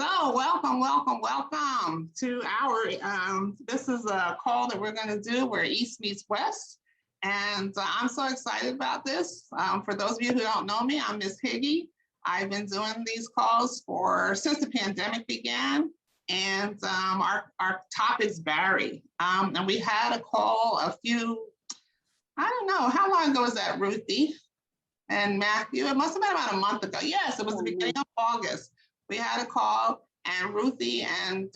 So welcome to our, this is a call that we're gonna do where East meets West. And I'm so excited about this. For those of you who don't know me, I'm Miss Higgy. I've been doing these calls since the pandemic began. And our topics vary. And we had a call I don't know, how long ago was that, Ruthie and Matthew? It must have been about a month ago. Yes, it was the beginning of August. We had a call and Ruthie and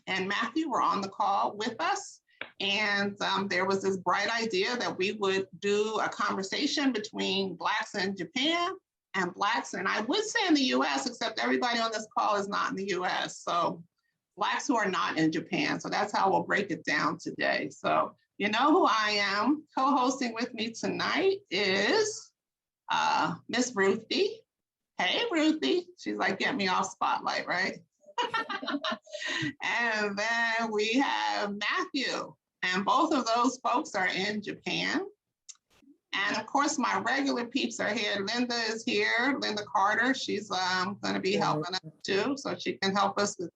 Matthew were on the call with us. And there was this bright idea that we would do a conversation between Blacks in Japan and Blacks, and I would say in the US, except everybody on this call is not in the US. So Blacks who are not in Japan. So that's how we'll break it down today. So you know who I am. Co-hosting with me tonight is Miss Ruthie. Hey, Ruthie. She's like, get me off spotlight, right? And then we have Matthew, and both of those folks are in Japan. And of course, my regular peeps are here. Linda is here, Linda Carter. She's going to be helping us too, so she can help us with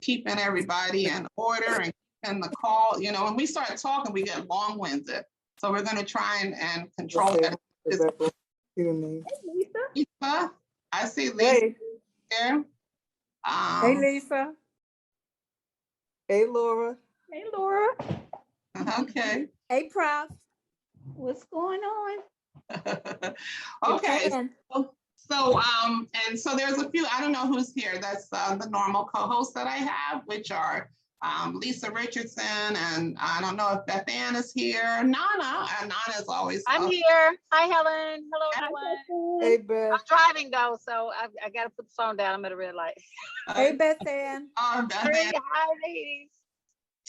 keeping everybody in order and keeping the call. You know, when we start talking, we get long-winded. So we're going to try and control that. Hey, Lisa. Lisa, I see Lisa here. Hey, Lisa. Hey, Laura. Hey, Laura. Okay. Hey, Prof. What's going on? Okay. So there's a few, I don't know who's here. That's the normal co-hosts that I have, which are Lisa Richardson, and I don't know if Beth Ann is here. Nana is always. I'm here. Hi, Helen. Hello, everyone. Hey, Beth. I'm driving though, so I got to put the phone down. I'm at a red light. Hey, Beth Ann. Beth Ann. Hi, ladies.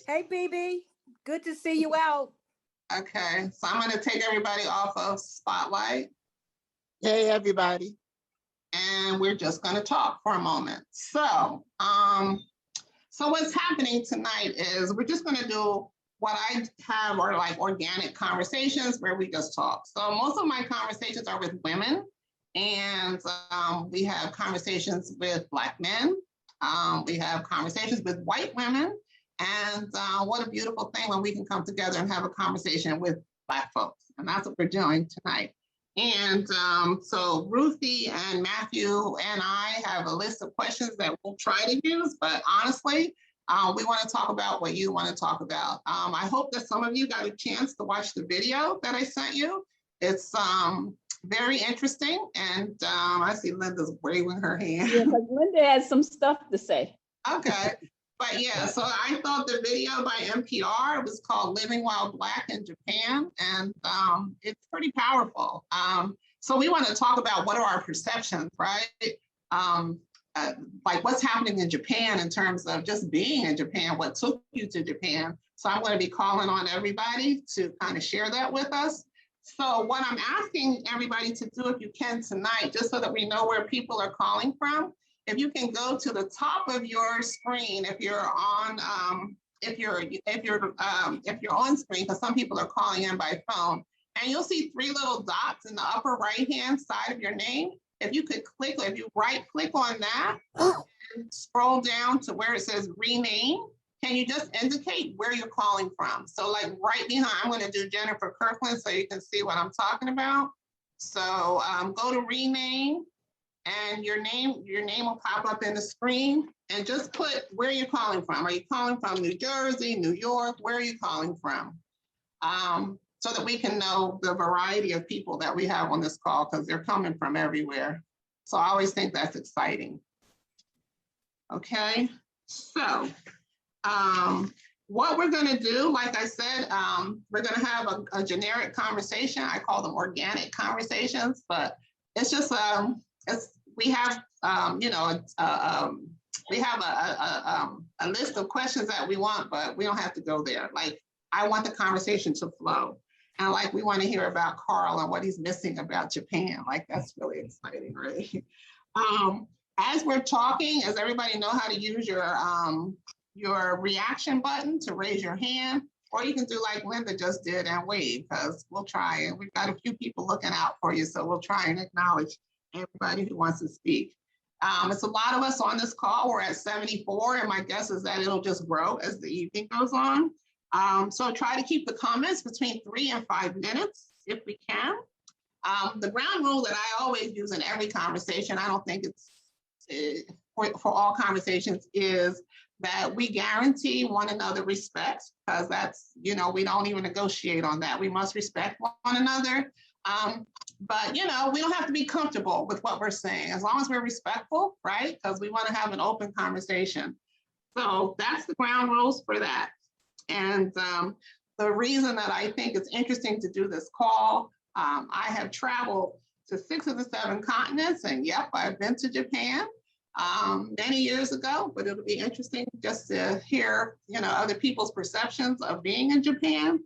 Hey, BB. Good to see you out. Okay, so I'm going to take everybody off of Spotlight. Hey, everybody. And we're just going to talk for a moment. So what's happening tonight is we're just going to do what I have are like organic conversations where we just talk. So most of my conversations are with women, and we have conversations with Black men. We have conversations with white women. And what a beautiful thing when we can come together and have a conversation with Black folks. And that's what we're doing tonight. And so Ruthie and Matthew and I have a list of questions that we'll try to use, but honestly, we want to talk about what you want to talk about. I hope that some of you got a chance to watch the video that I sent you. It's very interesting. And I see Linda's waving her hand. Yeah, because Linda has some stuff to say. Okay. But yeah, so I thought the video by NPR was called Living While Black in Japan, and it's pretty powerful. So we want to talk about what are our perceptions, right? Like what's happening in Japan in terms of just being in Japan, what took you to Japan. So I'm going to be calling on everybody to kind of share that with us. So what I'm asking everybody to do, if you can tonight, just so that we know where people are calling from, if you can go to the top of your screen, if you're on, if you're on screen, because some people are calling in by phone, and you'll see 3 little dots in the upper right-hand side of your name. If you could click, if you right-click on that and scroll down to where it says rename, can you just indicate where you're calling from? So like right behind, I'm going to do Jennifer Kirkland so you can see what I'm talking about. So go to rename. And your name will pop up in the screen, and just put where you're calling from. Are you calling from New Jersey, New York? Where are you calling from? So that we can know the variety of people that we have on this call, because they're coming from everywhere. So I always think that's exciting. Okay, so what we're gonna do, like I said, we're gonna have a generic conversation. I call them organic conversations, but it's just, we have, we have a list of questions that we want, but we don't have to go there. Like, I want the conversation to flow. And like, we want to hear about Carl and what he's missing about Japan. Like, that's really exciting, right? As we're talking, does everybody know how to use your reaction button to raise your hand? Or you can do like Linda just did and wave, because we'll try, and we've got a few people looking out for you, so we'll try and acknowledge everybody who wants to speak. It's a lot of us on this call. We're at 74, and my guess is that it'll just grow as the evening goes on. So try to keep the comments between 3 and 5 minutes if we can. The ground rule that I always use in every conversation, I don't think it's for all conversations, is that we guarantee one another respect, because that's, we don't even negotiate on that. We must respect one another. But, we don't have to be comfortable with what we're saying, as long as we're respectful, right? Because we want to have an open conversation. So that's the ground rules for that. And the reason that I think it's interesting to do this call, I have traveled to 6 of the 7 continents, and yep, I've been to Japan many years ago, but it'll be interesting just to hear, other people's perceptions of being in Japan.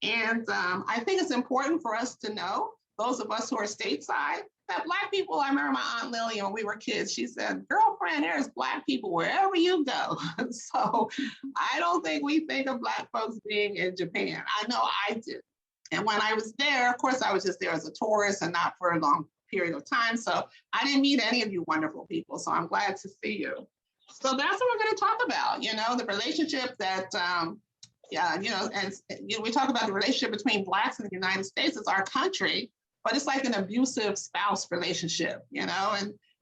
And I think it's important for us to know, those of us who are stateside, that Black people, I remember my Aunt Lillian when we were kids, she said, girlfriend, there's Black people wherever you go. So I don't think we think of Black folks being in Japan. I know I did. And when I was there, of course, I was just there as a tourist and not for a long period of time. So I didn't meet any of you wonderful people. So I'm glad to see you. So that's what we're going to talk about, the relationship that, we talk about the relationship between Blacks in the United States as our country, but it's like an abusive spouse relationship, and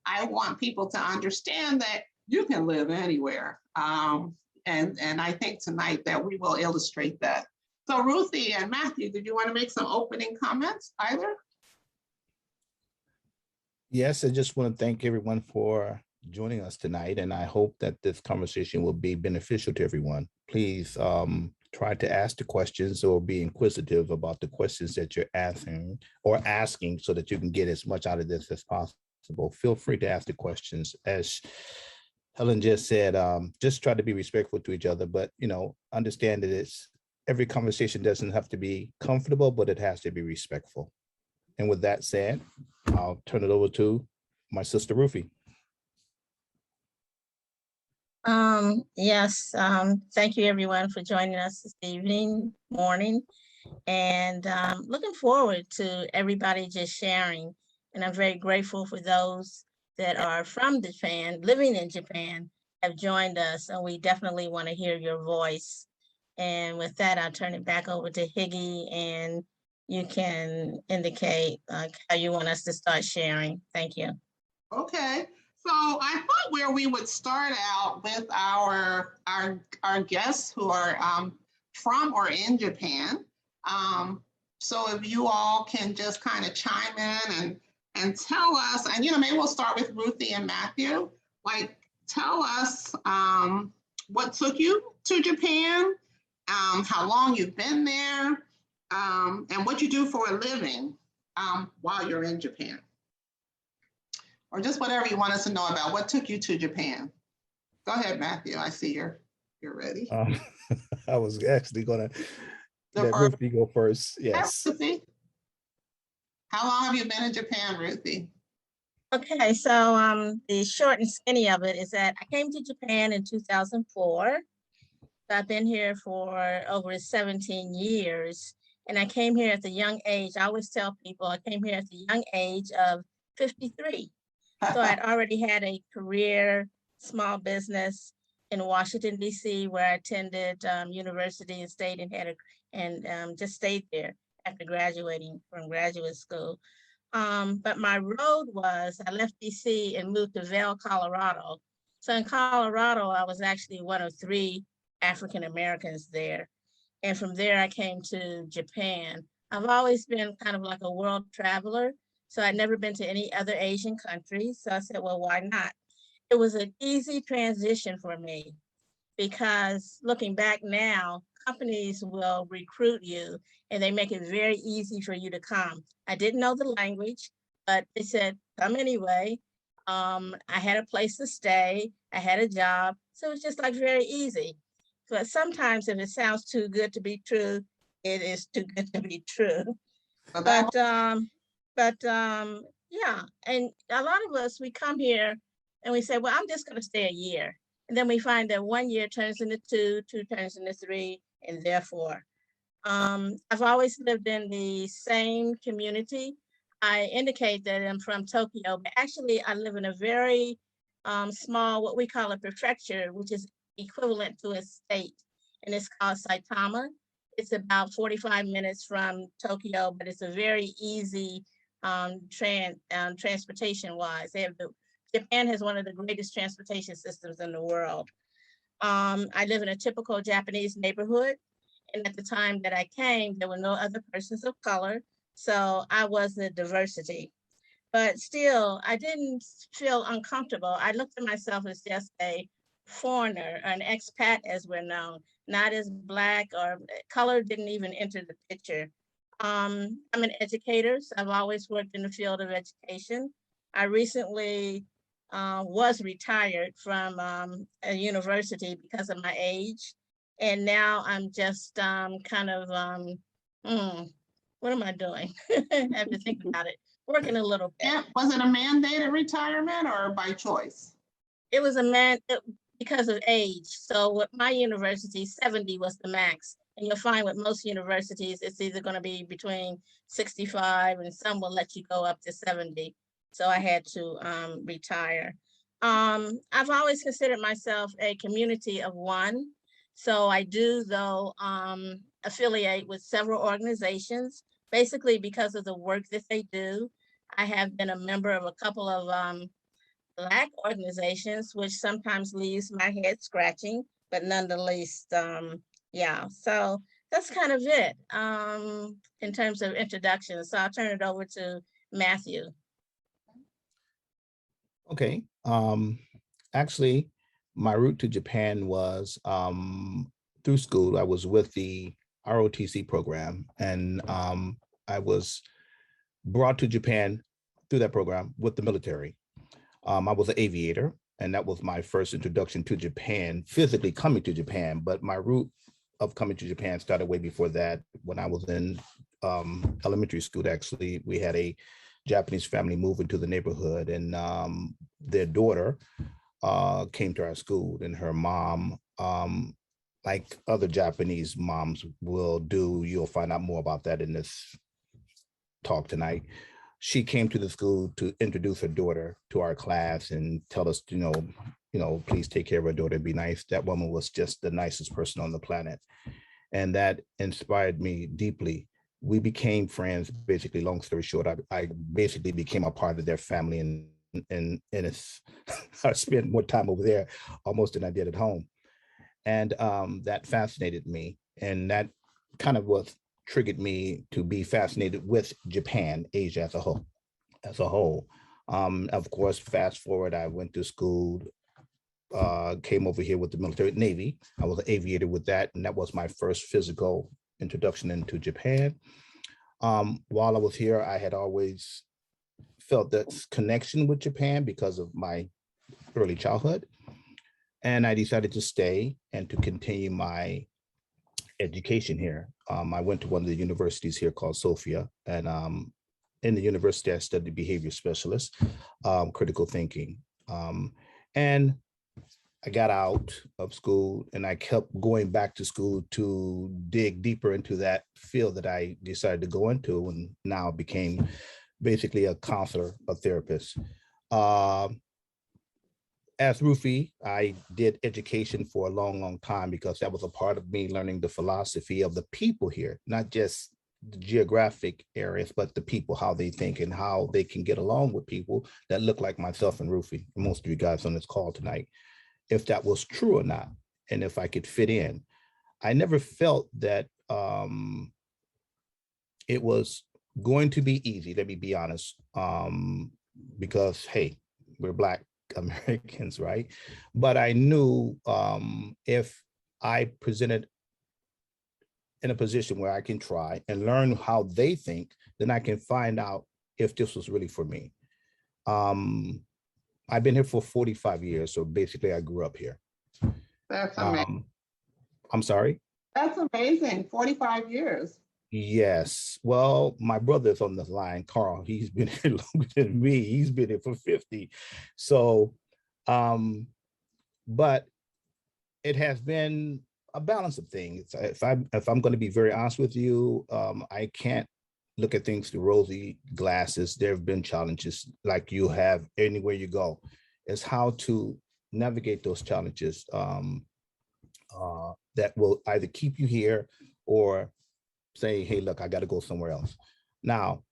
I want people to understand that you can live anywhere. And I think tonight that we will illustrate that. So Ruthie and Matthew, did you want to make some opening comments either? Yes, I just want to thank everyone for joining us tonight, and I hope that this conversation will be beneficial to everyone. Please try to ask the questions or be inquisitive about the questions that you're asking so that you can get as much out of this as possible. Feel free to ask the questions. As Helen just said, just try to be respectful to each other, but understand that every conversation doesn't have to be comfortable, but it has to be respectful. And with that said, I'll turn it over to my sister, Ruthie. Yes, thank you everyone for joining us this morning, and looking forward to everybody just sharing. And I'm very grateful for those that are from Japan, living in Japan, have joined us, and we definitely want to hear your voice. And with that, I'll turn it back over to Higgy, and you can indicate how you want us to start sharing. Thank you. Okay. So I thought where we would start out with our guests who are from or in Japan. So if you all can just kind of chime in and tell us, and maybe we'll start with Ruthie and Matthew. Like, tell us what took you to Japan, how long you've been there, and what you do for a living while you're in Japan. Or just whatever you want us to know about. What took you to Japan? Go ahead, Matthew. I see you're ready. I was actually going to let Ruthie go first. Yes. Ruthie. How long have you been in Japan, Ruthie? Okay, so the short and skinny of it is that I came to Japan in 2004. So I've been here for over 17 years. And I came here at the young age. I always tell people I came here at the young age of 53. So I'd already had a career, small business in Washington, D.C., where I attended university and stayed and just stayed there after graduating from graduate school. But my road was, I left D.C. and moved to Vail, Colorado. So in Colorado, I was actually one of 3 African Americans there. And from there, I came to Japan. I've always been kind of like a world traveler. So I'd never been to any other Asian countries. So I said, well, why not? It was an easy transition for me because looking back now, companies will recruit you and they make it very easy for you to come. I didn't know the language, but they said, come anyway. I had a place to stay. I had a job. So it was just like very easy. But sometimes if it sounds too good to be true, it is too good to be true. But yeah, and a lot of us, we come here and we say, well, I'm just going to stay a year. And then we find that 1 year turns into 2, 2 turns into 3, and therefore. I've always lived in the same community. I indicate that I'm from Tokyo, but actually I live in a very small, what we call a prefecture, which is equivalent to a state, and it's called Saitama. It's about 45 minutes from Tokyo, but it's a very easy transportation wise. Japan has one of the greatest transportation systems in the world. I live in a typical Japanese neighborhood. And at the time that I came, there were no other persons of color. So I was the diversity. But still, I didn't feel uncomfortable. I looked at myself as just a foreigner, an expat as we're known, not as Black, or color didn't even enter the picture. I'm an educator, so I've always worked in the field of education. I recently was retired from a university because of my age. And now I'm just what am I doing? I have to think about it. Working a little bit. Yeah, was it a mandated retirement or by choice? It was because of age. So with my university, 70 was the max. And you'll find with most universities, it's either going to be between 65 and some will let you go up to 70. So I had to retire. I've always considered myself a community of one. So I do, though, affiliate with several organizations, basically because of the work that they do. I have been a member of a couple of Black organizations, which sometimes leaves my head scratching, but nonetheless, yeah. So that's kind of it in terms of introduction. So I'll turn it over to Matthew. Okay. Actually, my route to Japan was through school. I was with the ROTC program, and I was brought to Japan through that program with the military. I was an aviator, and that was my first introduction to Japan, physically coming to Japan. But my route of coming to Japan started way before that. When I was in elementary school, actually, we had a Japanese family move into the neighborhood, and their daughter came to our school, and her mom, like other Japanese moms will do, you'll find out more about that in this talk tonight. She came to the school to introduce her daughter to our class and tell us, please take care of her daughter, be nice. That woman was just the nicest person on the planet. And that inspired me deeply. We became friends, basically, long story short. I basically became a part of their family, and it's, I spent more time over there almost than I did at home. And that fascinated me. And that kind of what triggered me to be fascinated with Japan, Asia as a whole. Of course, fast forward, I went to school, came over here with the military Navy. I was an aviator with that, and that was my first physical introduction into Japan. While I was here, I had always felt that connection with Japan because of my early childhood. And I decided to stay and to continue my education here. I went to one of the universities here called Sophia, and in the university, I studied behavior specialist, critical thinking. And I got out of school, and I kept going back to school to dig deeper into that field that I decided to go into, and now became basically a counselor, a therapist. As Rufy, I did education for a long, long time because that was a part of me learning the philosophy of the people here, not just the geographic areas, but the people, how they think and how they can get along with people that look like myself and Rufy, and most of you guys on this call tonight, if that was true or not, and if I could fit in. I never felt that it was going to be easy, let me be honest, because, hey, we're Black Americans, right? But I knew if I presented in a position where I can try and learn how they think, then I can find out if this was really for me. I've been here for 45 years, so basically I grew up here. That's amazing. I'm sorry? That's amazing, 45 years. Yes. Well, my brother's on the line, Carl. He's been here longer than me. He's been here for 50. So, but it has been a balance of things. If I'm going to be very honest with you, I can't look at things through rosy glasses. There have been challenges like you have anywhere you go. is how to navigate those challenges that will either keep you here or say, hey, look, I got to go somewhere else. Now,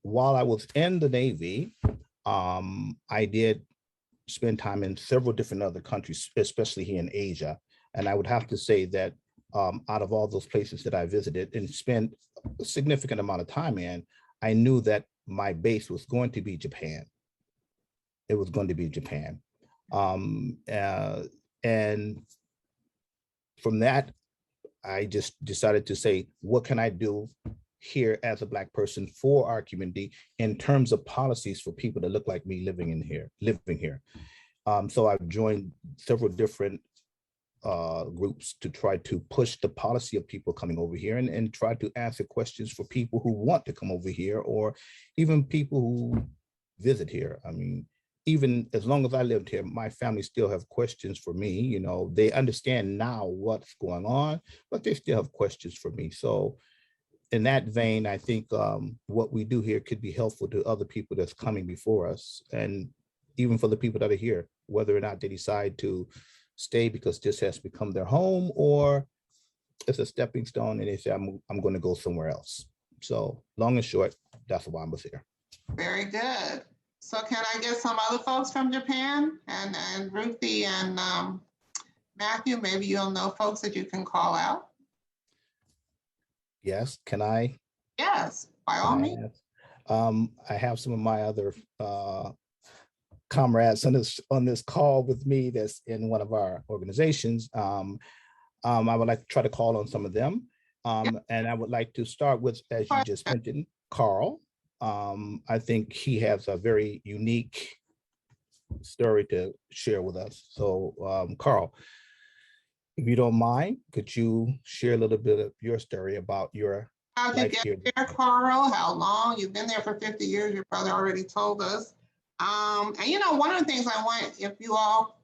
while I was in the Navy, I did spend time in several different other countries, especially here in Asia. And I would have to say that out of all those places that I visited and spent a significant amount of time in, I knew that my base was going to be Japan. It was going to be Japan. And from that, I just decided to say, what can I do here as a Black person for our community in terms of policies for people that look like me living here. So I've joined several different groups to try to push the policy of people coming over here and try to answer questions for people who want to come over here or even people who visit here. I mean, even as long as I lived here, my family still have questions for me. You know, they understand now what's going on, but they still have questions for me. So in that vein, I think what we do here could be helpful to other people that's coming before us. And even for the people that are here, whether or not they decide to stay because this has become their home or it's a stepping stone and they say, I'm going to go somewhere else. So long and short, that's why I was here. Very good. So can I get some other folks from Japan and Ruthie and Matthew, maybe you'll know folks that you can call out. Yes, can I? Yes, by all means. I have some of my other comrades on this call with me that's in one of our organizations. I would like to try to call on some of them. And I would like to start with, as you just mentioned, Carl. I think he has a very unique story to share with us. So Carl, if you don't mind, could you share a little bit of your story about your How'd you life here? get there, Carl? How long? You've been there for 50 years. Your brother already told us. And you know, one of the things I want, if you all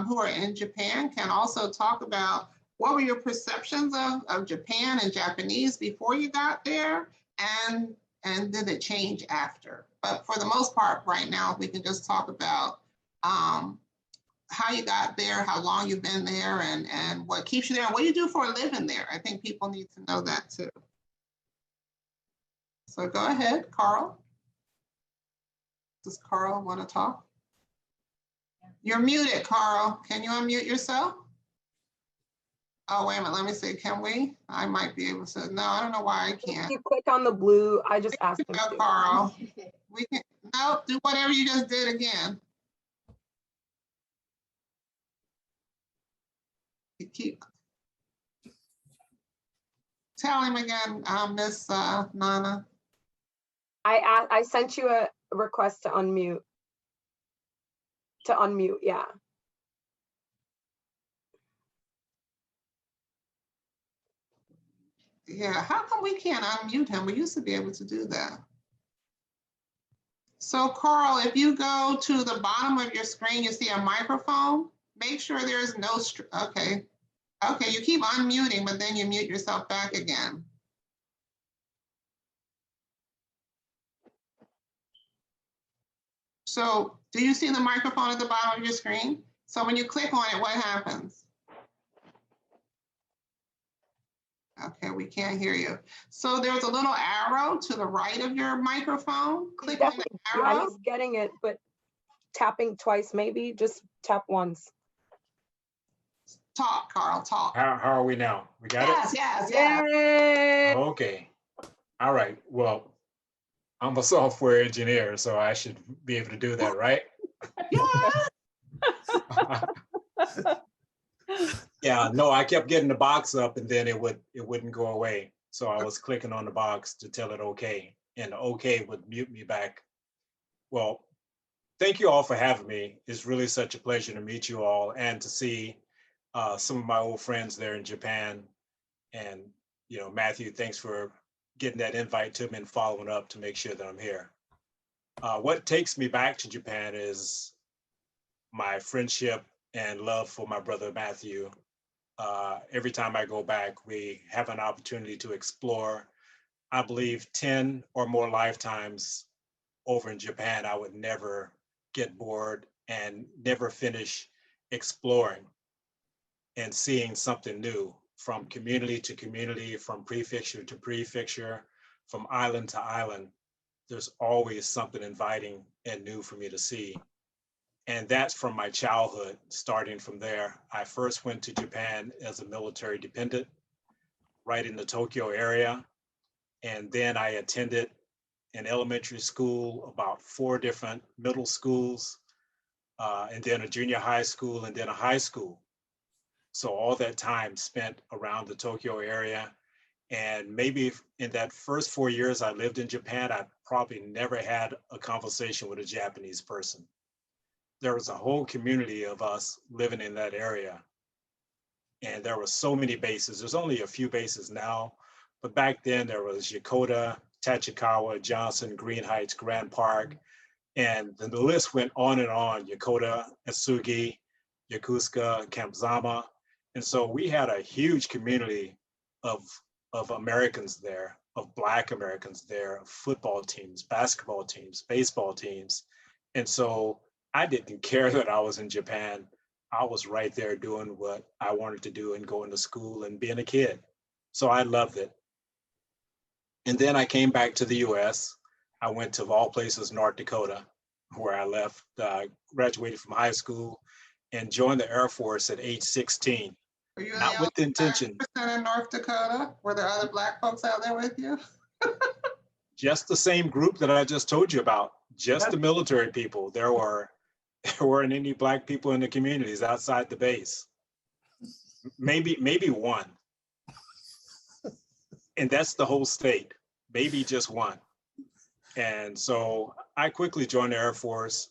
who are in Japan can also talk about what were your perceptions of Japan and Japanese before you got there, and did it change after? But for the most part, right now, we can just talk about how you got there, how long you've been there, and what keeps you there, and what you do for a living there. I think people need to know that too. So go ahead, Carl. Does Carl want to talk? You're muted, Carl. Can you unmute yourself? Oh, wait a minute. Let me see. Can we? I might be able to. No, I don't know why I can't. You click on the blue. I just asked him Go, to. Carl. We can. No, do whatever you just did again. You keep. Tell him again, Miss Nana. I sent you a request to unmute. Yeah. Yeah, how come we can't unmute him? We used to be able to do that. So Carl, if you go to the bottom of your screen, you see a microphone. Make sure there's no, okay. Okay, you keep unmuting, but then you mute yourself back again. So do you see the microphone at the bottom of your screen? So when you click on it, what happens? Okay, we can't hear you. So there's a little arrow to the right of your microphone. Click on the arrow. Yeah, he's getting it, but tapping twice, maybe just tap once. Talk, Carl, talk. How are we now? We got it? Yes. Yay! Okay. All right. Well, I'm a software engineer, so I should be able to do that, right? Yeah, no, I kept getting the box up and then it wouldn't go away. So I was clicking on the box to tell it okay, and the okay would mute me back. Well, thank you all for having me. It's really such a pleasure to meet you all and to see some of my old friends there in Japan. And, you know, Matthew, thanks for getting that invite to me and following up to make sure that I'm here. What takes me back to Japan is my friendship and love for my brother Matthew. Every time I go back, we have an opportunity to explore, I believe, 10 or more lifetimes over in Japan. I would never get bored and never finish exploring and seeing something new from community to community, from prefecture to prefecture, from island to island. There's always something inviting and new for me to see. And that's from my childhood, starting from there. I first went to Japan as a military dependent, right in the Tokyo area. And then I attended an elementary school, about 4 different middle schools, and then a junior high school, and then a high school. So all that time spent around the Tokyo area. And maybe in that first 4 years I lived in Japan, I probably never had a conversation with a Japanese person. There was a whole community of us living in that area. And there were so many bases. There's only a few bases now, but back then there was Yokota, Tachikawa, Johnson, Green Heights, Grand Park, and then the list went on and on, Yokota, Atsugi, Yokosuka, Camp Zama. And so we had a huge community of Americans there, of Black Americans there, of football teams, basketball teams, baseball teams. And so I didn't care that I was in Japan. I was right there doing what I wanted to do and going to school and being a kid. So I loved it. And then I came back to the US. I went to, of all places, North Dakota, where I left, graduated from high school and joined the Air Force at age 16. Were you Not with the intention. in North Dakota? Were there other Black folks out there with you? Just the same group that I just told you about, just the military people. There weren't any Black people in the communities outside the base. Maybe one. And that's the whole state, maybe just one. And so I quickly joined the Air Force,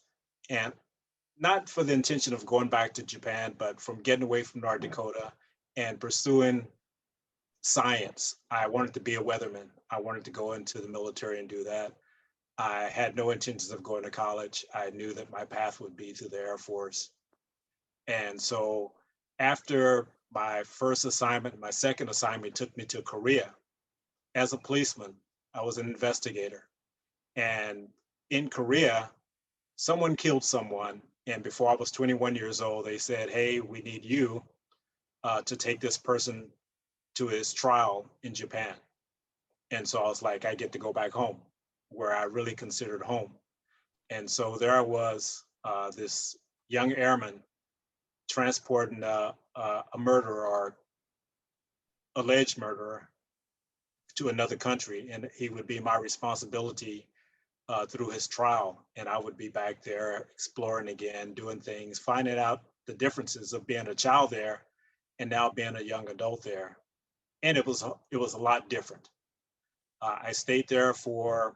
and not for the intention of going back to Japan, but from getting away from North Dakota and pursuing science. I wanted to be a weatherman. I wanted to go into the military and do that. I had no intentions of going to college. I knew that my path would be to the Air Force. And so after my first assignment, my second assignment took me to Korea as a policeman. I was an investigator. And in Korea, someone killed someone. And before I was 21 years old, they said, hey, we need you to take this person to his trial in Japan. And so I was like, I get to go back home, where I really considered home. And so there I was, this young airman transporting a murderer or alleged murderer to another country. And he would be my responsibility through his trial. And I would be back there exploring again, doing things, finding out the differences of being a child there and now being a young adult there. And it was a lot different. I stayed there for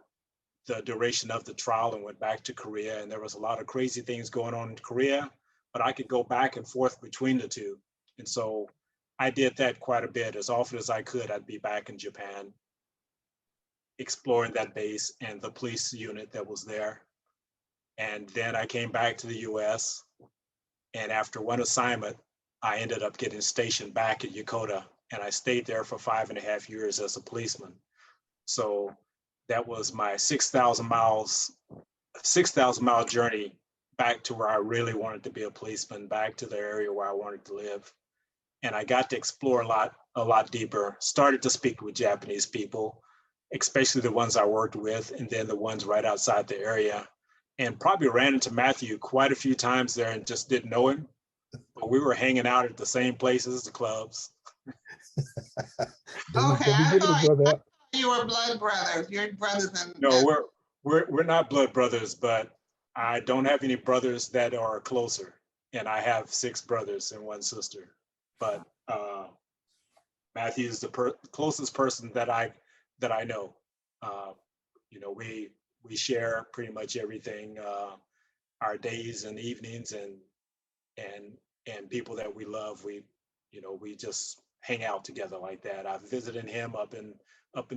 the duration of the trial and went back to Korea, and there was a lot of crazy things going on in Korea, but I could go back and forth between the two. And so I did that quite a bit. As often as I could, I'd be back in Japan, exploring that base and the police unit that was there. And then I came back to the US, and after one assignment, I ended up getting stationed back at Yokota, and I stayed there for 5.5 years as a policeman. So that was my 6,000 mile journey back to where I really wanted to be a policeman, back to the area where I wanted to live. And I got to explore a lot deeper, started to speak with Japanese people, especially the ones I worked with, and then the ones right outside the area. And probably ran into Matthew quite a few times there and just didn't know him. But we were hanging out at the same places, the clubs. Okay, I thought you were blood brothers. You're brothers in. No, we're not blood brothers, but I don't have any brothers that are closer, and I have 6 brothers and 1 sister. But Matthew is the closest person that I know. You know, we share pretty much everything, our days and evenings, and people that we love. We just hang out together like that. I've visited him up in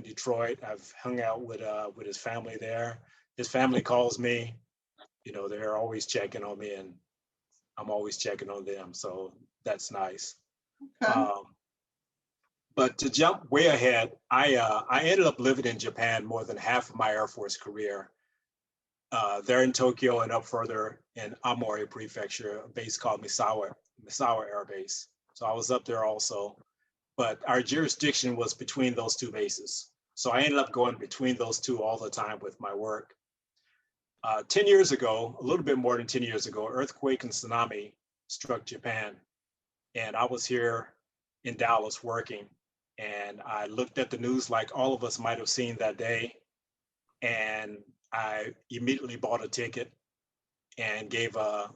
Detroit. I've hung out with his family there. His family calls me. You know, they're always checking on me, and I'm always checking on them. So that's nice. Okay. But to jump way ahead, I ended up living in Japan more than half of my Air Force career. They're in Tokyo and up further in Aomori Prefecture, a base called Misawa Air Base. So I was up there also, but our jurisdiction was between those two bases. So I ended up going between those two all the time with my work. 10 years ago, a little bit more than 10 years ago, earthquake and tsunami struck Japan. And I was here in Dallas working, and I looked at the news like all of us might have seen that day. And I immediately bought a ticket and gave a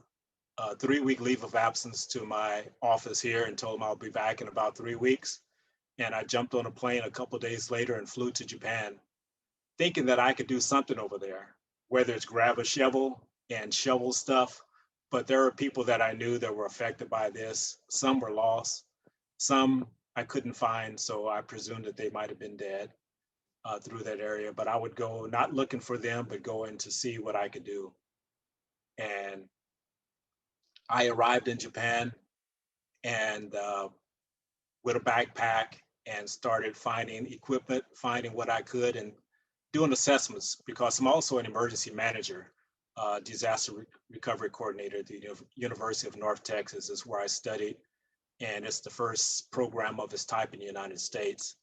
3-week leave of absence to my office here and told them I'll be back in about 3 weeks. And I jumped on a plane a couple of days later and flew to Japan, thinking that I could do something over there, whether it's grab a shovel and shovel stuff. But there are people that I knew that were affected by this. Some were lost, some I couldn't find, so I presumed that they might have been dead through that area. But I would go not looking for them, but going to see what I could do. And I arrived in Japan and with a backpack and started finding equipment, finding what I could, and doing assessments, because I'm also an emergency manager, disaster recovery coordinator at the University of North Texas is where I studied. And it's the first program of its type in the United States.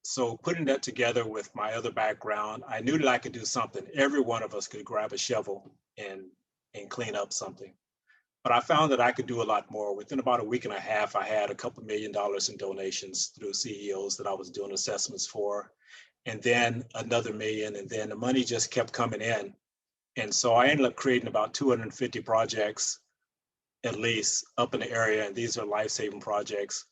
So putting that together with my other background, I knew that I could do something. Every one of us could grab a shovel and clean up something. But I found that I could do a lot more. Within about a week and a half, I had a couple $1 million in donations through CEOs that I was doing assessments for, and then another $1 million, and then the money just kept coming in. And so I ended up creating about 250 projects, at least, up in the area, and these are life-saving projects.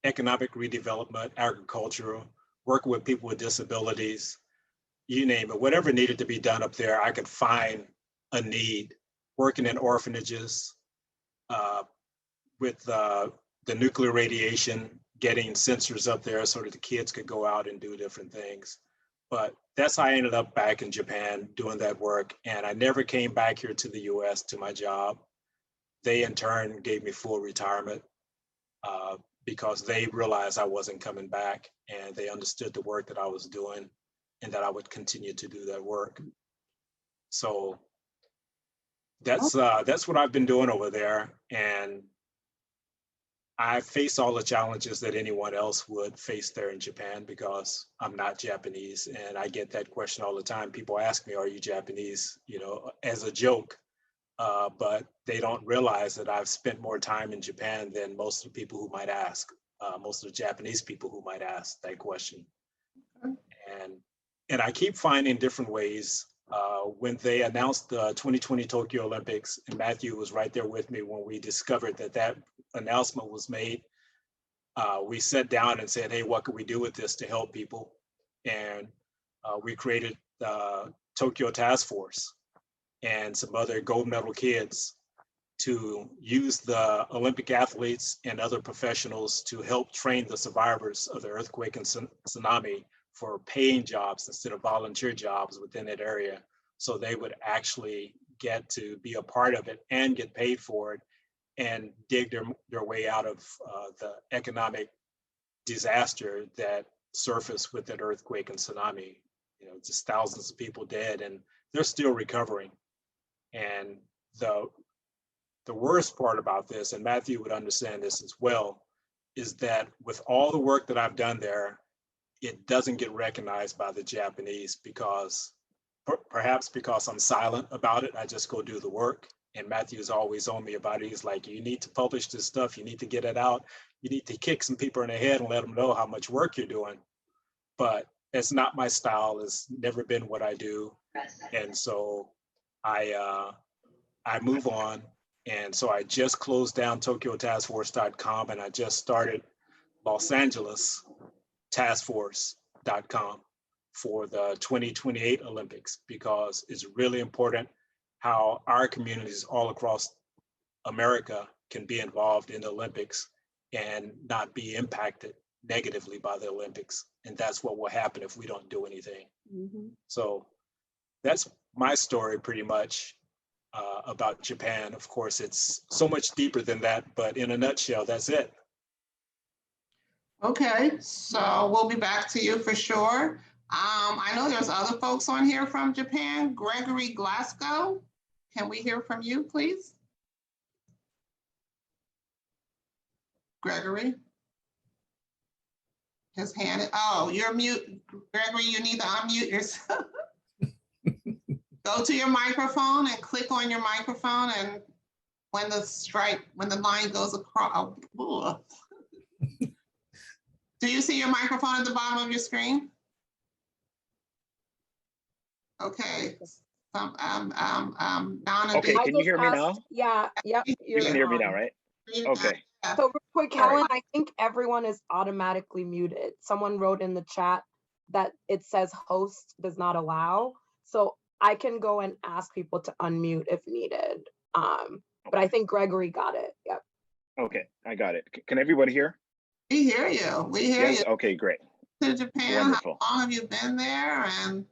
Economic redevelopment, agricultural, working with people with disabilities, you name it, whatever needed to be done up there, I could find a need. Working in orphanages, with the nuclear radiation, getting sensors up there so that the kids could go out and do different things. But that's how I ended up back in Japan doing that work. And I never came back here to the US to my job. They in turn gave me full retirement because they realized I wasn't coming back, and they understood the work that I was doing and that I would continue to do that work. So that's what I've been doing over there. And I face all the challenges that anyone else would face there in Japan because I'm not Japanese. And I get that question all the time. People ask me, are you Japanese? You know, as a joke, but they don't realize that I've spent more time in Japan than most of the people who might ask, most of the Japanese people who might ask that question. And I keep finding different ways. When they announced the 2020 Tokyo Olympics, and Matthew was right there with me when we discovered that that announcement was made, we sat down and said, hey, what can we do with this to help people? And we created the Tokyo Task Force and some other gold medal kids to use the Olympic athletes and other professionals to help train the survivors of the earthquake and tsunami for paying jobs instead of volunteer jobs within that area. So they would actually get to be a part of it and get paid for it and dig their way out of the economic disaster that surfaced with that earthquake and tsunami. You know, just thousands of people dead, and they're still recovering. And the worst part about this, and Matthew would understand this as well, is that with all the work that I've done there, it doesn't get recognized by the Japanese because perhaps because I'm silent about it. I just go do the work. And Matthew's always on me about it. He's like, you need to publish this stuff. You need to get it out. You need to kick some people in the head and let them know how much work you're doing. But it's not my style. It's never been what I do. And so I move on. And so I just closed down TokyoTaskForce.com, and I just started Los Angeles taskforce.com for the 2028 Olympics, because it's really important how our communities all across America can be involved in the Olympics and not be impacted negatively by the Olympics. And that's what will happen if we don't do anything. Mhm. So that's my story pretty much about Japan. Of course, it's so much deeper than that, but in a nutshell, that's it. Okay, so we'll be back to you for sure. I know there's other folks on here from Japan. Gregory Glasgow, can we hear from you, please? Gregory? His hand, oh, you're mute. Gregory, you need to unmute yourself. Go to your microphone and click on your microphone, and when the line goes across. Do you see your microphone at the bottom of your screen? Okay. Donna, Okay, I can you just hear me asked, now? yeah, yep. You can hear me now, right? Okay. So real quick, All right. Helen, I think everyone is automatically muted. Someone wrote in the chat that it says host does not allow. So I can go and ask people to unmute if needed. But I think Gregory got it. Yep. Okay, I got it. Can everybody hear? We hear you. We hear Yes. you. Okay, great. To Japan, Wonderful. how long have you been there, and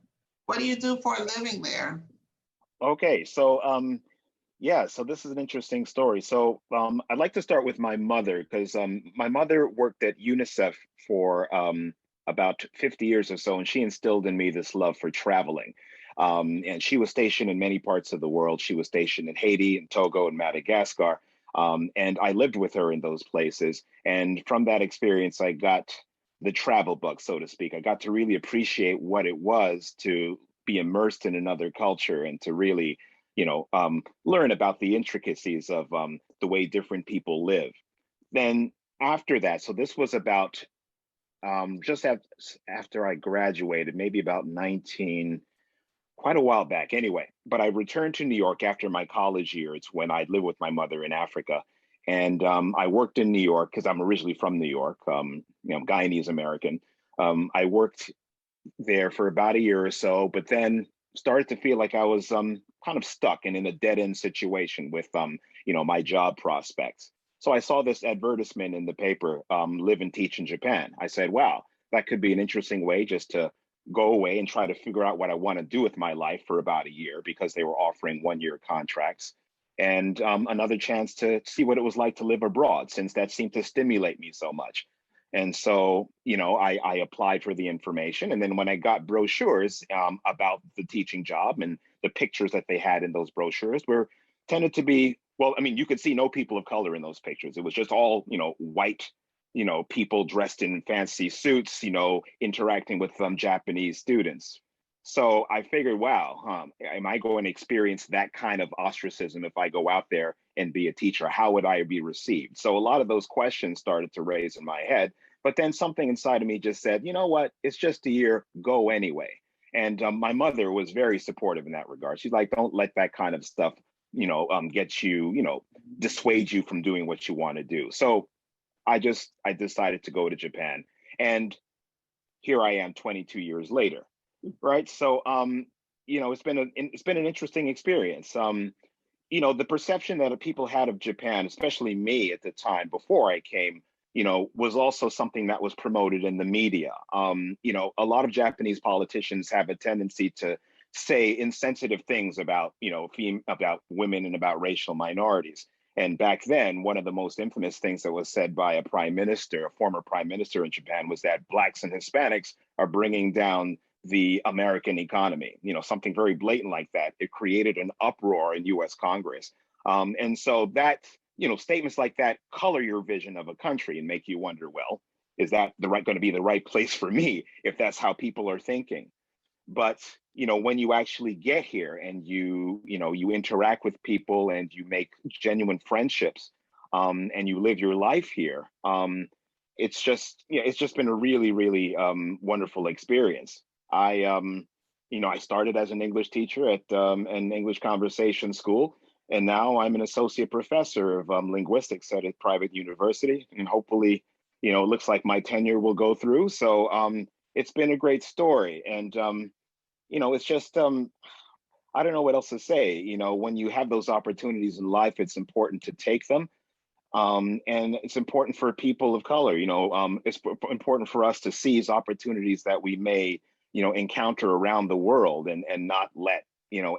what do you do for a living there? Okay, so yeah, so this is an interesting story. So I'd like to start with my mother, because my mother worked at UNICEF for about 50 years or so, and she instilled in me this love for traveling. And she was stationed in many parts of the world. She was stationed in Haiti and Togo and Madagascar. And I lived with her in those places. And from that experience, I got the travel bug, so to speak. I got to really appreciate what it was to be immersed in another culture and to really, learn about the intricacies of the way different people live. Then after that, so this was about just after I graduated, maybe about quite a while back anyway, but I returned to New York after my college years when I lived with my mother in Africa. And I worked in New York because I'm originally from New York, Guyanese American. I worked there for about a year or so, but then started to feel like I was kind of stuck and in a dead end situation with, my job prospects. So I saw this advertisement in the paper, live and teach in Japan. I said, wow, that could be an interesting way just to go away and try to figure out what I want to do with my life for about a year, because they were offering 1-year contracts, and another chance to see what it was like to live abroad, since that seemed to stimulate me so much. And so, I applied for the information. And then when I got brochures about the teaching job, and the pictures that they had in those brochures tended to be, well, I mean, you could see no people of color in those pictures. It was just all, white, people dressed in fancy suits, interacting with Japanese students. So I figured, wow, am I going to experience that kind of ostracism if I go out there and be a teacher? How would I be received? So a lot of those questions started to raise in my head. But then something inside of me just said, you know what? It's just a year, go anyway. And my mother was very supportive in that regard. She's like, don't let that kind of stuff, get you, dissuade you from doing what you want to do. So I decided to go to Japan. And here I am 22 years later. Right. So, it's been an interesting experience. The perception that people had of Japan, especially me at the time before I came, was also something that was promoted in the media. A lot of Japanese politicians have a tendency to say insensitive things about, about women and about racial minorities. And back then, one of the most infamous things that was said by a former prime minister in Japan, was that Blacks and Hispanics are bringing down the American economy, something very blatant like that. It created an uproar in US Congress. And so that, statements like that color your vision of a country and make you wonder, well, is that going to be the right place for me if that's how people are thinking? But, when you actually get here and you interact with people and you make genuine friendships, and you live your life here, it's just been a really, really wonderful experience. I started as an English teacher at an English conversation school, and now I'm an associate professor of linguistics at a private university. And hopefully, it looks like my tenure will go through. So it's been a great story. And, it's just, I don't know what else to say. When you have those opportunities in life, it's important to take them. And it's important for people of color, it's important for us to seize opportunities that we may, encounter around the world, and not let,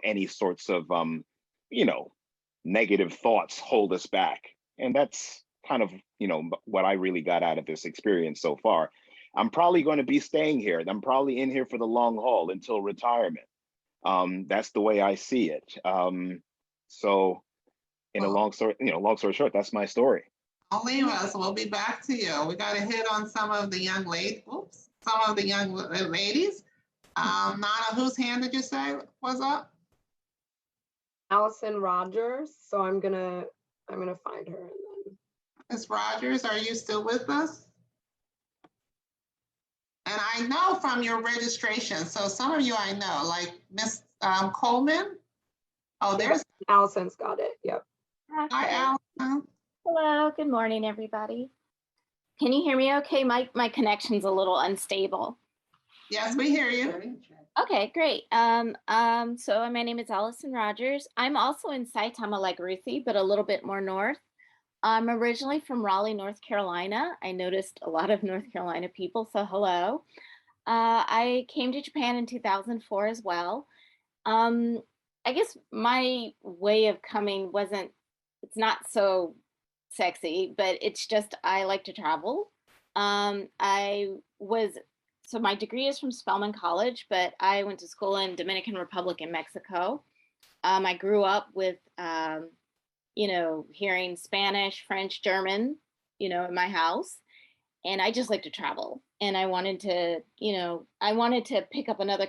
any sorts of, negative thoughts hold us back. And that's kind of, what I really got out of this experience so far. I'm probably going to be staying here. I'm probably in here for the long haul until retirement. That's the way I see it. So in a long story, long story short, that's my story. Don't leave us. We'll be back to you. We got to hit on some of the young ladies. Some of the young ladies. Nana, whose hand did you say was up? Allison Rogers. So I'm gonna find her and then. Miss Rogers, are you still with us? And I know from your registration, so some of you I know, like Miss Coleman. Oh, there's Allison's got it. Yep. Hi, Allison. Hello, good morning, everybody. Can you hear me okay? My connection's a little unstable. Yes, we hear you. Okay, great. So my name is Allison Rogers. I'm also in Saitama like Ruthie, but a little bit more north. I'm originally from Raleigh, North Carolina. I noticed a lot of North Carolina people, so hello. I came to Japan in 2004 as well. I guess my way of coming it's not so sexy, but it's just, I like to travel. So my degree is from Spelman College, but I went to school in Dominican Republic in Mexico. I grew up with, hearing Spanish, French, German, in my house. And I just like to travel. And I wanted to pick up another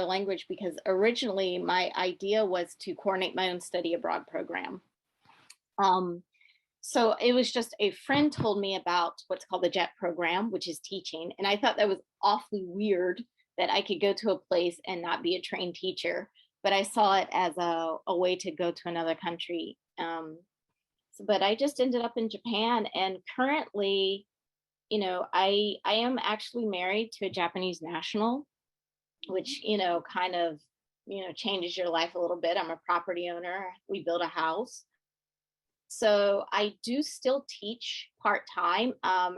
language, because originally my idea was to coordinate my own study abroad program. So it was just a friend told me about what's called the JET program, which is teaching. And I thought that was awfully weird that I could go to a place and not be a trained teacher, but I saw it as a way to go to another country. But I just ended up in Japan, and currently, I am actually married to a Japanese national, which, kind of, changes your life a little bit. I'm a property owner. We built a house. So I do still teach part-time. I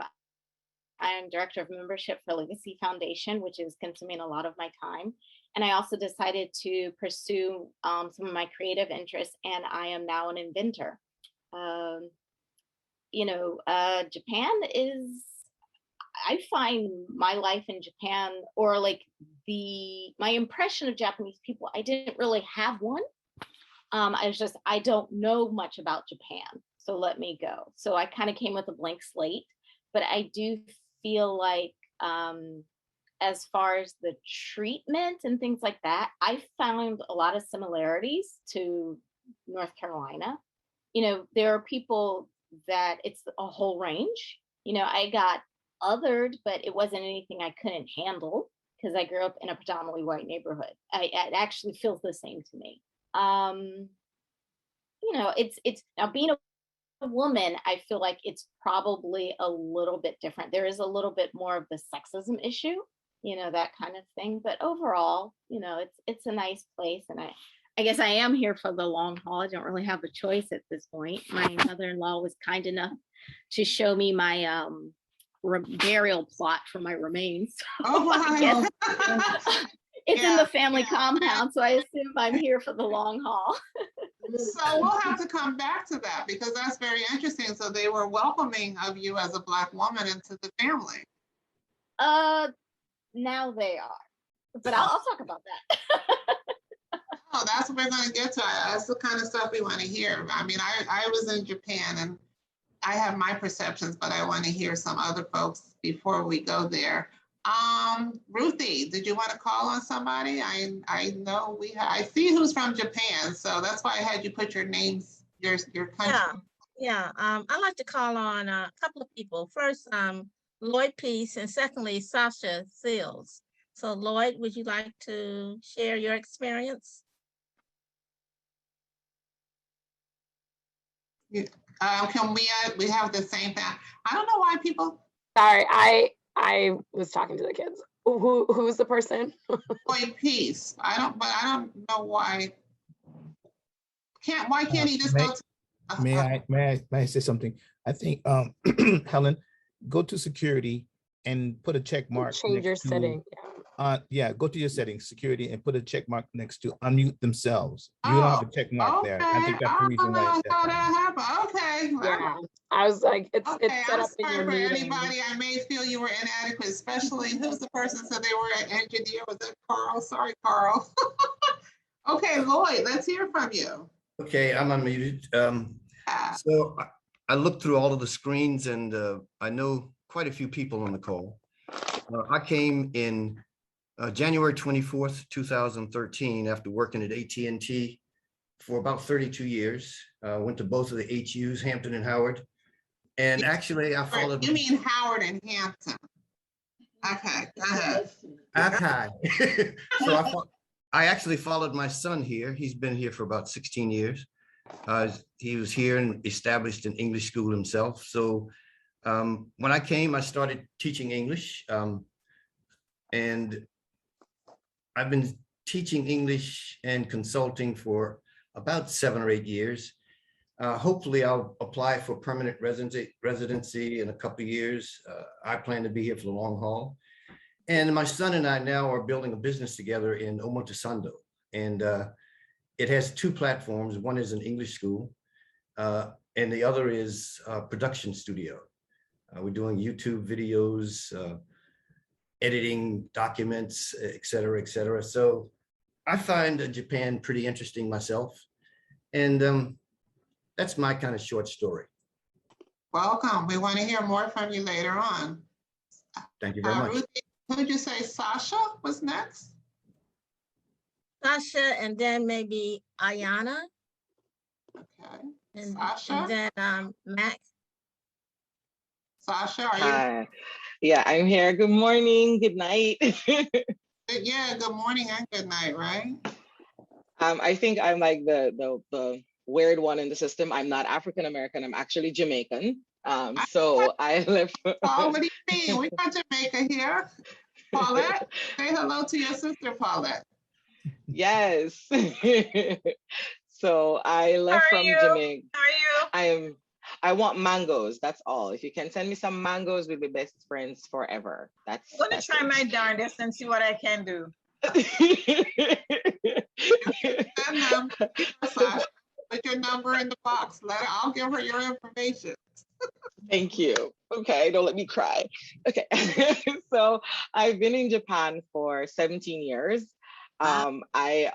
am director of membership for Legacy Foundation, which is consuming a lot of my time. And I also decided to pursue some of my creative interests, and I am now an inventor. Japan is, I find my life in Japan, or like my impression of Japanese people, I didn't really have one. I don't know much about Japan, so let me go. So I kind of came with a blank slate, but I do feel like as far as the treatment and things like that, I found a lot of similarities to North Carolina. There are people that it's a whole range. I got othered, but it wasn't anything I couldn't handle, because I grew up in a predominantly white neighborhood. It actually feels the same to me. It's now being a woman, I feel like it's probably a little bit different. There is a little bit more of the sexism issue, that kind of thing. But overall, it's a nice place. And I guess I am here for the long haul. I don't really have a choice at this point. My mother-in-law was kind enough to show me my burial plot for my remains. Oh, wow. It's in the family compound, so I assume I'm here for the long haul. So we'll have to come back to that, because that's very interesting. So they were welcoming of you as a Black woman into the family. Now they are, but I'll talk about that. Oh, that's what we're going to get to. That's the kind of stuff we want to hear. I mean, I was in Japan, and I have my perceptions, but I want to hear some other folks before we go there. Ruthie, did you want to call on somebody? I know I see who's from Japan, so that's why I had you put your names, your country. Yeah. I'd like to call on a couple of people. First, Lloyd Peace, and secondly, Sasha Seals. So Lloyd, would you like to share your experience? Can we have the same thing? I don't know why people. Sorry, I was talking to the kids. Who's the person? Lloyd Peace. I don't know why. Why can't he just go to? May I say something? I think Helen, go to security and put a check mark. Change your setting. Yeah, go to your settings, security, and put a check mark next to unmute themselves. You don't have a check mark there. I think that's the reason why. How that happened. Okay. Yeah, I was like, it's Okay, set I'm up in sorry your for meeting. anybody I may feel you were inadequate, especially who's the person said they were an engineer? Was that Carl? Sorry, Carl. Okay, Lloyd, let's hear from you. Okay, I'm unmuted. So I looked through all of the screens and I know quite a few people on the call. I came in January 24th, 2013, after working at AT&T for about 32 years. Went to both of the HUs, Hampton and Howard. And actually I followed. You mean Howard and Hampton. Okay, go ahead. Okay. So I actually followed my son here. He's been here for about 16 years. He was here and established an English school himself. So when I came, I started teaching English. And I've been teaching English and consulting for about 7 or 8 years. Hopefully I'll apply for permanent residency in a couple of years. I plan to be here for the long haul. And my son and I now are building a business together in Omotesando. And it has 2 platforms. One is an English school, and the other is a production studio. We're doing YouTube videos, editing documents, et cetera, et cetera. So I find Japan pretty interesting myself. And that's my kind of short story. Welcome. We want to hear more from you later on. Thank you very much. Ruthie, who did you say Sasha was next? Sasha, and then maybe Ayana, Okay. and Sasha? then Mac. Sasha, are you? Hi. Yeah, I'm here. Good morning. Good night. Yeah, good morning and good night, right? I think I'm like the weird one in the system. I'm not African American. I'm actually Jamaican. So I live. Oh, what do you mean? We got Jamaica here. Paulette, say hello to your sister, Paulette. Yes. So I left from Jamaica. How are you? I want mangoes. That's all. If you can send me some mangoes, we'll be best friends forever. I'm gonna try my darndest and see what I can do. Put your number in the box. I'll give her your information. Thank you. Okay, don't let me cry. Okay, so I've been in Japan for 17 years. I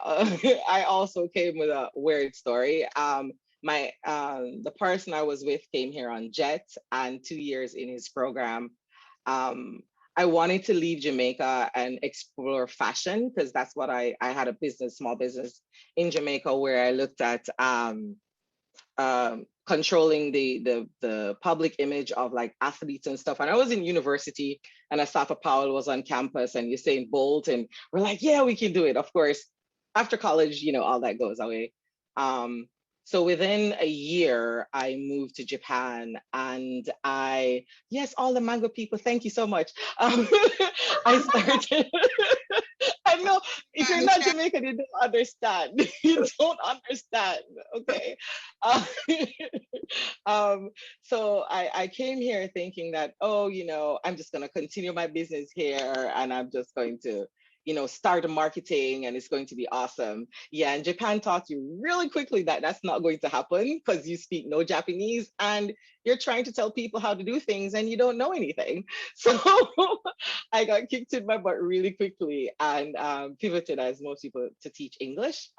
also came with a weird story. The person I was with came here on jet, and 2 years in his program, I wanted to leave Jamaica and explore fashion, because that's what I had a small business in Jamaica where I looked at controlling the public image of like athletes and stuff. And I was in university and Asafa Powell was on campus and Usain Bolt, and we're like, yeah, we can do it. Of course, after college, all that goes away. So within a year, I moved to Japan, and yes, all the mango people, thank you so much. I started, I know, if you're not Jamaican, you don't understand. You don't understand, okay? So I came here thinking that, I'm just gonna continue my business here, and I'm just going to start marketing and it's going to be awesome. Yeah, and Japan taught you really quickly that that's not going to happen because you speak no Japanese and you're trying to tell people how to do things and you don't know anything. So I got kicked in my butt really quickly and pivoted, as most people, to teach English.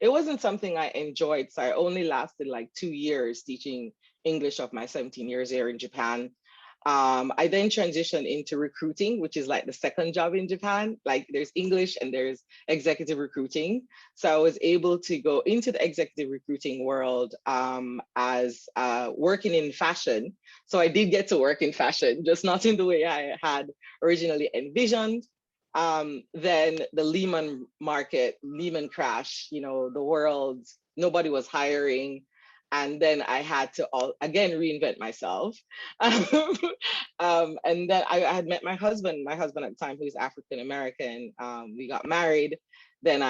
It wasn't something I enjoyed, so I only lasted like 2 years teaching English of my 17 years here in Japan. I then transitioned into recruiting, which is like the second job in Japan. Like there's English and there's executive recruiting. So I was able to go into the executive recruiting world as working in fashion. So I did get to work in fashion, just not in the way I had originally envisioned. Then the Lehman crash, the world, nobody was hiring. And then I had to again reinvent myself. And then I had met my husband at the time, who's African American. We got married. Then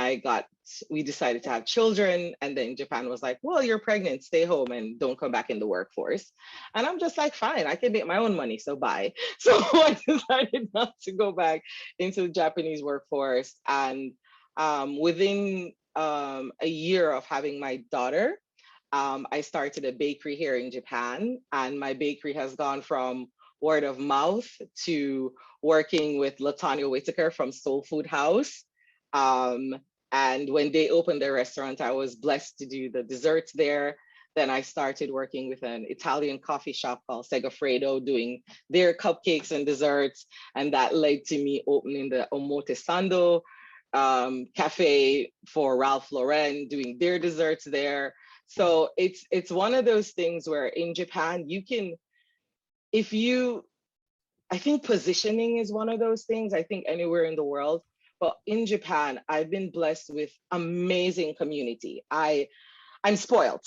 we decided to have children. And then Japan was like, well, you're pregnant, stay home and don't come back in the workforce. And I'm just like, fine, I can make my own money, so bye. So I decided not to go back into the Japanese workforce. And within a year of having my daughter, I started a bakery here in Japan, and my bakery has gone from word of mouth to working with Latanya Whitaker from Soul Food House. And when they opened their restaurant, I was blessed to do the desserts there. Then I started working with an Italian coffee shop called Segafredo, doing their cupcakes and desserts. And that led to me opening the Omotesando cafe for Ralph Lauren, doing their desserts there. So it's one of those things where in Japan, you can, I think positioning is one of those things, I think anywhere in the world, but in Japan, I've been blessed with amazing community. I'm spoiled,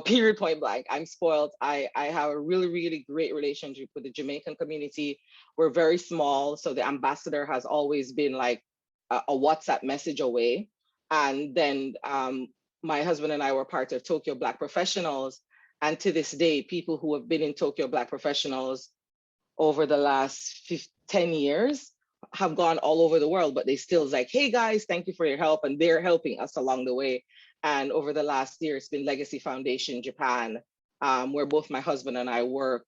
period, point blank. I'm spoiled. I have a really, really great relationship with the Jamaican community. We're very small. So the ambassador has always been like a WhatsApp message away. And then my husband and I were part of Tokyo Black Professionals. And to this day, people who have been in Tokyo Black Professionals over the last 10 years have gone all over the world, but they still like, hey guys, thank you for your help. And they're helping us along the way. And over the last year, it's been Legacy Foundation Japan, where both my husband and I work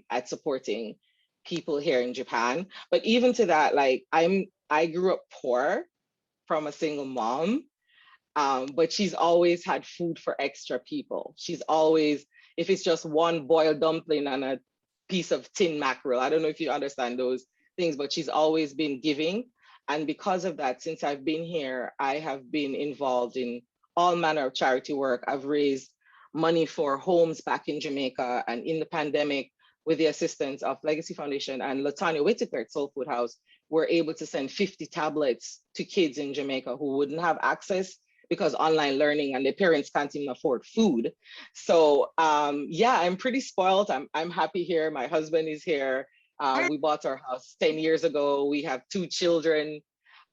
at supporting people here in Japan. But even to that, like I grew up poor from a single mom, but she's always had food for extra people. She's always, if it's just one boiled dumpling and a piece of tin mackerel, I don't know if you understand those things, but she's always been giving. And because of that, since I've been here, I have been involved in all manner of charity work. I've raised money for homes back in Jamaica, and in the pandemic, with the assistance of Legacy Foundation and Latanya Whitaker at Soul Food House, we're able to send 50 tablets to kids in Jamaica who wouldn't have access because online learning and their parents can't even afford food. So yeah, I'm pretty spoiled. I'm happy here. My husband is here. We bought our house 10 years ago. We have 2 children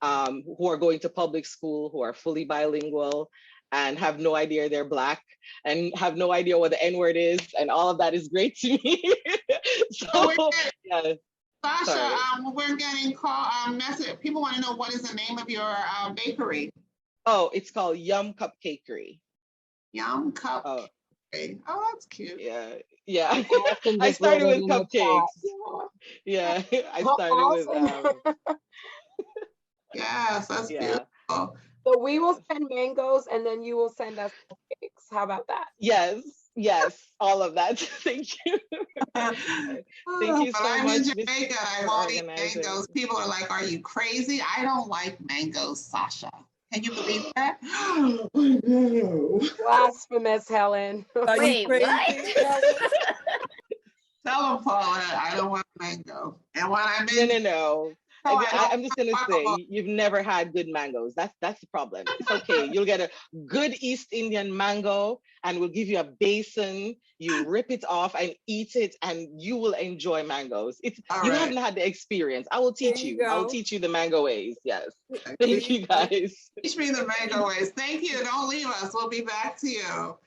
who are going to public school, who are fully bilingual and have no idea they're Black and have no idea what the N-word is. And all of that is great to me. So, yeah. Sasha, we're getting message. People want to know, what is the name of your bakery? Oh, it's called Yum Cupcakery. Yum Cupcakery. Oh, that's cute. Yeah. Yeah. I started with cupcakes. Yeah. I started with yes, that's beautiful. So we will send mangoes and then you will send us cupcakes. How about that? Yes, all of that. Thank you. Thank you so I'm much. in Jamaica. I won't eat mangoes. People are like, "Are you crazy?" I don't like mangoes, Sasha. Can you believe that? Oh, no. Blasphemous, Helen. Wait, what? Tell them, Paula, I don't want mango. And when I'm in, No. I'm just gonna say, you've never had good mangoes. That's the problem. It's okay. You'll get a good East Indian mango, and we'll give you a basin. You rip it off and eat it, and you will enjoy mangoes. You haven't had the experience. I will teach you. I will teach you the mango ways. Yes. Thank you, guys. Teach me the mango ways. Thank you. Don't leave us. We'll be back to you.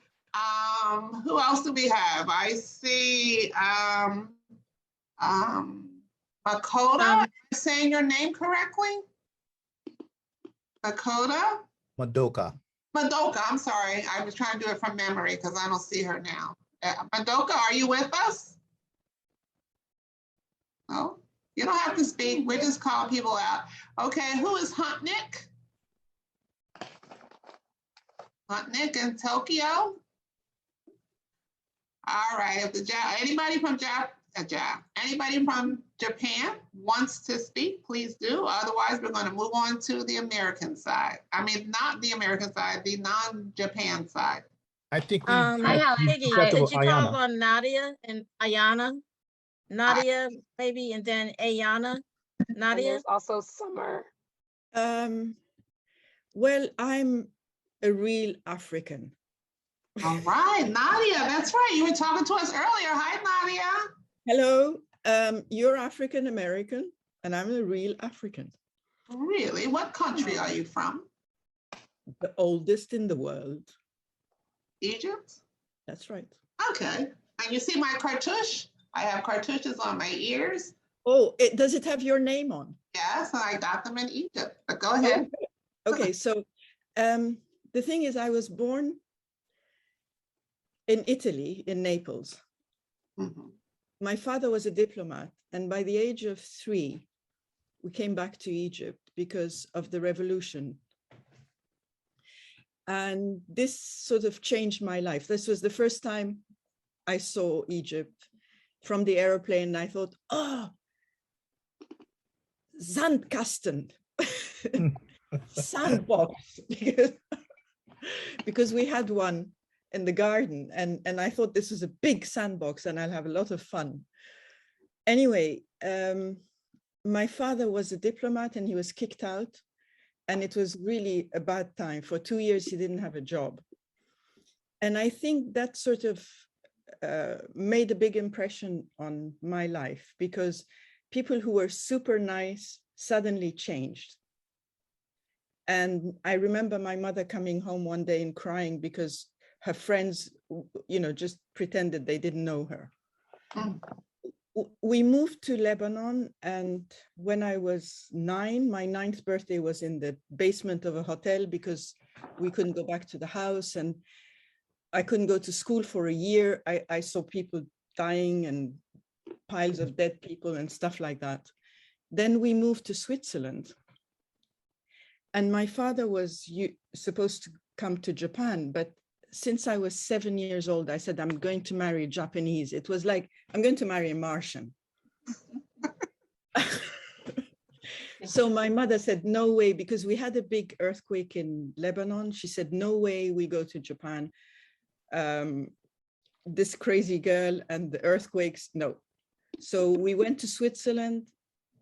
Who else do we have? I see Makoda. Am I saying your name correctly? Makoda? Madoka. Madoka, I'm sorry. I was trying to do it from memory because I don't see her now. Madoka, are you with us? No, you don't have to speak. We're just calling people out. Okay, who is Hunt Nick? Hunt Nick in Tokyo? All right, if anybody from anybody from Japan wants to speak, please do. Otherwise, we're going to move on to the American side. I mean, not the American side, the non-Japan side. I think Piggy, could you call on Nadia and Ayana? Nadia, maybe, and then Ayana. Nadia. There's also Summer. Well, I'm a real African. All right, Nadia, that's right. You were talking to us earlier. Hi, Nadia. Hello, you're African American, and I'm a real African. Really? What country are you from? the oldest in the world. Egypt? That's right. Okay. And you see my cartouche? I have cartouches on my ears. Oh, does it have your name on? Yes, and I got them in Egypt. But go ahead. Okay, so the thing is, I was born in Italy, in Naples. Mhm. My father was a diplomat, and by the age of 3, we came back to Egypt because of the revolution. And this sort of changed my life. This was the first time I saw Egypt from the airplane. I thought, oh, Sandkasten, sandbox, because we had one in the garden, and I thought this was a big sandbox and I'll have a lot of fun. Anyway, my father was a diplomat and he was kicked out, and it was really a bad time. For 2 years, he didn't have a job. And I think that sort of made a big impression on my life, because people who were super nice suddenly changed. And I remember my mother coming home one day and crying because her friends, just pretended they didn't know her. Mm. We moved to Lebanon, and when I was 9, my 9th birthday was in the basement of a hotel because we couldn't go back to the house, and I couldn't go to school for a year. I saw people dying and piles of dead people and stuff like that. Then we moved to Switzerland, and my father was supposed to come to Japan, but since I was 7 years old, I said, I'm going to marry a Japanese. It was like, I'm going to marry a Martian. So my mother said, no way, because we had a big earthquake in Lebanon. She said, no way we go to Japan. This crazy girl and the earthquakes, no. So we went to Switzerland.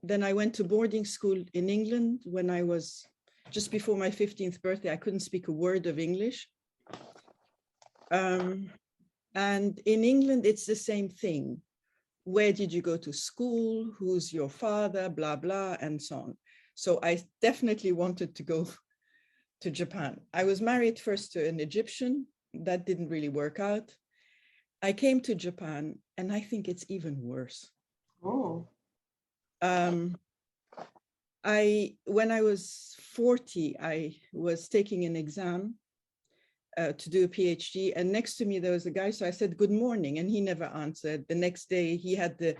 Then I went to boarding school in England when I was just before my 15th birthday. I couldn't speak a word of English. And in England, it's the same thing. Where did you go to school? Who's your father? Blah, blah, and so on. So I definitely wanted to go to Japan. I was married first to an Egyptian. That didn't really work out. I came to Japan, and I think it's even worse. Oh. When I was 40, I was taking an exam to do a PhD, and next to me there was a guy. So I said, good morning, and he never answered. The next day he had to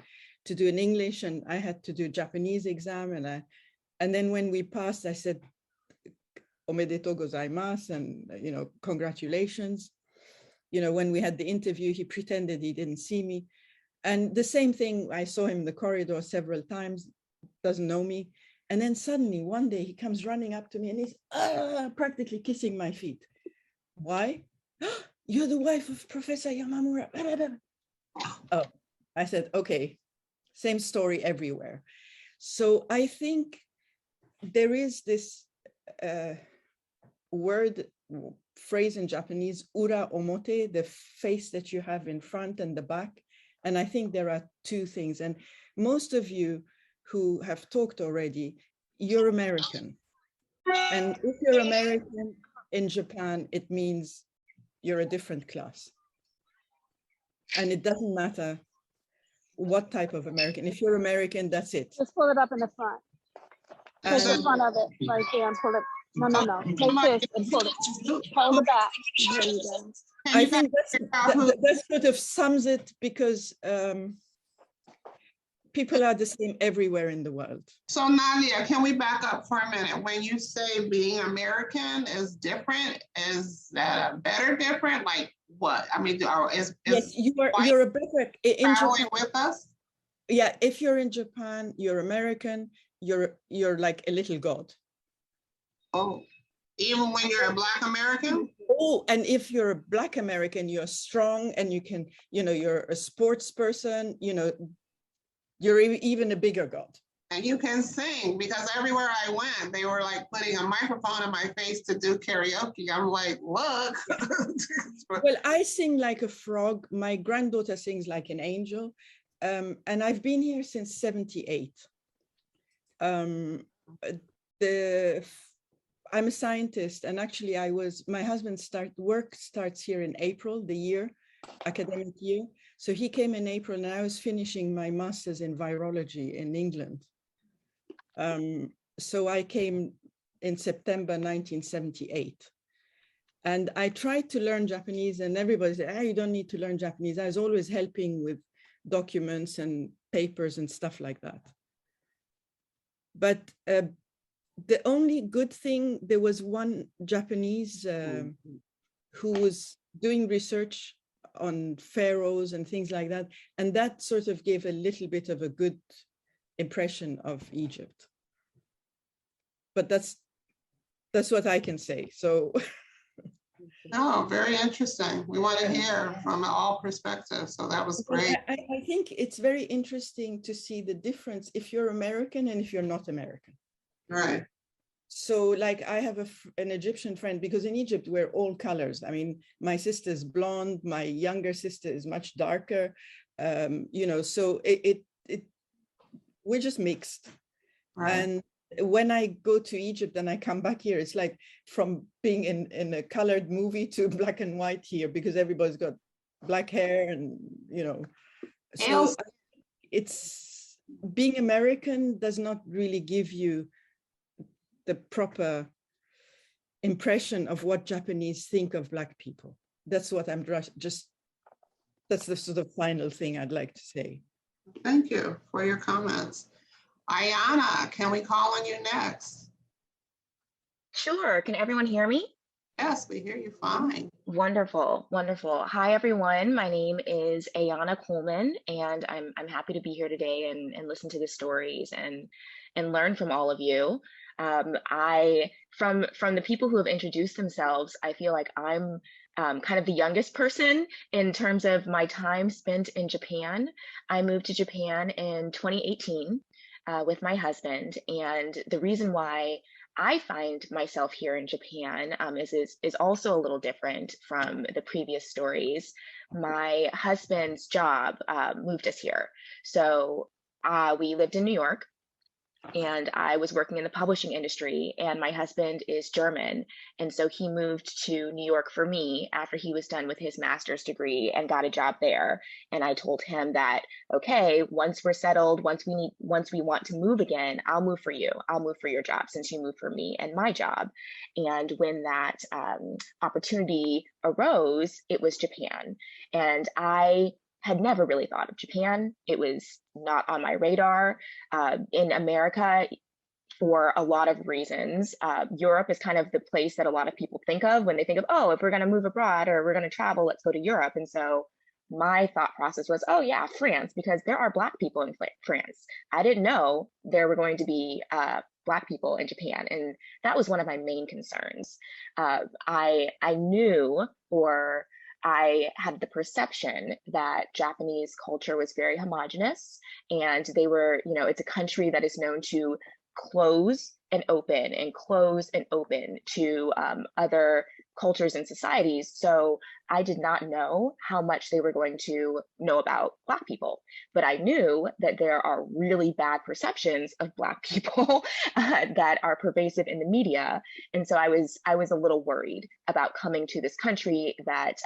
do an English, and I had to do a Japanese exam, and then when we passed, I said, omedetou gozaimasu, and congratulations. When we had the interview, he pretended he didn't see me, and the same thing, I saw him in the corridor several times, doesn't know me, and then suddenly one day he comes running up to me and he's practically kissing my feet. Why? You're the wife of Professor Yamamura. Oh, I said, okay, same story everywhere. So I think there is this phrase in Japanese, ura omote, the face that you have in front and the back. And I think there are two things. And most of you who have talked already, you're American. And if you're American, in Japan, it means you're a different class. And it doesn't matter what type of American. If you're American, that's it. Just pull it up in the front. Take the front of it right there and pull it. No. Take this and pull it. Hold the back. There you go. I think that sort of sums it, because people are the same everywhere in the world. So Nadia, can we back up for a minute? When you say being American is different, is that a better different? Like what? I mean, yes, you're a better in traveling Japan, with us? Yeah, if you're in Japan, you're American, you're like a little god. Oh, even when you're a Black American? Oh, and if you're a Black American, you're strong and you can, you're a sports person, you're even a bigger god. And you can sing, because everywhere I went, they were like putting a microphone in my face to do karaoke. I'm like, look. Well, I sing like a frog. My granddaughter sings like an angel. And I've been here since 78. I'm a scientist, and actually my husband work starts here in April, academic year. So he came in April, and I was finishing my master's in virology in England. So I came in September 1978. And I tried to learn Japanese, and everybody said, you don't need to learn Japanese. I was always helping with documents and papers and stuff like that. But the only good thing, there was one Japanese who was doing research on pharaohs and things like that. And that sort of gave a little bit of a good impression of Egypt. But that's what I can say. So. No, very interesting. We want to hear from all perspectives. So that was great. I think it's very interesting to see the difference if you're American and if you're not American. Right. So like I have an Egyptian friend, because in Egypt, we're all colors. I mean, my sister's blonde, my younger sister is much darker, so we're just mixed. Right. And when I go to Egypt and I come back here, it's like from being in a colored movie to black and white here, because everybody's got black hair and, so it's being American does not really give you the proper impression of what Japanese think of Black people. That's what I'm that's the sort of final thing I'd like to say. Thank you for your comments. Ayana, can we call on you next? Sure. Can everyone hear me? Yes, we hear you fine. Wonderful, wonderful. Hi, everyone. My name is Ayana Coleman, and I'm happy to be here today and listen to the stories and learn from all of you. From the people who have introduced themselves, I feel like I'm kind of the youngest person in terms of my time spent in Japan. I moved to Japan in 2018 with my husband, and the reason why I find myself here in Japan is also a little different from the previous stories. My husband's job moved us here. So we lived in New York, and I was working in the publishing industry, and my husband is German. And so he moved to New York for me after he was done with his master's degree and got a job there. And I told him that, okay, once we're settled, once we want to move again, I'll move for you. I'll move for your job since you moved for me and my job. And when that opportunity arose, it was Japan. And I had never really thought of Japan. It was not on my radar. In America, for a lot of reasons, Europe is kind of the place that a lot of people think of when they think of, oh, if we're going to move abroad or we're going to travel, let's go to Europe. And so my thought process was, oh yeah, France, because there are Black people in France. I didn't know there were going to be Black people in Japan. And that was one of my main concerns. I knew, or I had the perception that Japanese culture was very homogenous, and they were, it's a country that is known to close and open and close and open to other cultures and societies. So I did not know how much they were going to know about Black people, but I knew that there are really bad perceptions of Black people that are pervasive in the media. And so I was a little worried about coming to this country that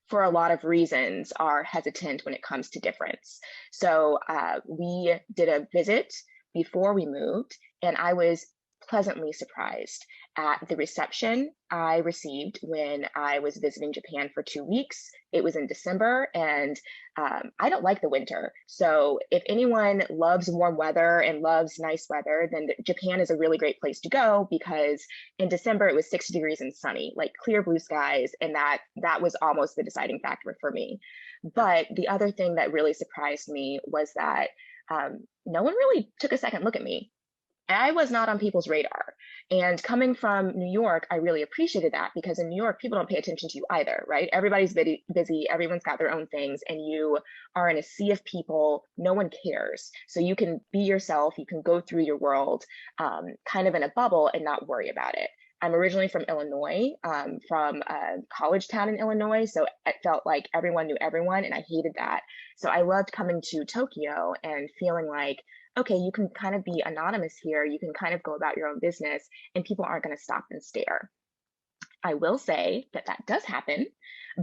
for a lot of reasons are hesitant when it comes to difference. So we did a visit before we moved, and I was pleasantly surprised at the reception I received when I was visiting Japan for 2 weeks. It was in December, and I don't like the winter. So if anyone loves warm weather and loves nice weather, then Japan is a really great place to go, because in December it was 60 degrees and sunny, like clear blue skies, and that was almost the deciding factor for me. But the other thing that really surprised me was that no one really took a second look at me. I was not on people's radar. And coming from New York, I really appreciated that, because in New York, people don't pay attention to you either, right? Everybody's busy, everyone's got their own things, and you are in a sea of people, no one cares. So you can be yourself, you can go through your world kind of in a bubble and not worry about it. I'm originally from Illinois, from a college town in Illinois, so it felt like everyone knew everyone, and I hated that. So I loved coming to Tokyo and feeling like, okay, you can kind of be anonymous here. You can kind of go about your own business and people aren't going to stop and stare. I will say that that does happen,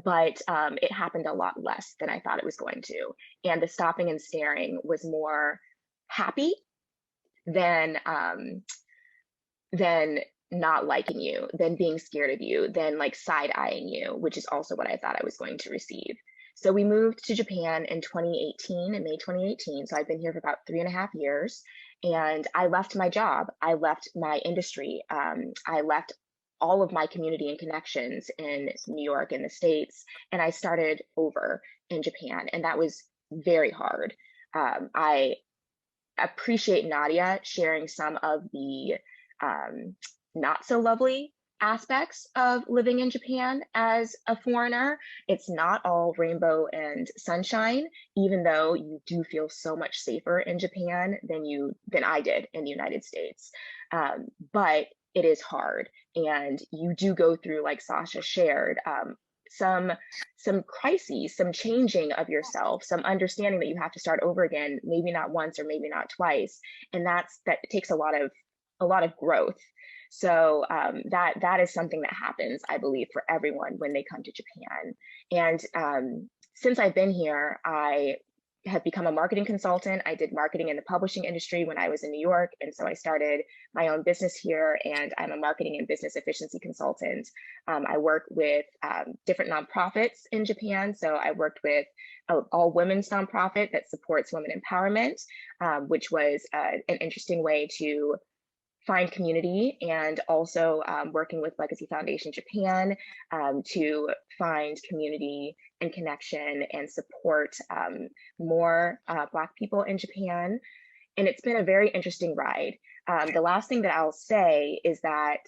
but it happened a lot less than I thought it was going to. And the stopping and staring was more happy than not liking you, than being scared of you, than like side-eyeing you, which is also what I thought I was going to receive. So we moved to Japan in 2018, in May 2018. So I've been here for about 3.5 years, and I left my job. I left my industry. I left all of my community and connections in New York and the States, and I started over in Japan, and that was very hard. I appreciate Nadia sharing some of the not so lovely aspects of living in Japan as a foreigner. It's not all rainbow and sunshine, even though you do feel so much safer in Japan than I did in the United States. But it is hard, and you do go through, like Sasha shared, some crises, some changing of yourself, some understanding that you have to start over again, maybe not once or maybe not twice, and that takes a lot of growth. So that is something that happens, I believe, for everyone when they come to Japan. And since I've been here, I have become a marketing consultant. I did marketing in the publishing industry when I was in New York. And so I started my own business here, and I'm a marketing and business efficiency consultant. I work with different nonprofits in Japan. So I worked with an all women's nonprofit that supports women empowerment, which was an interesting way to find community, and also working with Legacy Foundation Japan to find community and connection and support more Black people in Japan. And it's been a very interesting ride. The last thing that I'll say is that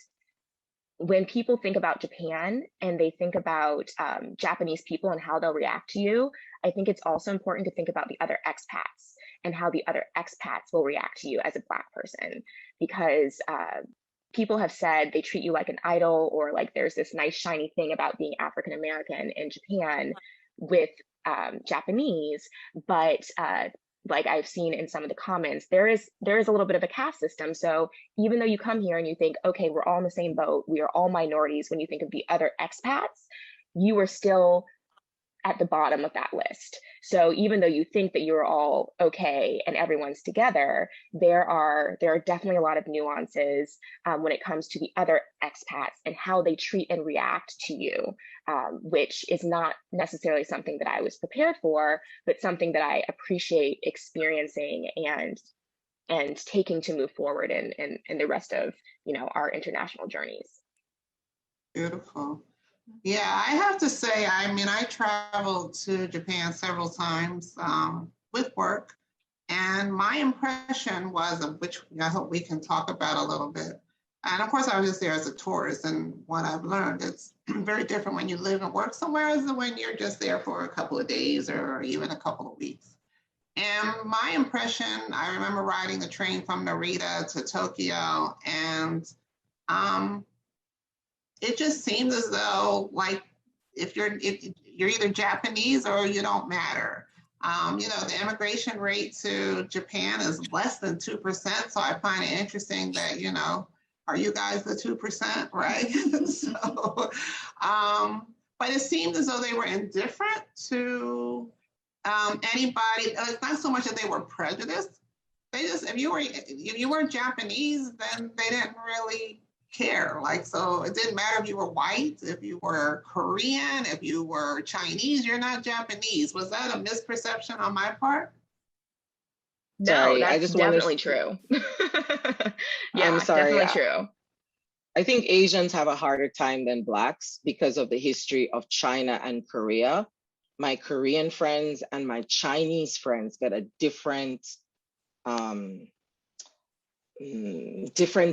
when people think about Japan and they think about Japanese people and how they'll react to you, I think it's also important to think about the other expats and how the other expats will react to you as a Black person, because people have said they treat you like an idol, or like there's this nice shiny thing about being African American in Japan with Japanese, but like I've seen in some of the comments, there is a little bit of a caste system. So even though you come here and you think, okay, we're all in the same boat, we are all minorities, when you think of the other expats, you are still at the bottom of that list. So even though you think that you're all okay and everyone's together, there are definitely a lot of nuances when it comes to the other expats and how they treat and react to you, which is not necessarily something that I was prepared for, but something that I appreciate experiencing and taking to move forward in the rest of our international journeys. Beautiful. Yeah, I have to say, I mean, I traveled to Japan several times with work, and my impression was, of which I hope we can talk about a little bit. And of course, I was just there as a tourist, and what I've learned, it's very different when you live and work somewhere as when you're just there for a couple of days or even a couple of weeks. And my impression, I remember riding the train from Narita to Tokyo, and it just seemed as though, like, if you're either Japanese or you don't matter. The immigration rate to Japan is less than 2%. So I find it interesting that, are you guys the 2%, right? So, but it seemed as though they were indifferent to anybody. It's not so much that they were prejudiced. They just, if you were Japanese, then they didn't really care. So it didn't matter if you were white, if you were Korean, if you were Chinese, you're not Japanese. Was that a misperception on my part? No, Sorry, I that's just definitely true. Yeah, I'm sorry. definitely true. I think Asians have a harder time than Blacks because of the history of China and Korea. My Korean friends and my Chinese friends get a different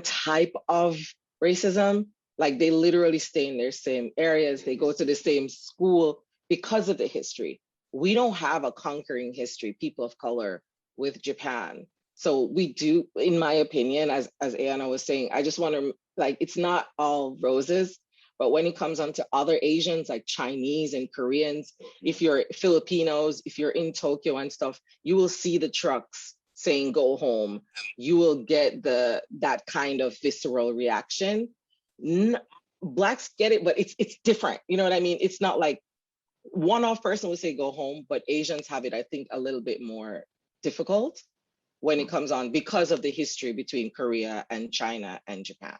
type of racism. Like, they literally stay in their same areas, they go to the same school because of the history. We don't have a conquering history, people of color, with Japan. So we do, in my opinion, as Ayana was saying, I just want to, it's not all roses, but when it comes onto other Asians, like Chinese and Koreans, if you're Filipinos, if you're in Tokyo and stuff, you will see the trucks saying go home, you will get that kind of visceral reaction. Blacks get it, but it's different. You know what I mean? It's not like one-off person would say go home, but Asians have it, I think, a little bit more difficult when it comes on because of the history between Korea and China and Japan.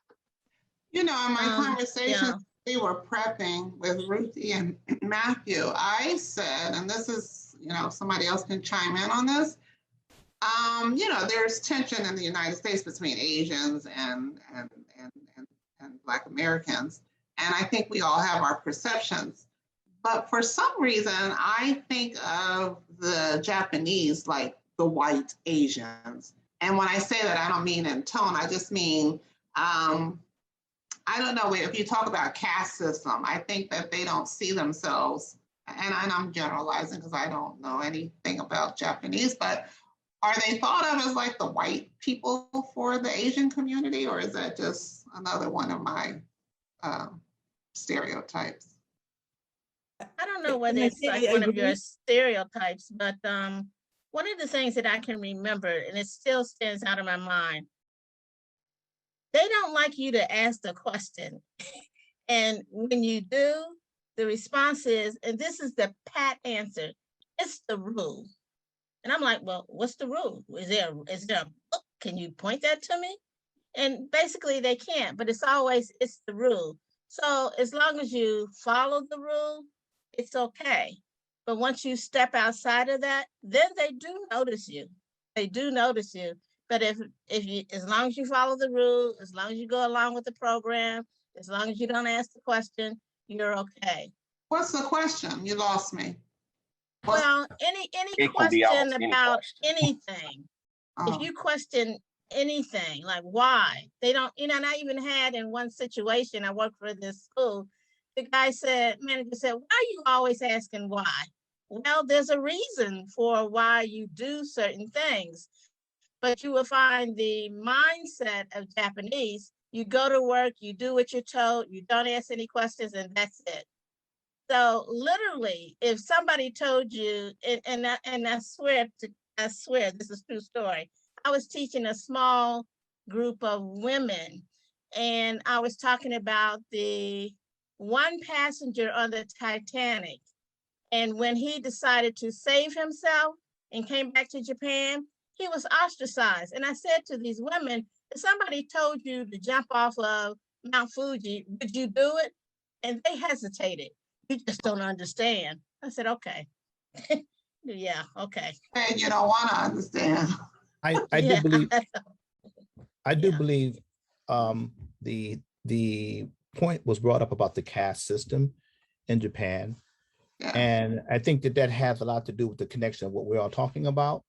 You know, in my conversation, we were prepping with Ruthie and Matthew. I said, and this is, you know, somebody else can chime in on this. You know, there's tension in the United States between Asians and Black Americans, and I think we all have our perceptions. But for some reason, I think of the Japanese like the white Asians. And when I say that, I don't mean in tone. I just mean, I don't know, if you talk about caste system, I think that they don't see themselves, and I'm generalizing because I don't know anything about Japanese, but are they thought of as like the white people for the Asian community, or is that just another one of my stereotypes? I don't know whether it's like one of your stereotypes, but one of the things that I can remember, and it still stands out in my mind, they don't like you to ask the question. And when you do, the response is, and this is the pat answer, it's the rule. And I'm like, well, what's the rule? Is there a book? Can you point that to me? And basically they can't, but it's the rule. So as long as you follow the rule, it's okay. But once you step outside of that, then they do notice you. They do notice you. But if you, as long as you follow the rule, as long as you go along with the program, as long as you don't ask the question, you're okay. What's the question? You lost me. Well, any question about anything. If you question anything, like why, they don't, you know, and I even had in one situation, I worked for this school, the manager said, why are you always asking why? Well, there's a reason for why you do certain things, but you will find the mindset of Japanese, you go to work, you do what you're told, you don't ask any questions, and that's it. So literally, if somebody told you, and I swear this is a true story. I was teaching a small group of women, and I was talking about the one passenger on the Titanic. And when he decided to save himself and came back to Japan, he was ostracized. And I said to these women, if somebody told you to jump off of Mount Fuji, would you do it? And they hesitated. You just don't understand. I said, okay. Yeah, okay. And you don't want to understand. I do believe the point was brought up about the caste system in Japan. Yeah. And I think that has a lot to do with the connection of what we're all talking about.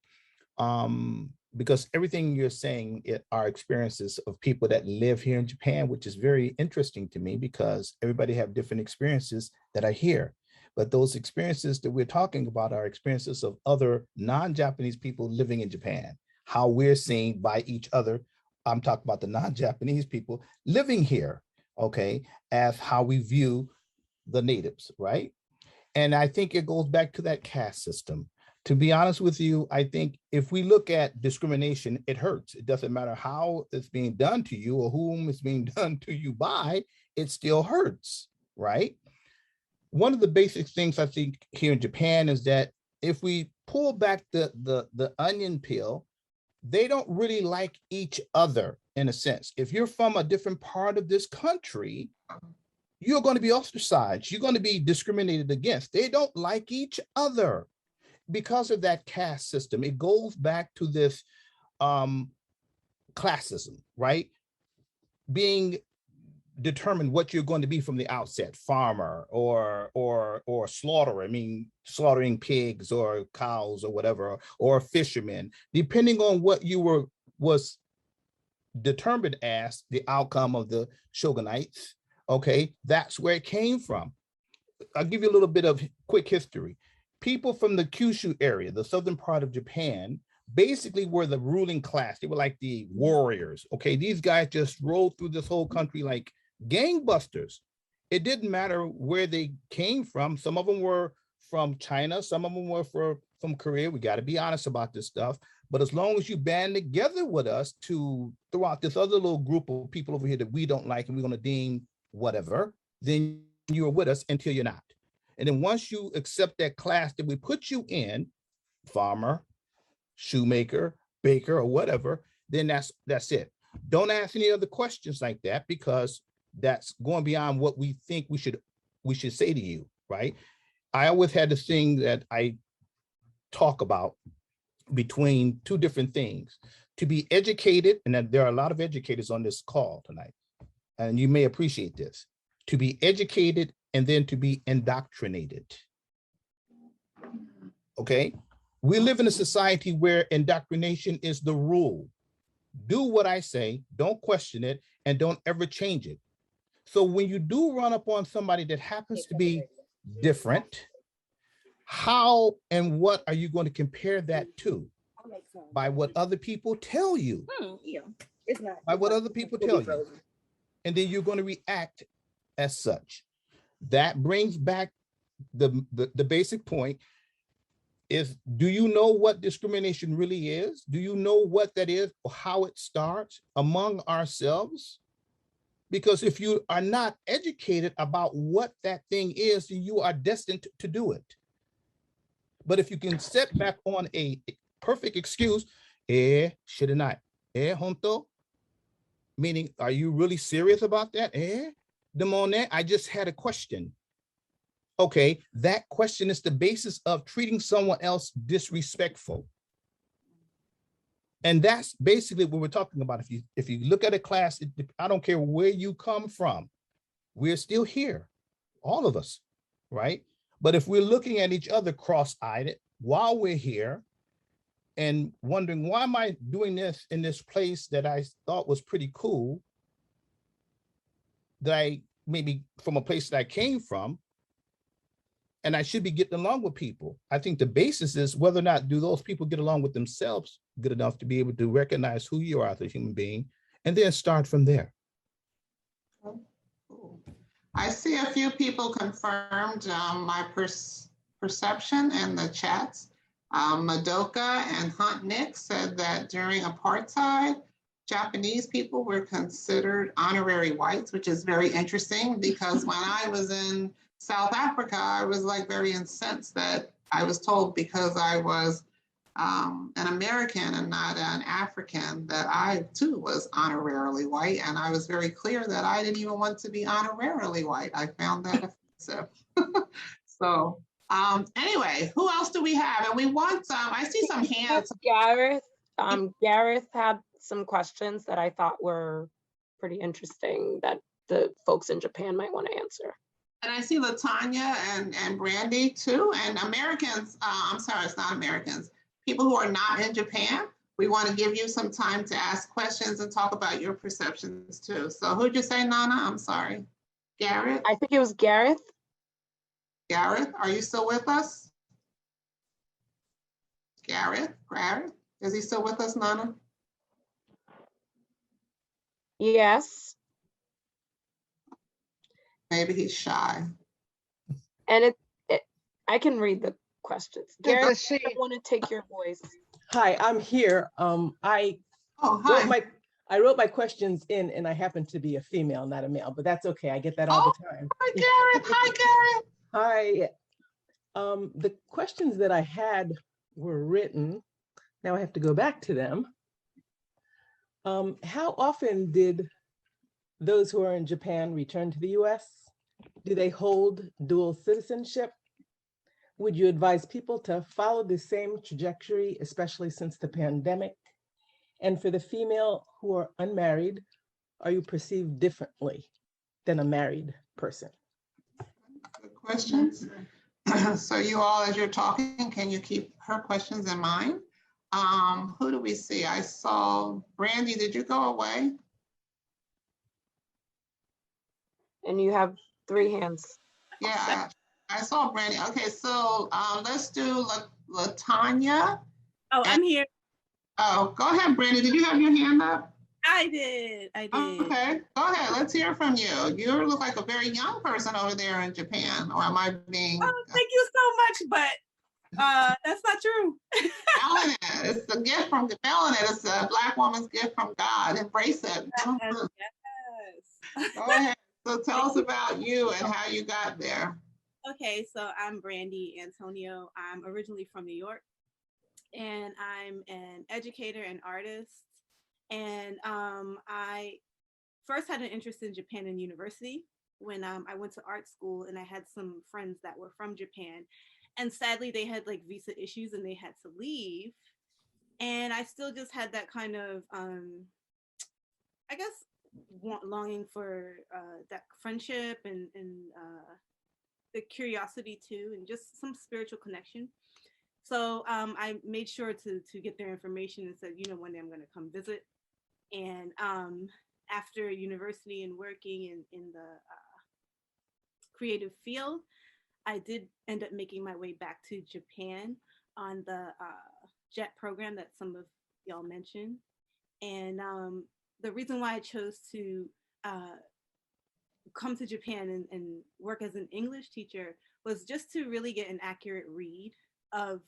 Because everything you're saying are experiences of people that live here in Japan, which is very interesting to me because everybody have different experiences that are here. But those experiences that we're talking about are experiences of other non-Japanese people living in Japan, how we're seen by each other. I'm talking about the non-Japanese people living here, okay, as how we view the natives, right? And I think it goes back to that caste system. To be honest with you, I think if we look at discrimination, it hurts. It doesn't matter how it's being done to you or whom it's being done to you by, it still hurts, right? One of the basic things I think here in Japan is that if we pull back the onion peel, they don't really like each other in a sense. If you're from a different part of this country, you're going to be ostracized. You're going to be discriminated against. They don't like each other. Because of that caste system, it goes back to this classism, right? Being determined what you're going to be from the outset, farmer or slaughterer, I mean, slaughtering pigs or cows or whatever, or fisherman, depending on what you was determined as the outcome of the shogunates, okay? That's where it came from. I'll give you a little bit of quick history. People from the Kyushu area, the southern part of Japan, basically were the ruling class. They were like the warriors. Okay, these guys just rolled through this whole country like gangbusters. It didn't matter where they came from. Some of them were from China. Some of them were from from Korea. We got to be honest about this stuff. But as long as you band together with us to throw out this other little group of people over here that we don't like and we're going to deem whatever, then you're with us until you're not. And then once you accept that class that we put you in, farmer, shoemaker, baker, or whatever, then that's it. Don't ask any other questions like that, because that's going beyond what we think we should say to you, right? I always had this thing that I talk about between two different things: to be educated, and that there are a lot of educators on this call tonight, and you may appreciate this, to be educated and then to be indoctrinated. Okay? We live in a society where indoctrination is the rule. Do what I say, don't question it, and don't ever change it. So when you do run up on somebody that happens to be different, how and what are you going to compare that to? By what other people tell you. By what other people tell you. And then you're going to react as such. That brings back the basic point is, do you know what discrimination really is? Do you know what that is or how it starts among ourselves? Because if you are not educated about what that thing is, then you are destined to do it. But if you can set back on a perfect excuse, should I not? Honto? Meaning, are you really serious about that? Demone, I just had a question. Okay, that question is the basis of treating someone else disrespectful. And that's basically what we're talking about. If you look at a class, I don't care where you come from, we're still here, all of us, right? But if we're looking at each other cross-eyed while we're here and wondering, why am I doing this in this place that I thought was pretty cool, that I maybe from a place that I came from, and I should be getting along with people. I think the basis is whether or not do those people get along with themselves good enough to be able to recognize who you are as a human being, and then start from there. I see a few people confirmed my perception in the chats. Madoka and Hunt Nick said that during apartheid, Japanese people were considered honorary whites, which is very interesting because when I was in South Africa, I was like very incensed that I was told because I was an American and not an African that I too was honorarily white. And I was very clear that I didn't even want to be honorarily white. I found that offensive. So anyway, who else do we have? And we want, I see some hands. Gareth. Gareth had some questions that I thought were pretty interesting that the folks in Japan might want to answer. And I see LaTanya and Brandy too, and Americans, I'm sorry, it's not Americans, people who are not in Japan, we want to give you some time to ask questions and talk about your perceptions too. So who'd you say, Nana? I'm sorry. Gareth? I think it was Gareth. Gareth, are you still with us? Gareth? Is he still with us, Nana? Yes. Maybe he's shy. And I can read the questions. Gareth, I want to take your voice. Hi, I'm here. I wrote my questions in, and I happen to be a female, not a male, but that's okay. I get that all the time. Hi, Gareth. Hi, Gareth. Hi. The questions that I had were written. Now I have to go back to them. How often did those who are in Japan return to the US? Do they hold dual citizenship? Would you advise people to follow the same trajectory, especially since the pandemic? And for the female who are unmarried, are you perceived differently than a married person? Good questions. So you all, as you're talking, can you keep her questions in mind? Who do we see? I saw Brandy. Did you go away? And you have 3 hands. Yeah, I saw Brandy. Okay, so let's do LaTanya. Oh, I'm here. Oh, go ahead, Brandy. Did you have your hand up? I did. Okay, go ahead. Let's hear from you. You look like a very young person over there in Japan, or am I being? Oh, thank you so much. That's not true. Melanin, it's a gift from the melanin. It's a Black woman's gift from God. Embrace it. Yes. Go ahead. So tell us about you and how you got there. Okay, so I'm Brandy Antonio. I'm originally from New York, and I'm an educator and artist. And I first had an interest in Japan and university when I went to art school, and I had some friends that were from Japan. And sadly, they had like visa issues and they had to leave. And I still just had that kind of, I guess, longing for that friendship and the curiosity too, and just some spiritual connection. So I made sure to get their information and said, you know, one day I'm going to come visit. And after university and working in the creative field, I did end up making my way back to Japan on the JET program that some of y'all mentioned. And the reason why I chose to come to Japan and work as an English teacher was just to really get an accurate read of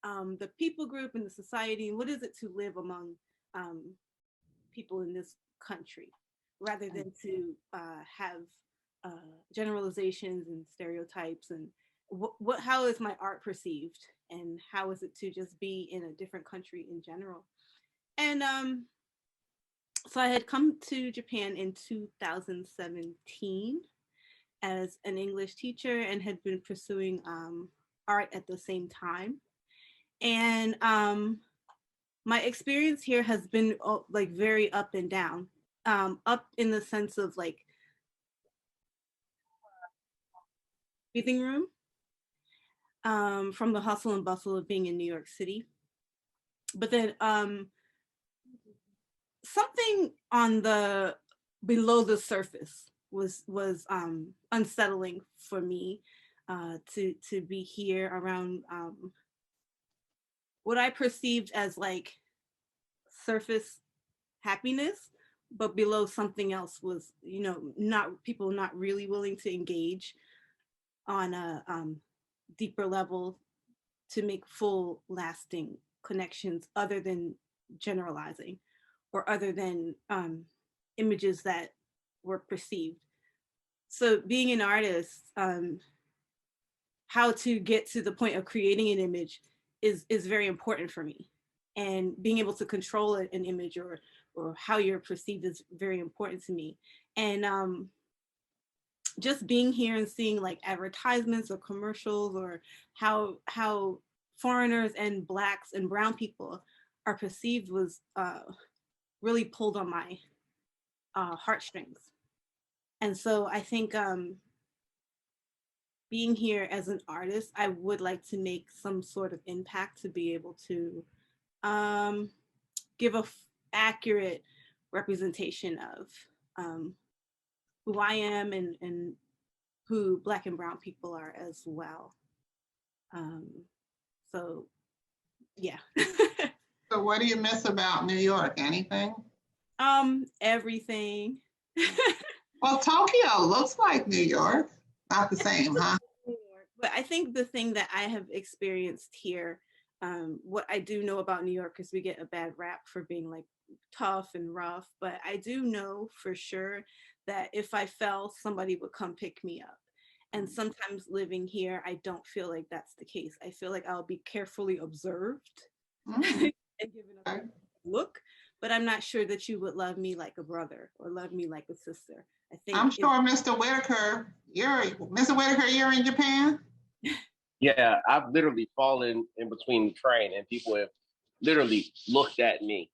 the people group and the society, and what is it to live among people in this country, rather than to have generalizations and stereotypes, and how is my art perceived, and how is it to just be in a different country in general. And so I had come to Japan in 2017 as an English teacher and had been pursuing art at the same time. And my experience here has been like very up and down. Up in the sense of like breathing room from the hustle and bustle of being in New York City. But then something on the below the surface was unsettling for me to be here around what I perceived as like surface happiness, but below something else was, you know, people not really willing to engage on a deeper level to make full lasting connections other than generalizing or other than images that were perceived. So being an artist, how to get to the point of creating an image is very important for me. And being able to control an image or how you're perceived is very important to me. And just being here and seeing like advertisements or commercials or how foreigners and Blacks and brown people are perceived was really pulled on my heartstrings. And so I think being here as an artist, I would like to make some sort of impact to be able to give a accurate representation of who I am and who Black and brown people are as well. So, yeah. So what do you miss about New York? Anything? Everything. Well, Tokyo looks like New York. Not the same, huh? But I think the thing that I have experienced here, what I do know about New York is we get a bad rap for being like tough and rough, but I do know for sure that if I fell, somebody would come pick me up. And sometimes living here, I don't feel like that's the case. I feel like I'll be carefully observed and given a look, but I'm not sure that you would love me like a brother or love me like a sister. I think I'm sure Mr. Whitaker, you're in Japan? Yeah, I've literally fallen in between the train and people have literally looked at me.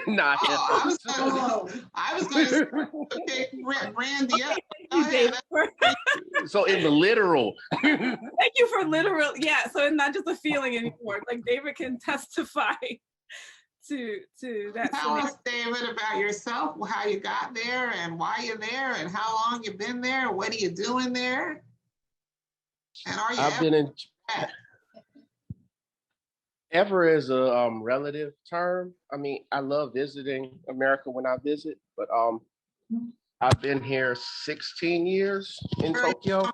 Not I was going to pick Randy up. So in the literal. Thank you for literal. Yeah, so it's not just a feeling anymore. Like David can testify to that. Tell us, David, about yourself, how you got there and why you're there and how long you've been there. What are you doing there? And are you I've been in ever as a relative term. I mean, I love visiting America when I visit, but I've been here 16 years in Tokyo. Where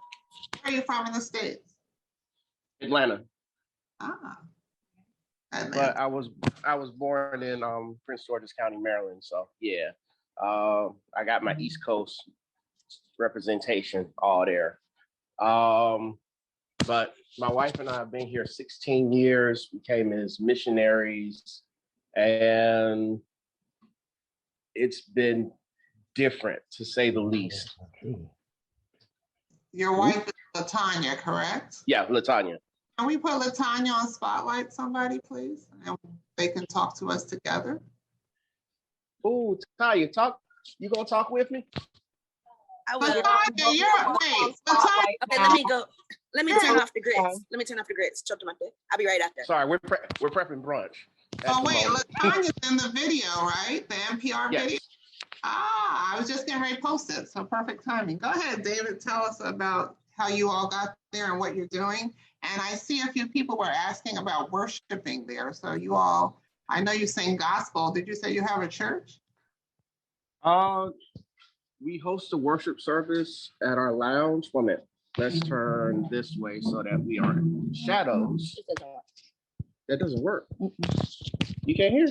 are you from in the States? Atlanta. Ah. And But I was born in Prince George's County, Maryland. So yeah, I got my East Coast representation all there. But my wife and I have been here 16 years. We came as missionaries, and it's been different, to say the least. your wife is LaTanya, correct? Yeah, LaTanya. Can we put LaTanya on spotlight, somebody, please? And they can talk to us together. Ooh, Tanya, you gonna talk with me? I will. LaTanya, wait. LaTanya. Okay, let me go. Let me turn off the grits. Let me turn off the grits. Chopped them up there. I'll be right after. Sorry, we're prepping brunch. Oh wait, LaTanya's in the video, right? The NPR video? Ah, I was just getting ready to post it, so perfect timing. Go ahead, David, tell us about how you all got there and what you're doing. And I see a few people were asking about worshiping there. So you all, I know you sing gospel. Did you say you have a church? We host a worship service at our lounge. One minute. Let's turn this way so that we are in shadows. That doesn't work. You can't hear?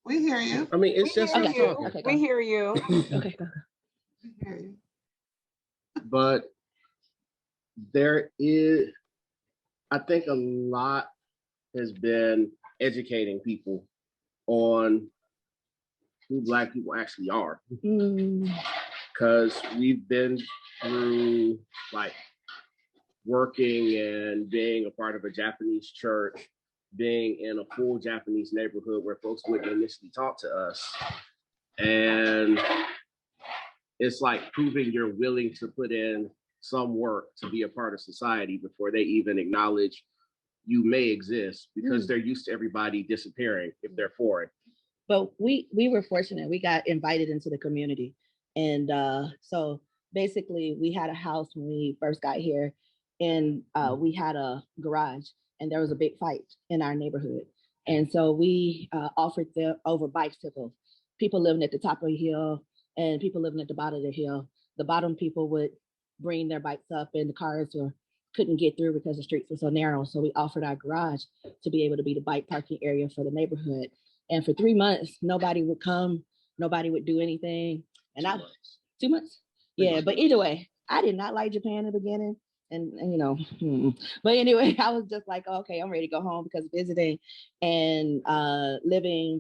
We hear you. I mean, it's just us talking. Okay, we hear you. Okay, go. We hear you. But there is, I think a lot has been educating people on who Black people actually are. Because we've been through like working and being a part of a Japanese church, being in a full Japanese neighborhood where folks wouldn't initially talk to us. And it's like proving you're willing to put in some work to be a part of society before they even acknowledge you may exist, because they're used to everybody disappearing if they're foreign. But we were fortunate. We got invited into the community. And so basically we had a house when we first got here, and we had a garage, and there was a big fight in our neighborhood. And so we offered them over bicycles. People living at the top of the hill and people living at the bottom of the hill. The bottom people would bring their bikes up, and the cars couldn't get through because the streets were so narrow. So we offered our garage to be able to be the bike parking area for the neighborhood. And for 3 months, nobody would come, nobody would do anything. And 2 months? Yeah, but either way, I did not like Japan in the beginning. And you know, but anyway, I was just like, okay, I'm ready to go home, because visiting and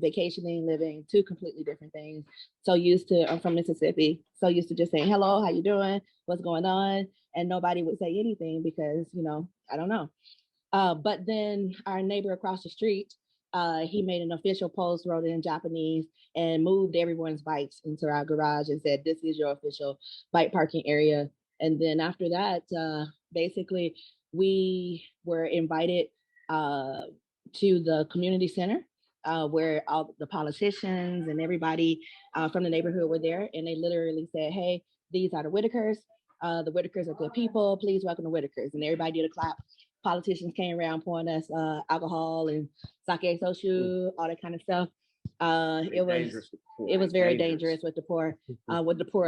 vacationing, living, two completely different things. So used to, I'm from Mississippi, so used to just saying, hello, how you doing? What's going on? And nobody would say anything because, you know, I don't know. But then our neighbor across the street, he made an official post, wrote it in Japanese, and moved everyone's bikes into our garage and said, this is your official bike parking area. And then after that, basically, we were invited to the community center where all the politicians and everybody from the neighborhood were there. And they literally said, hey, these are the Whitakers. The Whitakers are good people. Please welcome the Whitakers. And everybody did a clap. Politicians came around pouring us alcohol and sake soju, all that kind of stuff. It was very dangerous with the pour of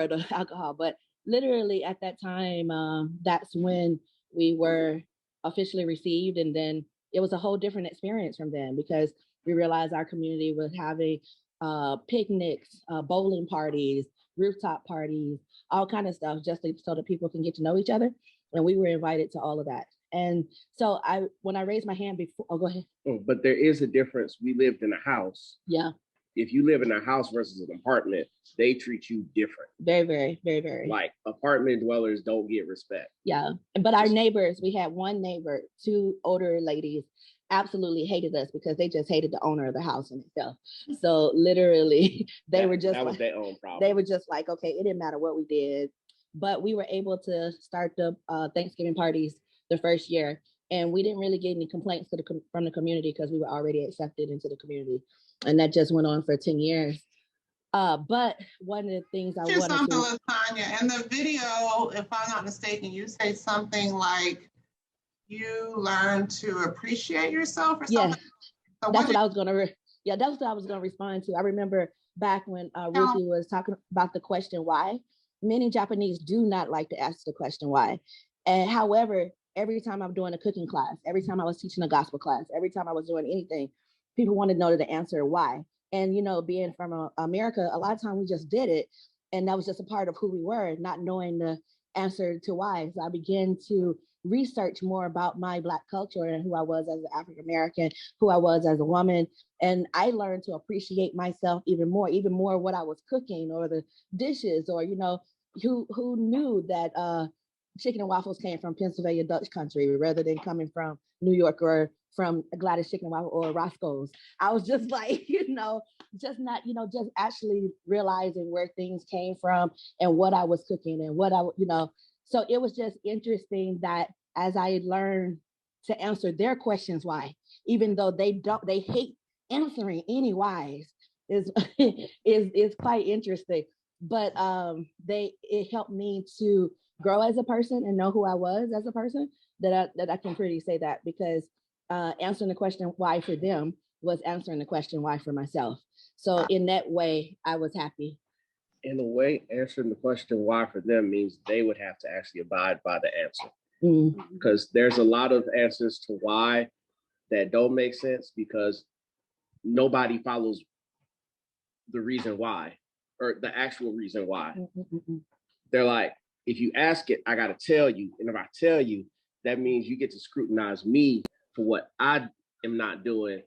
the alcohol. But literally at that time, that's when we were officially received. And then it was a whole different experience from then, because we realized our community was having picnics, bowling parties, rooftop parties, all kind of stuff, just so that people can get to know each other. And we were invited to all of that. And so when I raised my hand before, go ahead. But there is a difference. We lived in a house. Yeah. If you live in a house versus an apartment, they treat you different. Very, very, very, very. Like apartment dwellers don't get respect. Yeah. But our neighbors, we had one neighbor, two older ladies, absolutely hated us because they just hated the owner of the house in itself. So literally that was their own problem. They were just like, okay, it didn't matter what we did, but we were able to start the Thanksgiving parties the first year. And we didn't really get any complaints from the community because we were already accepted into the community. And that just went on for 10 years. But one of the things I wanted something, LaTanya, in the video, if I'm not mistaken, you say something like you learn to appreciate yourself or something. Yeah, that's what I was gonna respond to. I remember back when Ruthie was talking about the question why. Many Japanese do not like to ask the question why. And however, every time I'm doing a cooking class, every time I was teaching a gospel class, every time I was doing anything, people wanted to know the answer why. And, you know, being from America, a lot of times we just did it. And that was just a part of who we were, not knowing the answer to why. So I began to research more about my Black culture and who I was as an African American, who I was as a woman. And I learned to appreciate myself even more what I was cooking or the dishes, or, you know, who knew that chicken and waffles came from Pennsylvania Dutch country rather than coming from New York or from Gladys Chicken and Waffle or Roscoe's. I was just like, you know, just not, you know, just actually realizing where things came from and what I was cooking and what you know. So it was just interesting that as I learned to answer their questions why, even though they hate answering any whys, is quite interesting. But it helped me to grow as a person and know who I was as a person, that I can pretty say that, because answering the question why for them was answering the question why for myself. So in that way, I was happy. In a way, answering the question why for them means they would have to actually abide by the answer. Because there's a lot of answers to why that don't make sense, because nobody follows the reason why, or the actual reason why. They're like, if you ask it, I got to tell you. And if I tell you, that means you get to scrutinize me for what I am not doing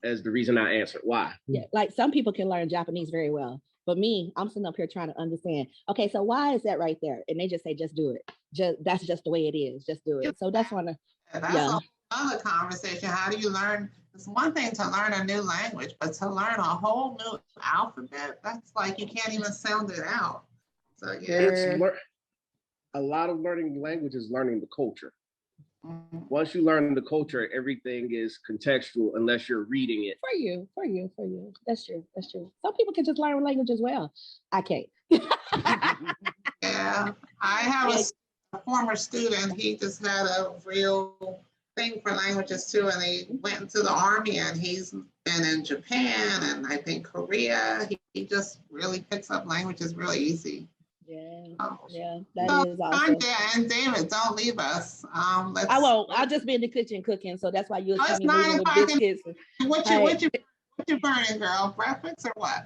as the reason I answered why. Yeah, like some people can learn Japanese very well. But me, I'm sitting up here trying to understand, okay, so why is that right there? And they just say, just do it. That's just the way it is. Just do it. So that's one of, another conversation. How do you learn? It's one thing to learn a new language, but to learn a whole new alphabet, that's like you can't even sound it out. So yeah. A lot of learning language is learning the culture. Once you learn the culture, everything is contextual unless you're reading it. For you. That's true. Some people can just learn language as well. I can't. Yeah, I have a former student. He just had a real thing for languages too, and he went into the army, and he's been in Japan and I think Korea. He just really picks up languages really easy. Yeah, that is awesome. And David, don't leave us. I won't. I'll just be in the kitchen cooking, so that's why you'll see me moving with biscuits. What you burning, girl? Breakfast or what?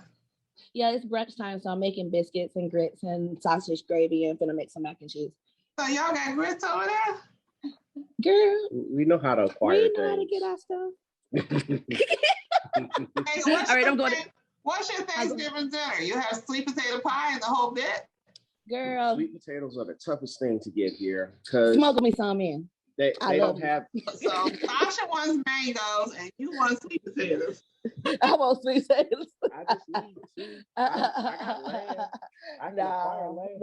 Yeah, it's brunch time, so I'm making biscuits and grits and sausage gravy, and gonna make some mac and cheese. So y'all got grits over there? Girl, we know how to acquire things. We know how to get our stuff. Hey, all right, I'm going. What's your Thanksgiving dinner? You have sweet potato pie and the whole bit? Girl, sweet potatoes are the toughest thing to get here, because smoke me some in. They don't have. So Sasha wants mangoes and you want sweet potatoes. I want sweet potatoes. I just need two. I got land. I can acquire land.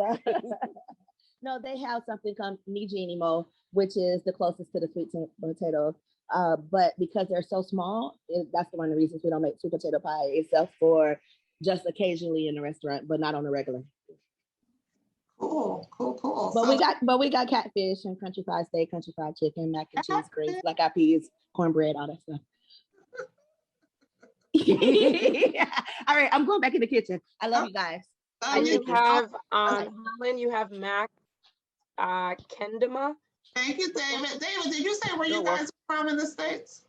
No, they have something called Nijinimo, which is the closest to the sweet potato. But because they're so small, that's one of the reasons we don't make sweet potato pie, except for just occasionally in the restaurant, but not on the regular. Cool. But we got catfish and country fried steak, country fried chicken, mac and cheese, grapes, black eyed peas, cornbread, all that stuff. All right, I'm going back in the kitchen. I love you guys. You have Helen, you have Mac Kendama. Thank you, David. David, did you say where you guys are from in the States?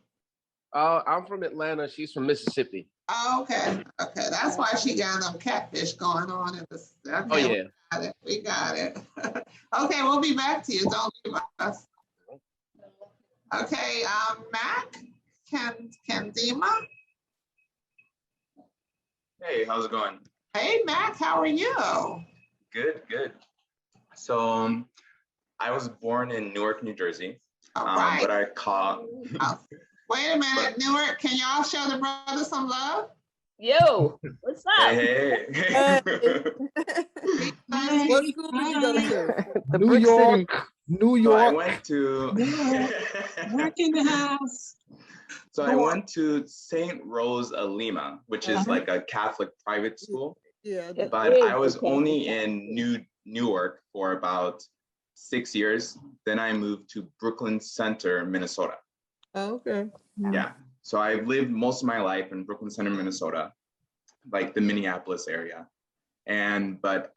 I'm from Atlanta. She's from Mississippi. Oh, okay. That's why she got them catfish going on in this. Okay, oh yeah. We got it. Okay, we'll be back to you. Don't leave us. Okay, Mac Kendima. Hey, how's it going? Hey, Mac, how are you? Good. So I was born in Newark, New Jersey. All right. But I caught. Wait a minute, Newark, can y'all show the brother some love? Yo, what's up? Hey. What school did you go to? New York. So I went to. Work in the house. So I went to St. Rose Lima, which is like a Catholic private school. Yeah. But I was only in Newark for about 6 years. Then I moved to Brooklyn Center, Minnesota. Oh, okay. Yeah. So I've lived most of my life in Brooklyn Center, Minnesota, like the Minneapolis area. But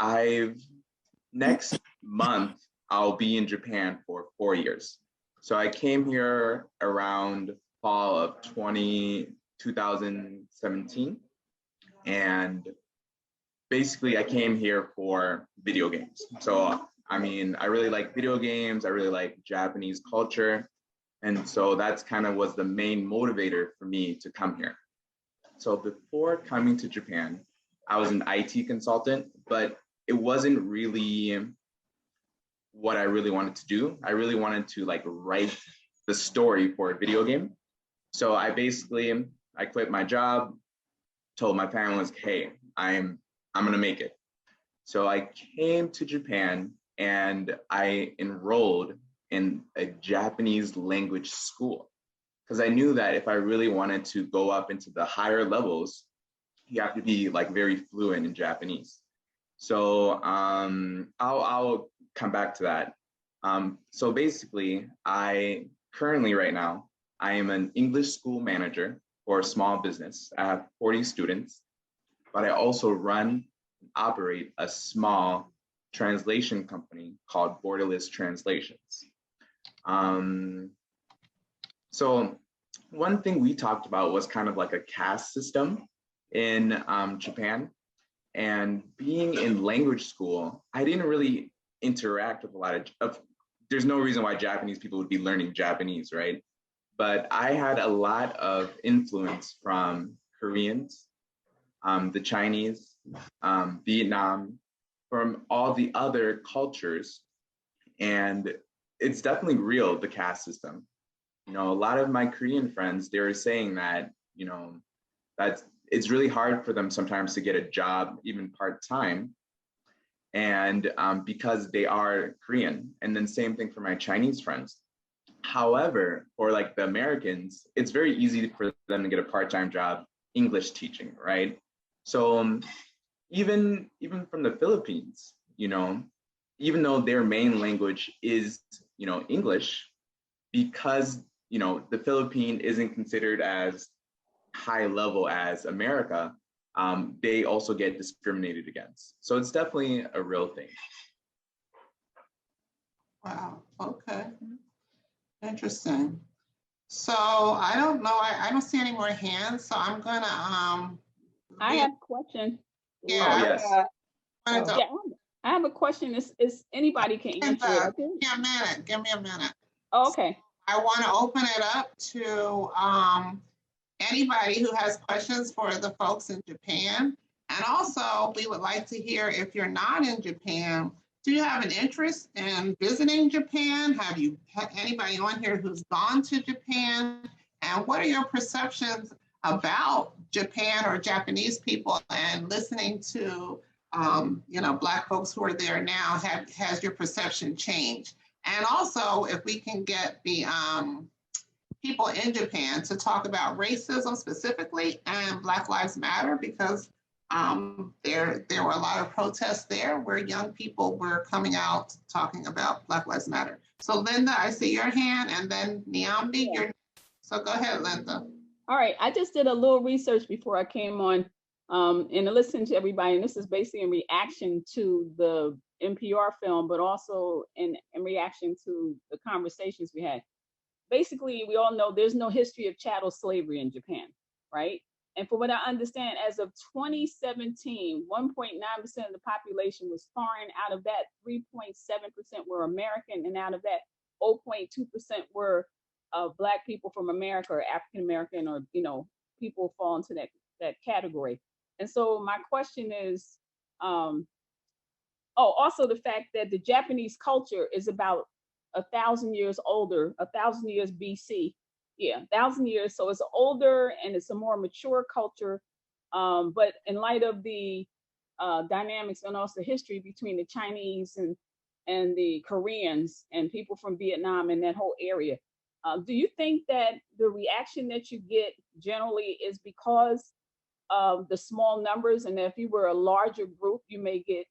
next month, I'll be in Japan for 4 years. So I came here around fall of 2017. And basically I came here for video games. So, I mean, I really like video games. I really like Japanese culture. And so that's kind of was the main motivator for me to come here. So before coming to Japan, I was an IT consultant, but it wasn't really what I really wanted to do. I really wanted to like write the story for a video game. So I quit my job, told my family, hey, I'm gonna make it. So I came to Japan and I enrolled in a Japanese language school because I knew that if I really wanted to go up into the higher levels, you have to be like very fluent in Japanese. So I'll come back to that. So basically, currently right now, I am an English school manager for a small business. I have 40 students, but I also run and operate a small translation company called Borderless Translations. So one thing we talked about was kind of like a caste system in Japan. And being in language school, I didn't really interact with a lot of, there's no reason why Japanese people would be learning Japanese, right? But I had a lot of influence from Koreans, the Chinese, Vietnam, from all the other cultures. And it's definitely real, the caste system. You know, a lot of my Korean friends, they were saying that, you know, that it's really hard for them sometimes to get a job, even part-time, and because they are Korean. And then same thing for my Chinese friends. However, for like the Americans, it's very easy for them to get a part-time job English teaching, right? So even from the Philippines, you know, even though their main language is, you know, English, because, you know, the Philippine isn't considered as high level as America, they also get discriminated against. So it's definitely a real thing. Wow, okay. Interesting. So I don't know, I don't see any more hands, so I'm gonna I have a question. Yeah. Oh, yes. Yeah, I have a question. Is anybody can answer it? Okay. Give me a minute. Oh, okay. I want to open it up to anybody who has questions for the folks in Japan. And also, we would like to hear if you're not in Japan, do you have an interest in visiting Japan? Have you had anybody on here who's gone to Japan? And what are your perceptions about Japan or Japanese people, and listening to you know, Black folks who are there now, has your perception changed? And also, if we can get the people in Japan to talk about racism specifically and Black Lives Matter, because there were a lot of protests there where young people were coming out talking about Black Lives Matter. So Linda, I see your hand, and then Niambi, so go ahead, Linda. All right, I just did a little research before I came on and listened to everybody, and this is basically in reaction to the NPR film, but also in reaction to the conversations we had. Basically, we all know there's no history of chattel slavery in Japan, right? And from what I understand, as of 2017, 1.9% of the population was foreign. Out of that, 3.7% were American, and out of that, 0.2% were Black people from America or African American, or, you know, people fall into that category. And so my question is, also the fact that the Japanese culture is about 1,000 years older, 1,000 years BC. Yeah, 1,000 years. So it's older and it's a more mature culture. But in light of the dynamics and also history between the Chinese and the Koreans and people from Vietnam and that whole area, do you think that the reaction that you get generally is because of the small numbers, and that if you were a larger group, you may get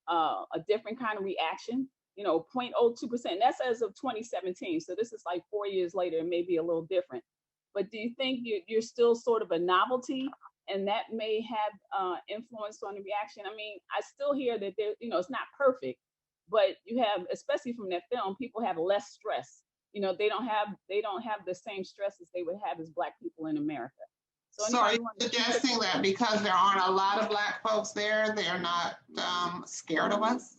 a different kind of reaction? You know, 0.02%, that's as of 2017. So this is like 4 years later, it may be a little different. But do you think you're still sort of a novelty, and that may have influence on the reaction? I mean, I still hear that there, you know, it's not perfect, but you have, especially from that film, people have less stress. You know, they don't have the same stress as they would have as Black people in America. So are you suggesting that because there aren't a lot of Black folks there, they're not scared of us?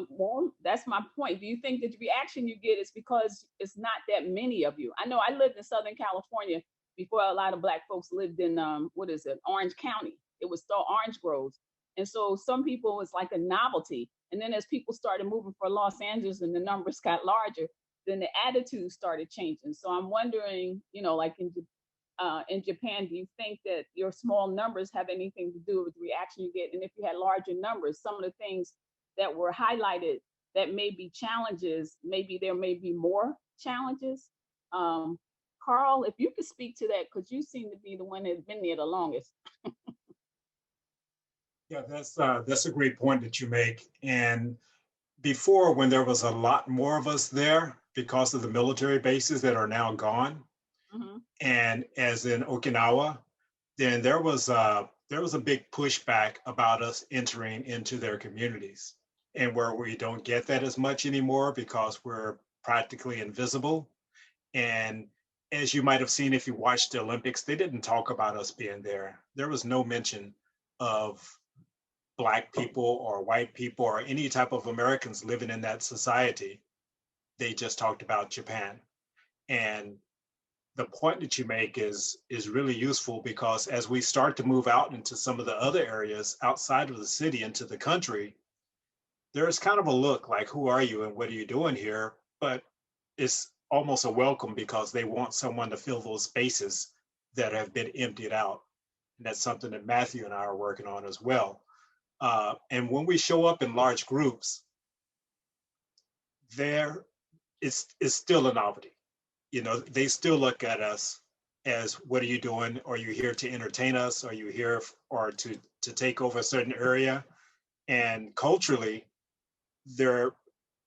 Well, that's my point. Do you think that the reaction you get is because it's not that many of you? I know I lived in Southern California before a lot of Black folks lived in, Orange County. It was still orange groves. And so some people, it's like a novelty. And then as people started moving for Los Angeles and the numbers got larger, then the attitude started changing. So I'm wondering, you know, like in Japan, do you think that your small numbers have anything to do with the reaction you get? And if you had larger numbers, some of the things that were highlighted that may be challenges, maybe there may be more challenges. Carl, if you could speak to that, because you seem to be the one that's been there the longest. Yeah, that's a great point that you make. And before, when there was a lot more of us there because of the military bases that are now gone, and as in Okinawa, then there was a big pushback about us entering into their communities, and where we don't get that as much anymore because we're practically invisible. And as you might have seen if you watched the Olympics, they didn't talk about us being there. There was no mention of Black people or white people or any type of Americans living in that society. They just talked about Japan. And the point that you make is really useful, because as we start to move out into some of the other areas outside of the city into the country, there's kind of a look like, who are you and what are you doing here? But it's almost a welcome because they want someone to fill those spaces that have been emptied out. And that's something that Matthew and I are working on as well. And when we show up in large groups, it's still a novelty. You know, they still look at us as, what are you doing? Are you here to entertain us? Are you here or to take over a certain area? And culturally,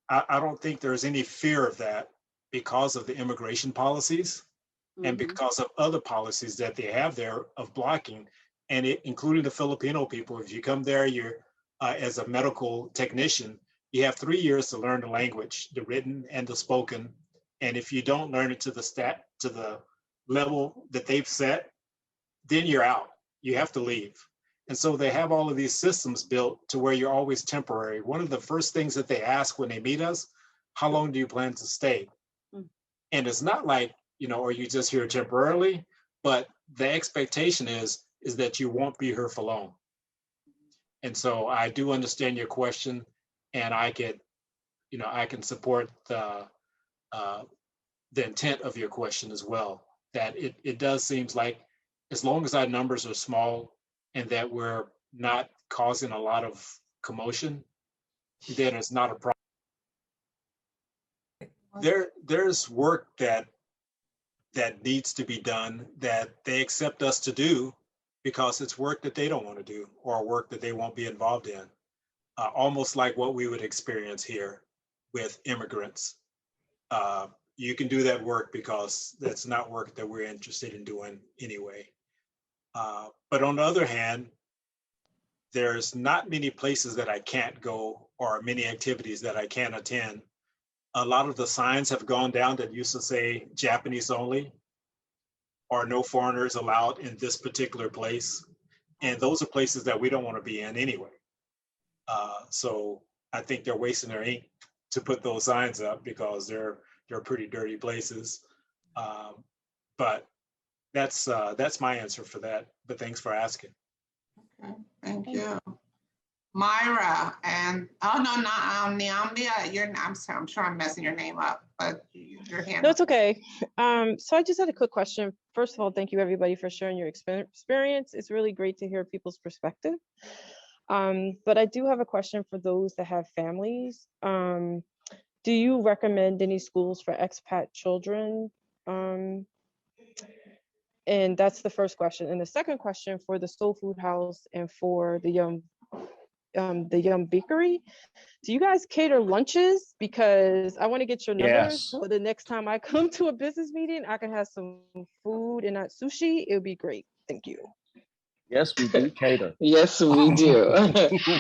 I don't think there's any fear of that because of the immigration policies and because of other policies that they have there of blocking, and including the Filipino people. If you come there, you're as a medical technician, you have 3 years to learn the language, the written and the spoken. And if you don't learn it to the level that they've set, then you're out. You have to leave. And so they have all of these systems built to where you're always temporary. One of the first things that they ask when they meet us, how long do you plan to stay? And it's not like, you know, are you just here temporarily? But the expectation is that you won't be here for long. And so I do understand your question, and I can support the intent of your question as well, that it does seems like as long as our numbers are small and that we're not causing a lot of commotion, then it's not a problem. There's work that needs to be done that they accept us to do because it's work that they don't want to do or work that they won't be involved in, almost like what we would experience here with immigrants. You can do that work because that's not work that we're interested in doing anyway. But on the other hand, there's not many places that I can't go or many activities that I can't attend. A lot of the signs have gone down that used to say Japanese only or no foreigners allowed in this particular place. And those are places that we don't want to be in anyway. So I think they're wasting their ink to put those signs up because they're pretty dirty places. But that's my answer for that. But thanks for asking. Okay, thank you. Myra, and not Niamdia. I'm sure I'm messing your name up, but your hand. No, it's okay. So I just had a quick question. First of all, thank you everybody for sharing your experience. It's really great to hear people's perspective. But I do have a question for those that have families. Do you recommend any schools for expat children? And that's the first question. And the second question, for the Soul Food House and for the Yum Bakery, do you guys cater lunches? Because I want to get your numbers, so the next time I come to a business meeting, I can have some food and not sushi. It would be great. Thank you. Yes, we do cater. Yes, we do.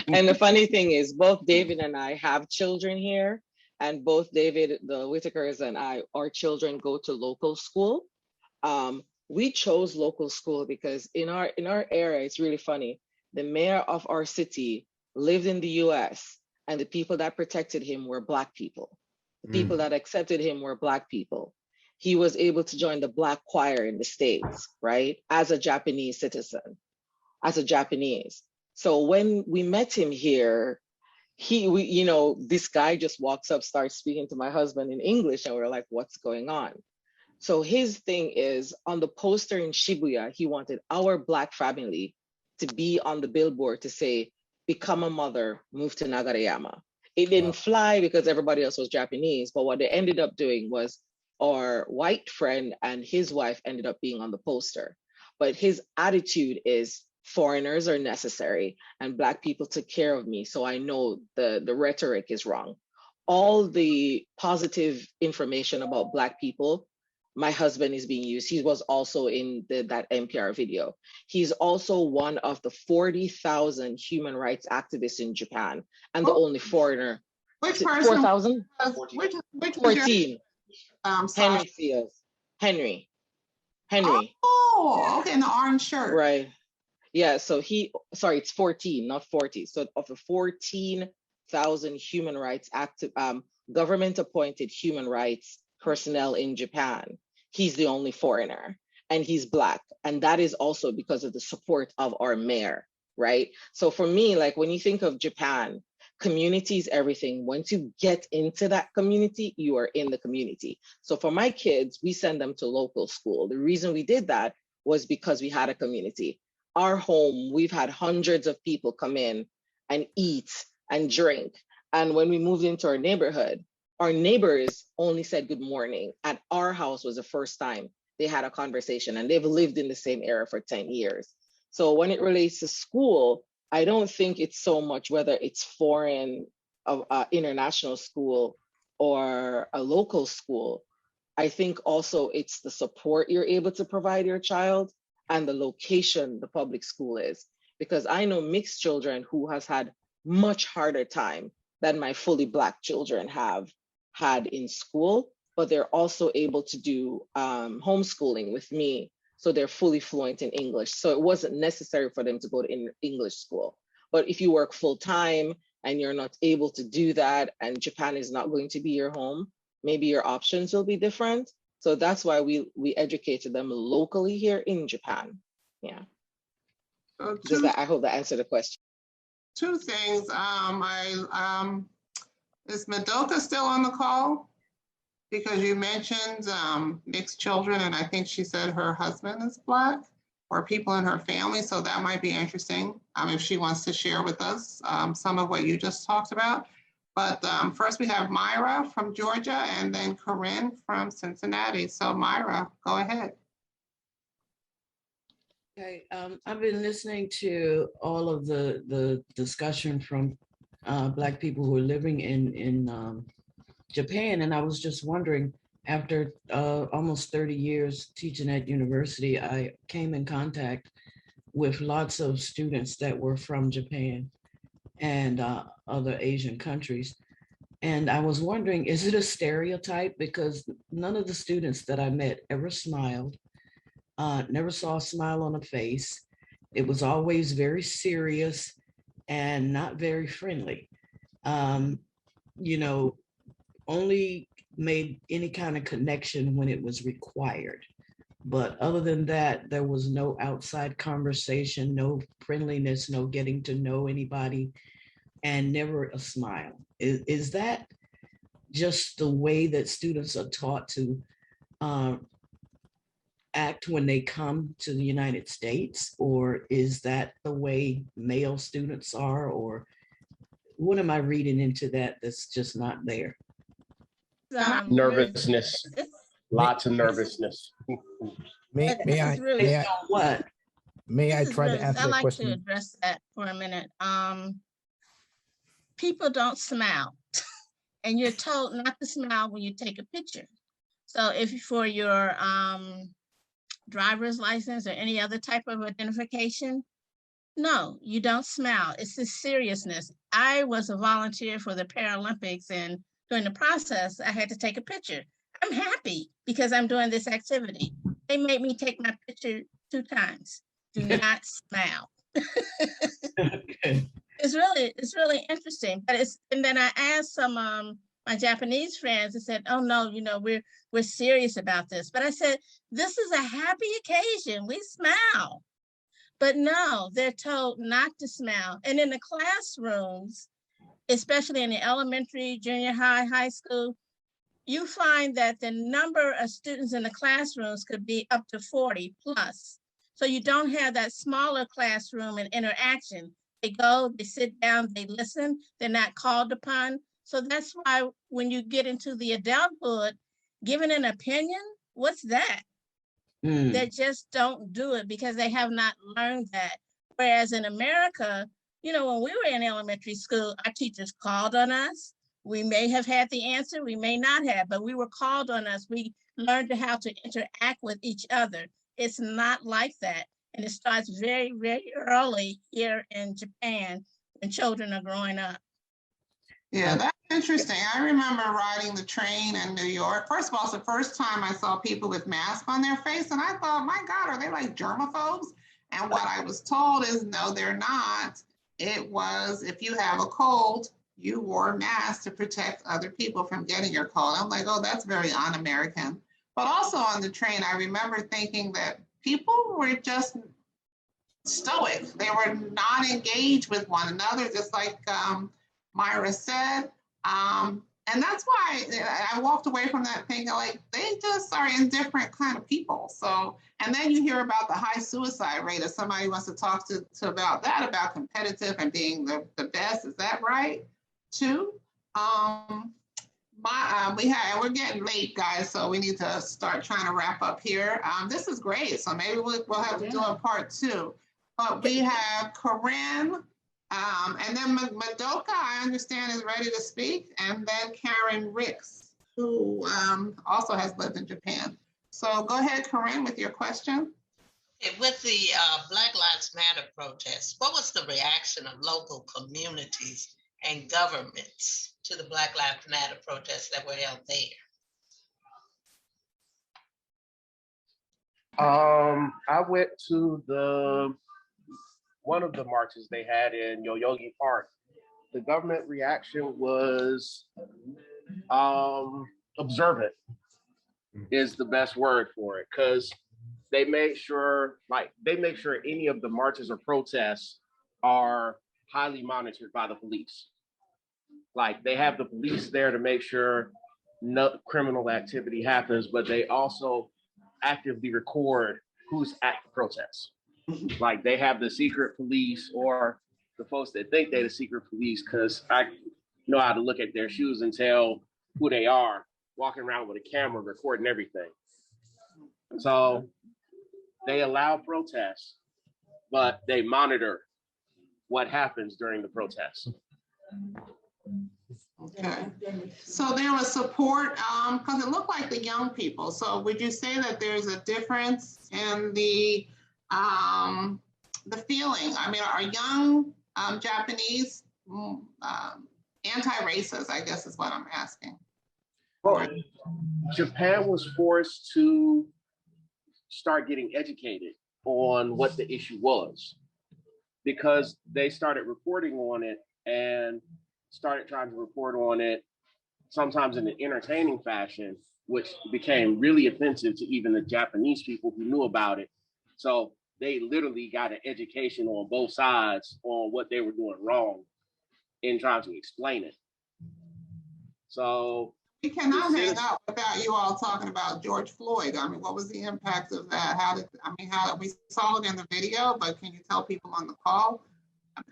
And the funny thing is, both David and I have children here, and both David, the Whitakers, and I, our children go to local school. We chose local school because in our area, it's really funny. The mayor of our city lived in the US, and the people that protected him were Black people. The people that accepted him were Black people. He was able to join the Black choir in the States, right? As a Japanese citizen, as a Japanese. So when we met him here, this guy just walks up, starts speaking to my husband in English, and we're like, what's going on? So his thing is, on the poster in Shibuya, he wanted our Black family to be on the billboard to say, become a mother, move to Nagareyama. It didn't fly because everybody else was Japanese, but what they ended up doing was our white friend and his wife ended up being on the poster. But his attitude is, foreigners are necessary and Black people took care of me. So I know the rhetoric is wrong. All the positive information about Black people, my husband is being used. He was also in that NPR video. He's also one of the 40,000 human rights activists in Japan and the only foreigner. Which person? 4,000? Which 14. sorry. Henry Seals. Henry. Oh, okay, in the orange shirt. Right. Yeah, so it's 14, not 40. So of the 14,000 human rights government appointed human rights personnel in Japan, he's the only foreigner and he's Black. And that is also because of the support of our mayor, right? So for me, like when you think of Japan, community is everything. Once you get into that community, you are in the community. So for my kids, we send them to local school. The reason we did that was because we had a community. Our home, we've had hundreds of people come in and eat and drink. And when we moved into our neighborhood, our neighbors only said good morning. At our house was the first time they had a conversation, and they've lived in the same area for 10 years. So when it relates to school, I don't think it's so much whether it's foreign, international school or a local school. I think also it's the support you're able to provide your child and the location the public school is. Because I know mixed children who has had much harder time than my fully Black children have had in school, but they're also able to do homeschooling with me. So they're fully fluent in English. So it wasn't necessary for them to go to English school. But if you work full time and you're not able to do that and Japan is not going to be your home, maybe your options will be different. So that's why we educated them locally here in Japan. Yeah. I hope that answered the question. Two things. Is Madoka still on the call? Because you mentioned mixed children, and I think she said her husband is Black or people in her family. So that might be interesting if she wants to share with us some of what you just talked about. But first we have Myra from Georgia and then Corinne from Cincinnati. So Myra, go ahead. Okay, I've been listening to all of the discussion from Black people who are living in Japan, and I was just wondering, after almost 30 years teaching at university, I came in contact with lots of students that were from Japan and other Asian countries. And I was wondering, is it a stereotype? Because none of the students that I met ever smiled, never saw a smile on a face. It was always very serious and not very friendly. Only made any kind of connection when it was required. But other than that, there was no outside conversation, no friendliness, no getting to know anybody, and never a smile. Is that just the way that students are taught to act when they come to the United States? Or is that the way male students are? Or what am I reading into that that's just not there? Nervousness, lots of nervousness. May I try to answer I'd that like question? to address that for a minute. People don't smile, and you're told not to smile when you take a picture. So if for your driver's license or any other type of identification, No, you don't smile. It's the seriousness. I was a volunteer for the Paralympics, and during the process, I had to take a picture. I'm happy because I'm doing this activity. They made me take my picture 2 times. Do not smile. It's really interesting. But and then I asked some my Japanese friends and said, "Oh no, we're serious about this." But I said, "This is a happy occasion. We smile." But no, they're told not to smile. And in the classrooms, especially in the elementary, junior high, high school, you find that the number of students in the classrooms could be up to 40 plus. So you don't have that smaller classroom and interaction. They go, they sit down, they listen, they're not called upon. So that's why when you get into the adulthood, giving an opinion, what's that? They just don't do it because they have not learned that. Whereas in America, when we were in elementary school, our teachers called on us. We may have had the answer, we may not have, but we were called on us. We learned how to interact with each other. It's not like that. And it starts very, very early here in Japan when children are growing up. Yeah, that's interesting. I remember riding the train in New York. First of all, it's the first time I saw people with masks on their face, and I thought, my God, are they like germaphobes? And what I was told is, no, they're not. It was, if you have a cold, you wore masks to protect other people from getting your cold. I'm like, oh, that's very un-American. But also on the train, I remember thinking that people were just stoic. They were not engaged with one another, just like Myra said. And that's why I walked away from that thinking, like, they just are indifferent kind of people. So, and then you hear about the high suicide rate. If somebody wants to talk to about that, about competitive and being the best, is that right too? We're getting late, guys, so we need to start trying to wrap up here. This is great, so maybe we'll have to do a part 2. But we have Corinne, and then Madoka, I understand, is ready to speak, and then Karen Ricks, who also has lived in Japan. So go ahead, Corinne, with your question. With the Black Lives Matter protests, what was the reaction of local communities and governments to the Black Lives Matter protests that were held there? I went to one of the marches they had in Yoyogi Park. The government reaction was observant is the best word for it, because they make sure any of the marches or protests are highly monitored by the police. Like, they have the police there to make sure no criminal activity happens, but they also actively record who's at the protests. Like, they have the secret police, or the folks that think they're the secret police, because I know how to look at their shoes and tell who they are, walking around with a camera recording everything. So they allow protests, but they monitor what happens during the protests. Okay. So there was support, because it looked like the young people. So would you say that there's a difference in the feeling? I mean, are young Japanese anti-racist, I guess is what I'm asking. Well, Japan was forced to start getting educated on what the issue was, because they started reporting on it and started trying to report on it sometimes in an entertaining fashion, which became really offensive to even the Japanese people who knew about it. So they literally got an education on both sides on what they were doing wrong in trying to explain it. So we cannot hang up without you all talking about George Floyd. I mean, what was the impact of that? How we saw it in the video, but can you tell people on the call,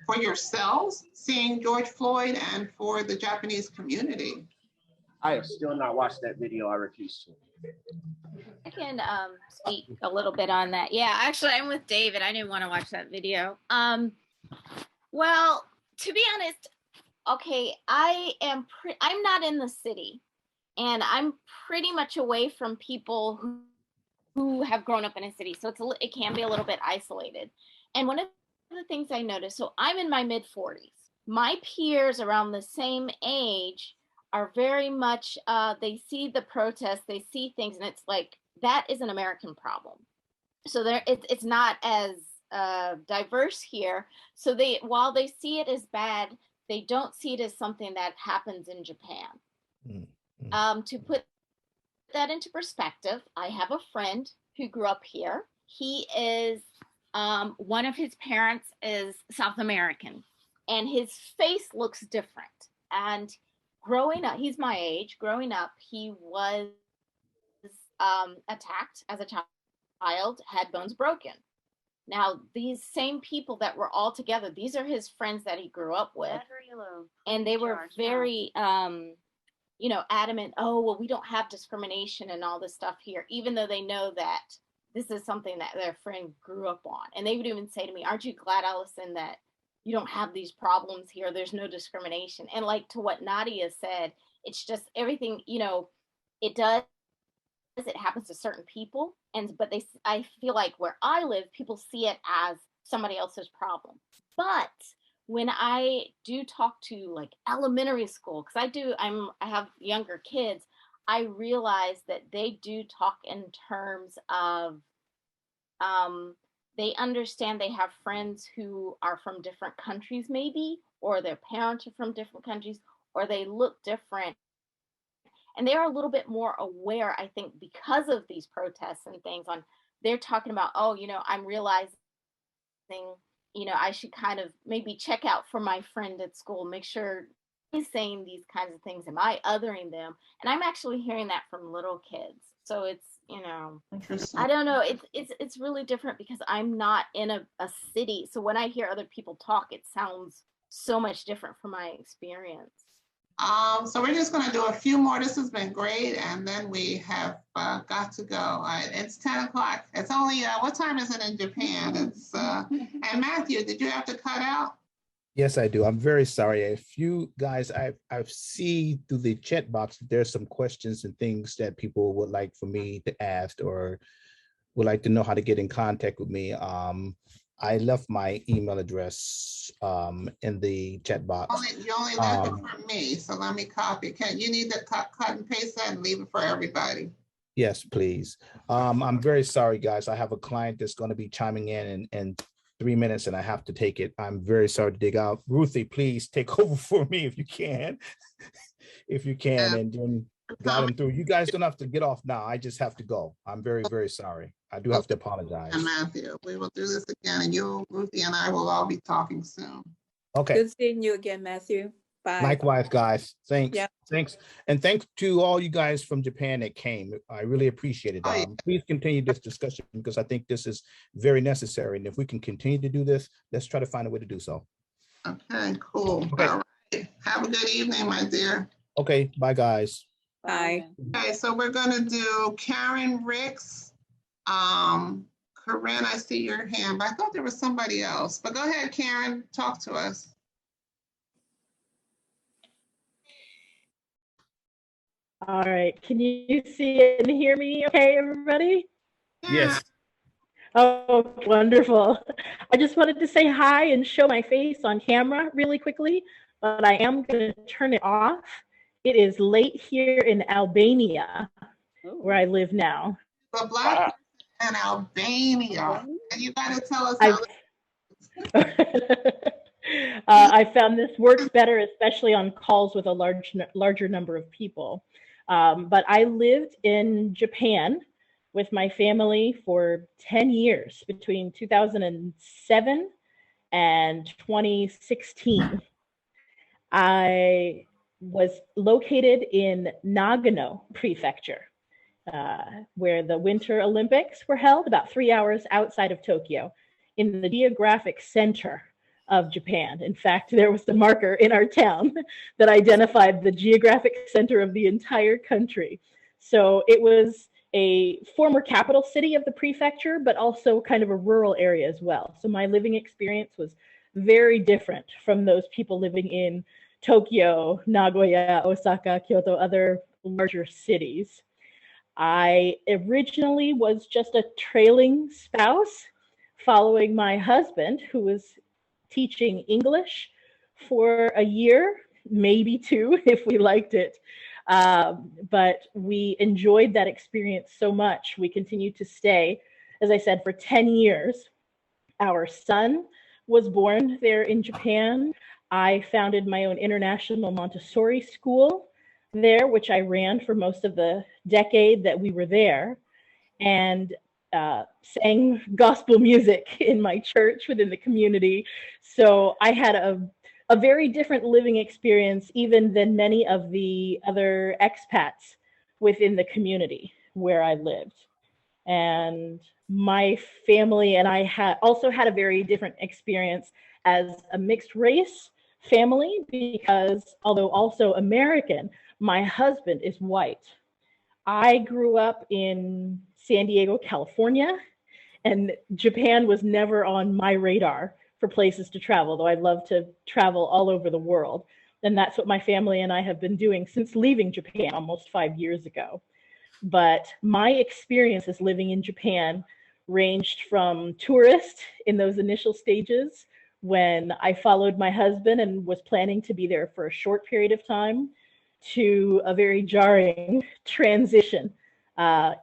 for yourselves, seeing George Floyd, and for the Japanese community? I have still not watched that video. I refuse to. I can speak a little bit on that. Yeah, actually, I'm with David. I didn't want to watch that video. Well, to be honest, okay, I'm not in the city, and I'm pretty much away from people who have grown up in a city, so it can be a little bit isolated. And one of the things I noticed, so I'm in my mid 40s. My peers around the same age are very much, they see the protests, they see things, and it's like, that is an American problem. So it's not as diverse here. So while they see it as bad, they don't see it as something that happens in Japan. To put that into perspective, I have a friend who grew up here. He is, one of his parents is South American, and his face looks different. And growing up, he's my age, growing up, he was attacked as a child, had bones broken. Now, these same people that were all together, these are his friends that he grew up with. And they were very, adamant, oh, well, we don't have discrimination and all this stuff here, even though they know that this is something that their friend grew up on. And they would even say to me, aren't you glad, Allison, that you don't have these problems here? There's no discrimination. And like to what Nadia said, it's just everything, it does. It happens to certain people, but I feel like where I live, people see it as somebody else's problem. But when I do talk to like elementary school, because I have younger kids, I realize that they do talk in terms of, they understand they have friends who are from different countries maybe, or their parents are from different countries, or they look different. And they're a little bit more aware, I think, because of these protests and things they're talking about, oh, I'm realizing, I should kind of maybe check out for my friend at school, make sure he's saying these kinds of things. Am I othering them? And I'm actually hearing that from little kids. So it's, I don't know. It's really different because I'm not in a city. So when I hear other people talk, it sounds so much different from my experience. So we're just going to do a few more. This has been great, and then we have got to go. It's 10 o'clock. It's only what time is it in Japan? It's and Matthew, did you have to cut out? Yes, I do. I'm very sorry. If you guys, I've seen through the chat box, there's some questions and things that people would like for me to ask or would like to know how to get in contact with me. I left my email address in the chat box. You only left it for me, so let me copy. You need to cut and paste that and leave it for everybody. Yes, please. I'm very sorry, guys. I have a client that's going to be chiming in 3 minutes, and I have to take it. I'm very sorry to dig out. Ruthie, please take over for me if you can, and then guide them through. You guys don't have to get off now. I just have to go. I'm very, very sorry. I do have to apologize. And Matthew, we will do this again, and you, Ruthie, and I will all be talking soon. Okay. Good seeing you again, Matthew. Bye. Likewise, guys. Thanks. Yeah. Thanks. And thanks to all you guys from Japan that came. I really appreciate it. Please continue this discussion because I think this is very necessary. And if we can continue to do this, let's try to find a way to do so. Okay, cool. Okay. All right. Have a good evening, my dear. Okay. Bye, guys. Bye. Okay, so we're going to do Karen Ricks. Corinne, I see your hand, but I thought there was somebody else. But go ahead, Karen, talk to us. All right, can you see and hear me okay, everybody? Yes. Oh, wonderful. I just wanted to say hi and show my face on camera really quickly, but I am going to turn it off. It is late here in Albania, where I live now. The Black in Albania, and you got to tell us how. I found this works better, especially on calls with a larger number of people. But I lived in Japan with my family for 10 years, between 2007 and 2016. I was located in Nagano Prefecture, where the Winter Olympics were held, about 3 hours outside of Tokyo, in the geographic center of Japan. In fact, there was the marker in our town that identified the geographic center of the entire country. So it was a former capital city of the prefecture, but also kind of a rural area as well. So my living experience was very different from those people living in Tokyo, Nagoya, Osaka, Kyoto, other larger cities. I originally was just a trailing spouse following my husband, who was teaching English for a year, maybe two, if we liked it. But we enjoyed that experience so much. We continued to stay, as I said, for 10 years. Our son was born there in Japan. I founded my own international Montessori school there, which I ran for most of the decade that we were there, and sang gospel music in my church within the community. So I had a very different living experience even than many of the other expats within the community where I lived. And my family and I also had a very different experience as a mixed race family, because although also American, my husband is white. I grew up in San Diego, California, and Japan was never on my radar for places to travel, though I'd love to travel all over the world. And that's what my family and I have been doing since leaving Japan almost 5 years ago. But my experiences living in Japan ranged from tourist in those initial stages when I followed my husband and was planning to be there for a short period of time, to a very jarring transition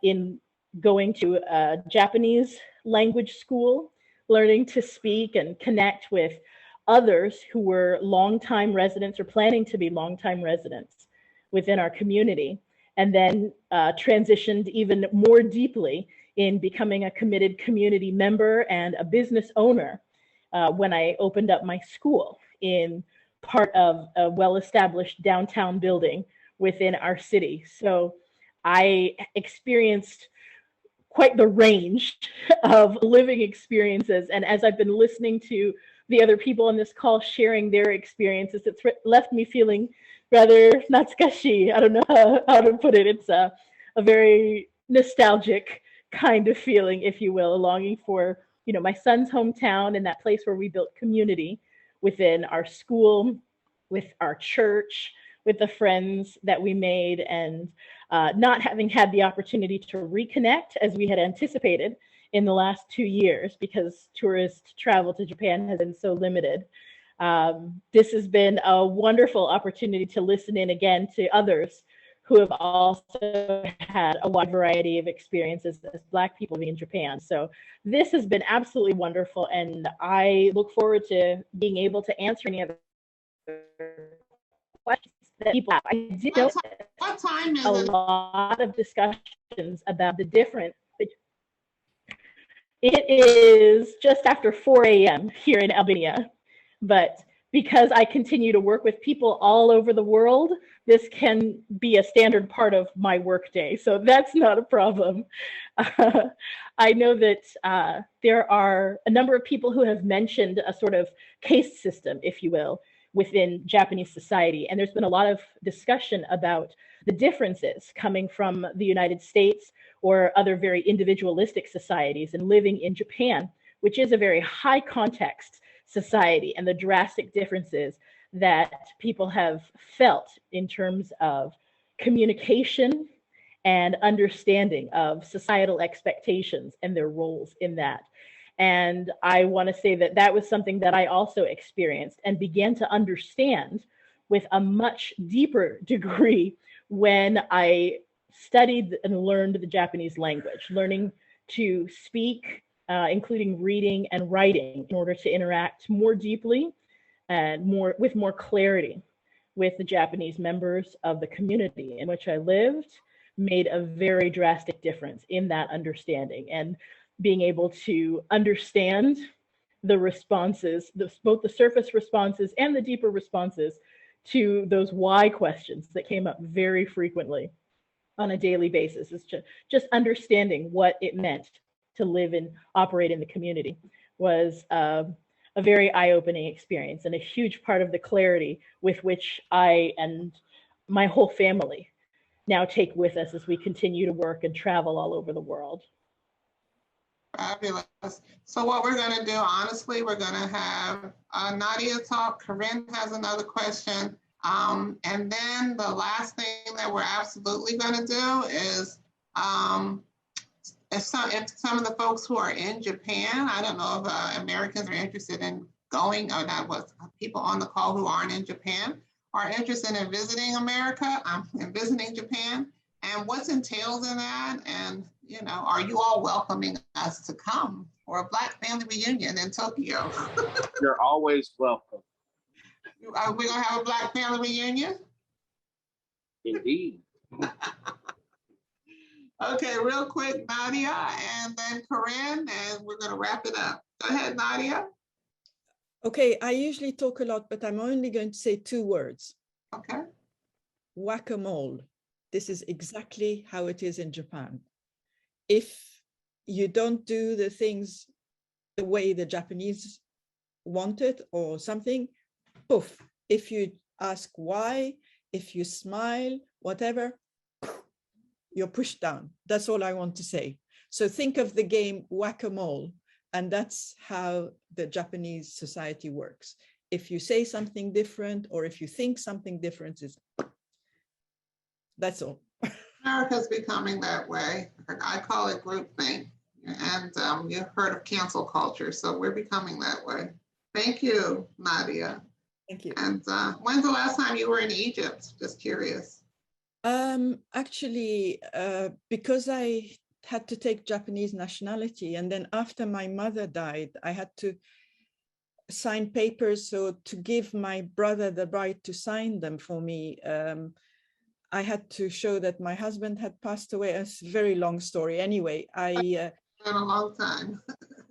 in going to a Japanese language school, learning to speak and connect with others who were longtime residents or planning to be longtime residents within our community, and then transitioned even more deeply in becoming a committed community member and a business owner when I opened up my school in part of a well-established downtown building within our city. So I experienced quite the range of living experiences. And as I've been listening to the other people on this call sharing their experiences, it's left me feeling rather natsukashi. I don't know how to put it. It's a very nostalgic kind of feeling, if you will, a longing for, you know, my son's hometown and that place where we built community within our school, with our church, with the friends that we made, and not having had the opportunity to reconnect as we had anticipated in the last 2 years because tourist travel to Japan has been so limited. This has been a wonderful opportunity to listen in again to others who have also had a wide variety of experiences as Black people in Japan. So this has been absolutely wonderful, and I look forward to being able to answer any other questions that people have. I did know what time is a it? lot of discussions about the difference. It is just after 4 a.m. here in Albania, but because I continue to work with people all over the world, this can be a standard part of my workday. So that's not a problem. I know that there are a number of people who have mentioned a sort of caste system, if you will, within Japanese society. And there's been a lot of discussion about the differences coming from the United States or other very individualistic societies and living in Japan, which is a very high context society, and the drastic differences that people have felt in terms of communication and understanding of societal expectations and their roles in that. And I want to say that that was something that I also experienced and began to understand with a much deeper degree when I studied and learned the Japanese language, learning to speak, including reading and writing, in order to interact more deeply and with more clarity with the Japanese members of the community in which I lived, made a very drastic difference in that understanding and being able to understand the responses, both the surface responses and the deeper responses to those why questions that came up very frequently on a daily basis. It's just understanding what it meant to live and operate in the community was a very eye-opening experience and a huge part of the clarity with which I and my whole family now take with us as we continue to work and travel all over the world. Fabulous. So what we're going to do, honestly, we're going to have Nadia talk. Corinne has another question. And then the last thing that we're absolutely going to do is if some of the folks who are in Japan, I don't know if Americans are interested in going, or that was people on the call who aren't in Japan are interested in visiting America, and visiting Japan, and what's entailed in that, and you know, are you all welcoming us to come for a Black family reunion in Tokyo? You're always welcome. Are we gonna have a Black family reunion? Indeed. Okay, real quick, Nadia, and then Corinne, and we're gonna wrap it up. Go ahead, Nadia. Okay, I usually talk a lot, but I'm only going to say 2 words. Okay. Whack-a-mole. This is exactly how it is in Japan. If you don't do the things the way the Japanese want it or something, poof. If you ask why, if you smile, whatever, you're pushed down. That's all I want to say. So think of the game whack-a-mole, and that's how the Japanese society works. If you say something different, or if you think something different, that's all. America's becoming that way. I call it groupthink, and you've heard of cancel culture, so we're becoming that way. Thank you, Nadia. Thank you. And when's the last time you were in Egypt? Just curious. Actually, because I had to take Japanese nationality, and then after my mother died, I had to sign papers. So to give my brother the right to sign them for me, I had to show that my husband had passed away. It's a very long story. Anyway, Been a long time.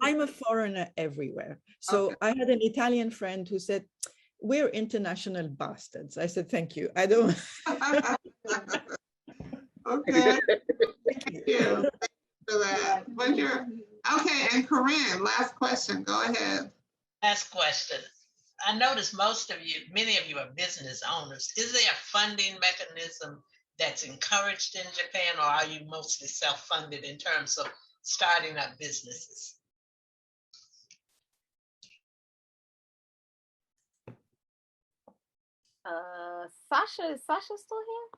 I'm a foreigner everywhere. So I had an Italian friend who said, "We're international bastards." I said, "Thank you. I don't." Okay. Thank you for that. Okay, and Corinne, last question. Go ahead. Last question. I noticed many of you are business owners. Is there a funding mechanism that's encouraged in Japan, or are you mostly self-funded in terms of starting up businesses? Is Sasha still here?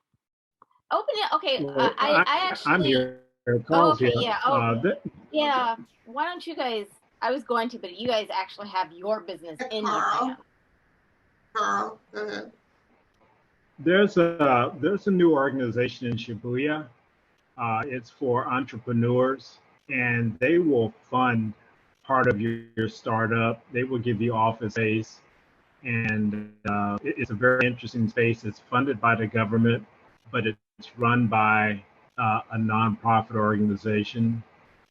Open it. Okay. Well, I actually. I'm here. Oh, Carl's okay. here. Yeah. Yeah. Why don't you guys? I was going to, but you guys actually have your business in Japan. Carl, go ahead. There's a new organization in Shibuya. It's for entrepreneurs, and they will fund part of your startup. They will give you office space, and it's a very interesting space. It's funded by the government, but it's run by a nonprofit organization,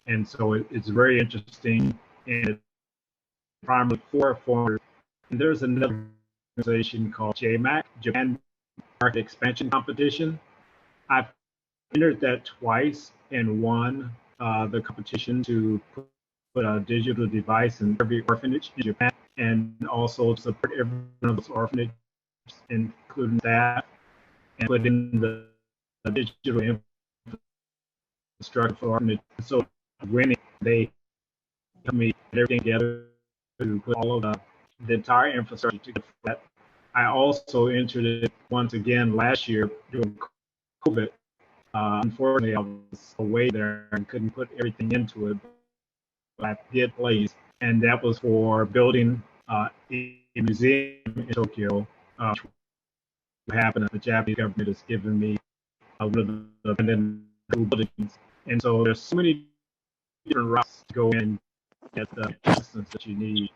and so it's very interesting. And it's primarily for foreigners. And there's another organization called JMAC, Japan Market Expansion Competition. I've entered that twice and won the competition to put a digital device in every orphanage in Japan, and also support every one of those orphanages, including staff, and put in the digital infrastructure for orphanages. So winning, they help me put everything together to put all of the entire infrastructure together for that. I also entered it once again last year during COVID. Unfortunately, I was away there and couldn't put everything into it, but I did place, and that was for building a museum in Tokyo. What happened? The Japanese government has given me one of the abandoned buildings, and so there's so many different routes to go in and get the assistance that you need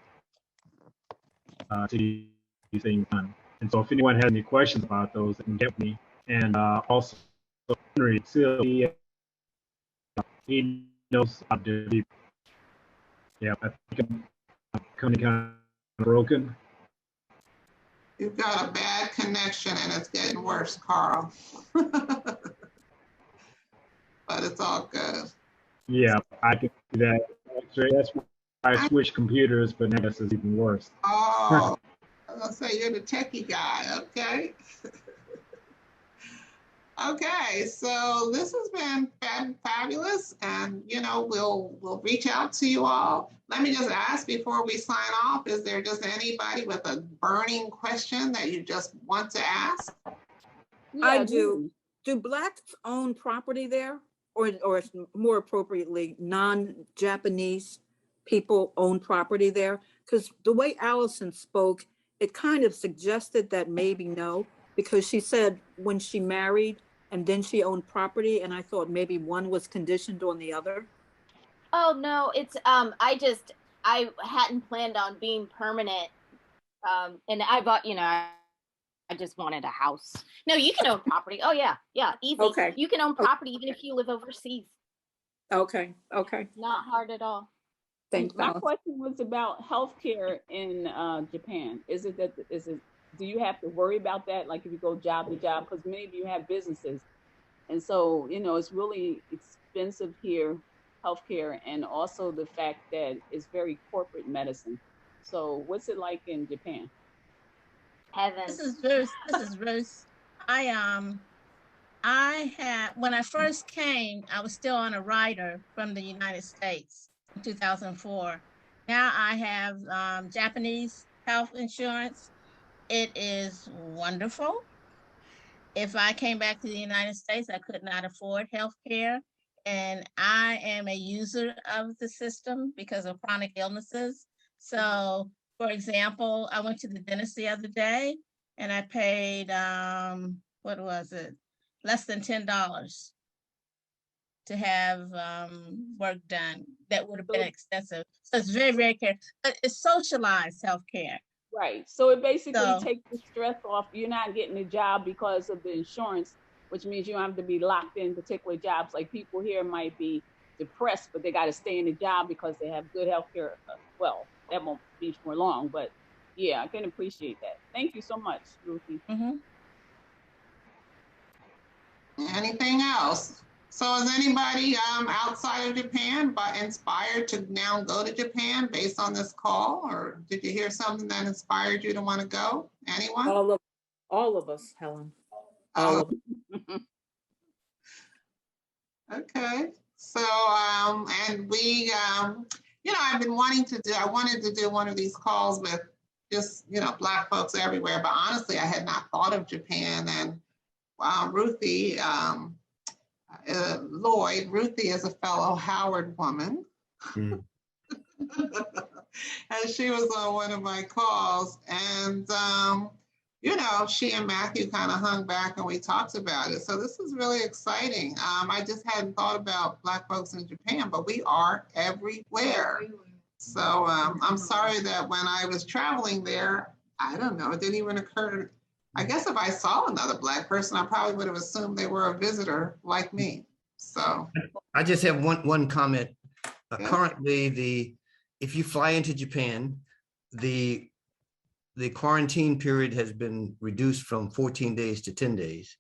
to get these things done. And so if anyone has any questions about those, they can get me. And also, Henry, he knows how to do. Yeah, I think I'm kind of broken. You've got a bad connection and it's getting worse, Carl. But it's all good. Yeah, I can do that. That's why I switched computers, but now this is even worse. Oh, I was gonna say you're the techie guy, okay? Okay, so this has been fabulous, and you know we'll reach out to you all. Let me just ask before we sign off: is there just anybody with a burning question that you just want to ask? I do. Do Blacks own property there? or more appropriately, non-Japanese people own property there? Because the way Allison spoke, it kind of suggested that maybe no, because she said when she married and then she owned property, and I thought maybe one was conditioned on the other. Oh no, it's I hadn't planned on being permanent. And I bought, I just wanted a house. No, you can own property. Oh yeah, easy. Okay. You can own property even if you live overseas. Okay. Not hard at all. Thanks. My question was about healthcare in Japan. Do you have to worry about that? Like if you go job to job, because many of you have businesses. And so, it's really expensive here, healthcare, and also the fact that it's very corporate medicine. So what's it like in Japan? Heaven. This is Ruth. I had, when I first came, I was still on a rider from the United States in 2004. Now I have Japanese health insurance. It is wonderful. If I came back to the United States, I could not afford health care. And I am a user of the system because of chronic illnesses. So, for example, I went to the dentist the other day and I paid, what was it? Less than $10 to have work done. That would have been expensive. So it's very, very care. But it's socialized healthcare. Right. So it basically takes the stress off. You're not getting a job because of the insurance, which means you don't have to be locked in particular jobs. Like people here might be depressed, but they got to stay in the job because they have good healthcare. Well, that won't be for long, but yeah, I can appreciate that. Thank you so much, Ruthie. Anything else? So is anybody outside of Japan but inspired to now go to Japan based on this call? Or did you hear something that inspired you to want to go? Anyone? All of us, Helen. All of us. Okay. So, and we, I've been wanted to do one of these calls with just, Black folks everywhere, but honestly, I had not thought of Japan. And Ruthie, Ruthie is a fellow Howard woman. And she was on one of my calls, and she and Matthew kind of hung back and we talked about it. So this is really exciting. I just hadn't thought about Black folks in Japan, but we are everywhere. So I'm sorry that when I was traveling there, I don't know, it didn't even occur. I guess if I saw another Black person, I probably would have assumed they were a visitor like me. So I just have one comment. Currently, if you fly into Japan, the quarantine period has been reduced from 14 days to 10 days.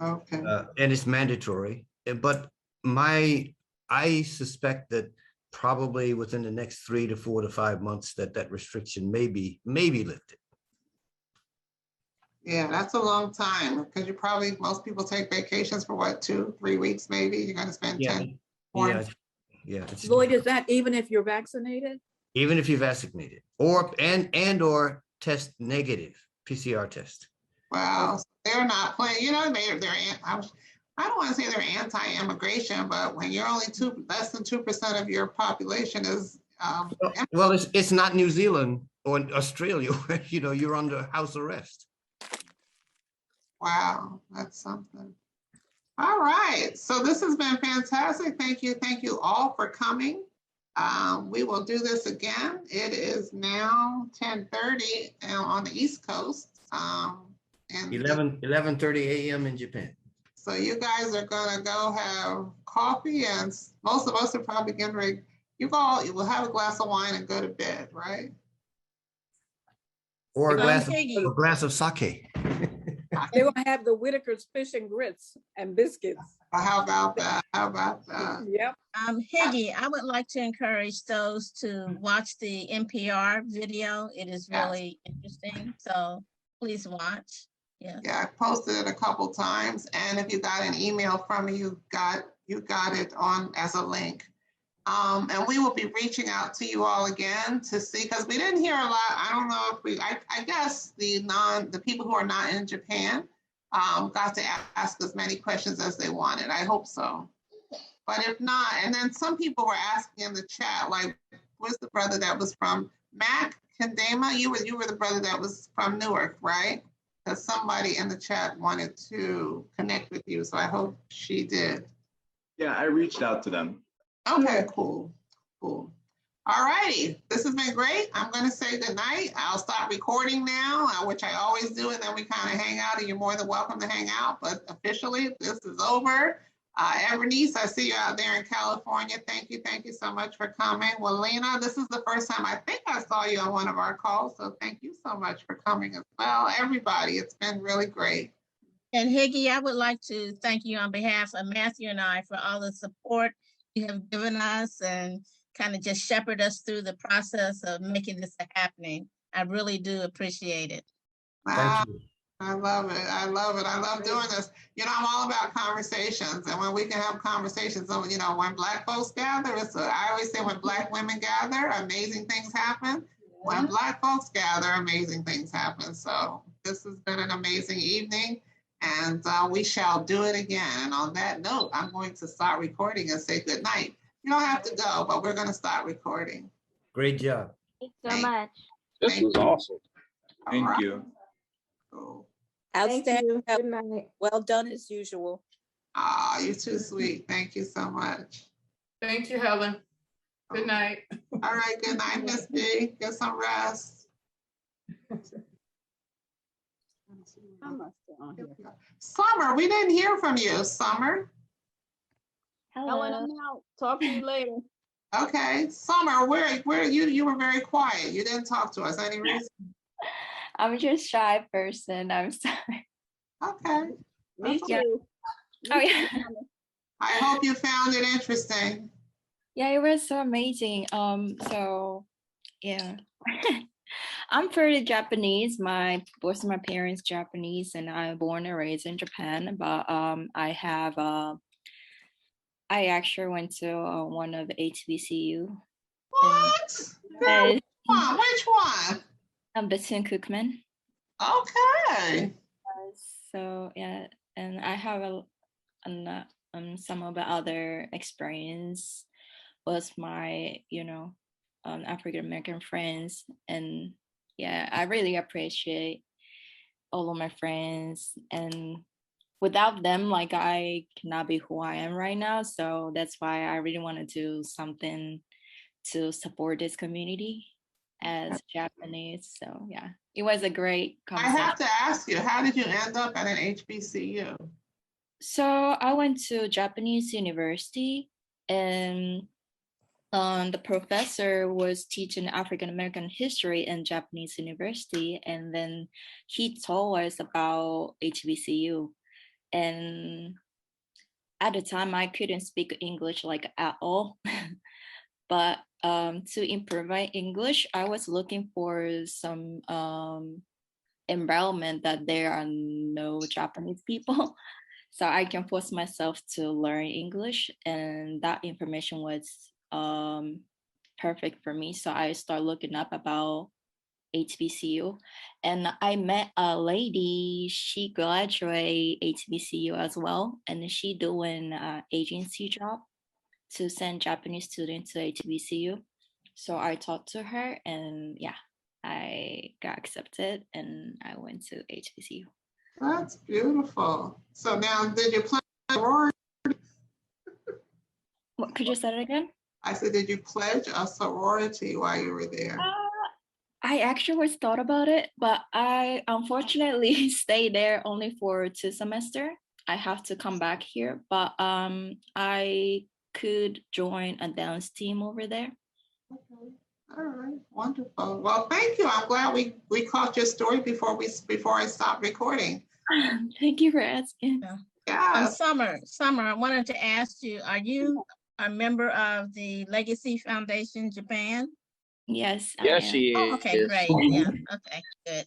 Okay. And it's mandatory. But I suspect that probably within the next 3 to 4 to 5 months that restriction may be lifted. Yeah, that's a long time because most people take vacations for what, 2-3 weeks maybe? You're going to spend 10. Yeah. Lloyd, is that even if you're vaccinated? Even if you're vaccinated or test negative, PCR test. Wow, they're not playing, I don't want to say they're anti-immigration, but when you're only less than 2% of your population is. Well, it's not New Zealand or Australia where, you're under house arrest. Wow, that's something. All right, so this has been fantastic. Thank you all for coming. We will do this again. It is now 10:30 on the East Coast. And 11:30 a.m. in Japan. So you guys are gonna go have coffee, and most of us are probably getting ready. You will have a glass of wine and go to bed, right? Or a glass of sake. They're gonna have the Whitaker's fish and grits and biscuits. How about that? Yep. Higgy, I would like to encourage those to watch the NPR video. It is really interesting. So please watch. Yeah, I posted it a couple times, and if you got an email from me, you got it on as a link. And we will be reaching out to you all again to see, because we didn't hear a lot. I don't know if I guess the people who are not in Japan got to ask as many questions as they wanted. I hope so. But if not, and then some people were asking in the chat, like, where's the brother that was from Mac Kendama? You were the brother that was from Newark, right? Because somebody in the chat wanted to connect with you, so I hope she did. Yeah, I reached out to them. Okay, cool. All righty, this has been great. I'm going to say good night. I'll stop recording now, which I always do, and then we kind of hang out, and you're more than welcome to hang out. But officially, this is over. Evernice, I see you out there in California. Thank you so much for coming. Well, Lena, this is the first time I think I saw you on one of our calls, so thank you so much for coming as well. Everybody, it's been really great. And Higgy, I would like to thank you on behalf of Matthew and I for all the support you have given us and kind of just shepherd us through the process of making this happening. I really do appreciate it. Wow. I love it. I love doing this. You know, I'm all about conversations, and when we can have conversations, so, you know, when Black folks gather, I always say when Black women gather, amazing things happen. When Black folks gather, amazing things happen. So this has been an amazing evening, and we shall do it again. And on that note, I'm going to start recording and say good night. You don't have to go, but we're going to start recording. Great job. Thanks so much. This was awesome. Thank you. Cool. Outstanding. Good night. Well done as usual. Ah, you're too sweet. Thank you so much. Thank you, Helen. Good night. All right, good night, Miss B. Get some rest. Summer, we didn't hear from you, Summer. Helen, I'm out. Talk to you later. Okay, Summer, where you were very quiet. You didn't talk to us. Any reason? I'm just a shy person. I'm sorry. Okay. Me That's too. Oh yeah. I hope you found it interesting. Yeah, it was so amazing. So yeah. I'm pretty Japanese. Both of my parents Japanese, and I'm born and raised in Japan. But I actually went to one of the HBCU. What? Girl, which one? Which one? Bethune-Cookman. Okay. So yeah, and I have some of the other experience with my African American friends, and yeah, I really appreciate all of my friends, and without them, like, I cannot be who I am right now. So that's why I really want to do something to support this community as Japanese. So yeah, it was a great conversation. I have to ask you, how did you end up at an HBCU? So I went to Japanese university, and the professor was teaching African American history in Japanese university, and then he told us about HBCU. And at the time, I couldn't speak English like at all. But to improve my English, I was looking for some environment that there are no Japanese people, so I can force myself to learn English. And that information was perfect for me. So I started looking up about HBCU, and I met a lady. She graduated HBCU as well, and she doing agency job to send Japanese students to HBCU. So I talked to her, and yeah, I got accepted, and I went to HBCU. That's beautiful. So now, did you pledge a sorority? What, could you say that again? I said, did you pledge a sorority while you were there? I actually was thought about it, but I unfortunately stayed there only for 2 semesters. I have to come back here, but I could join a dance team over there. Okay. All right, wonderful. Well, thank you. I'm glad we caught your story before I stopped recording. Thank you for asking. Yeah. Summer, I wanted to ask you, are you a member of the Legacy Foundation Japan? Yes. Yes, she is. Oh, okay, great. Yeah. Okay,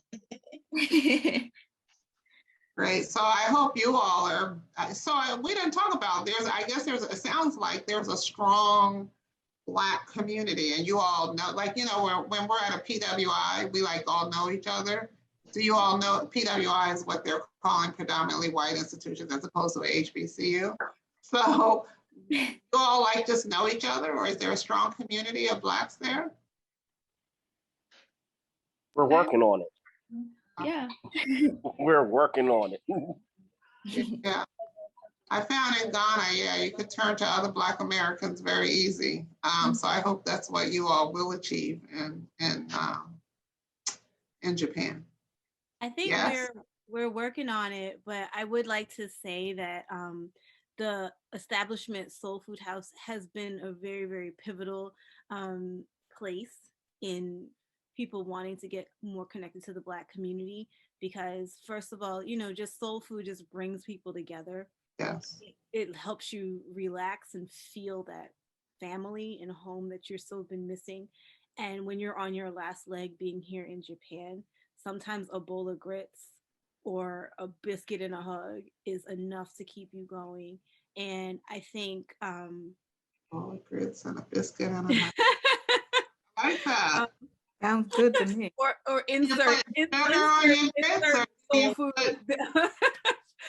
good. Great. So I hope you all are. So we didn't talk about. It sounds like there's a strong Black community, and you all know, like, you know, when we're at a PWI, we like all know each other. Do you all know PWI is what they're calling predominantly white institutions as opposed to a HBCU? So you all like just know each other, or is there a strong community of Blacks there? We're working on it. Yeah. We're working on it. Yeah. I found in Ghana, yeah, you could turn to other Black Americans very easy. So I hope that's what you all will achieve in Japan. I think Yes. we're working on it, but I would like to say that the establishment Soul Food House has been a very, very pivotal place in people wanting to get more connected to the Black community, because first of all, you know, just soul food just brings people together. Yes. It helps you relax and feel that family and home that you're so been missing. And when you're on your last leg being here in Japan, sometimes a bowl of grits or a biscuit and a hug is enough to keep you going. And I think bowl of grits and a biscuit and a hug. I like that. Sounds good to me. Or insert soul food. Go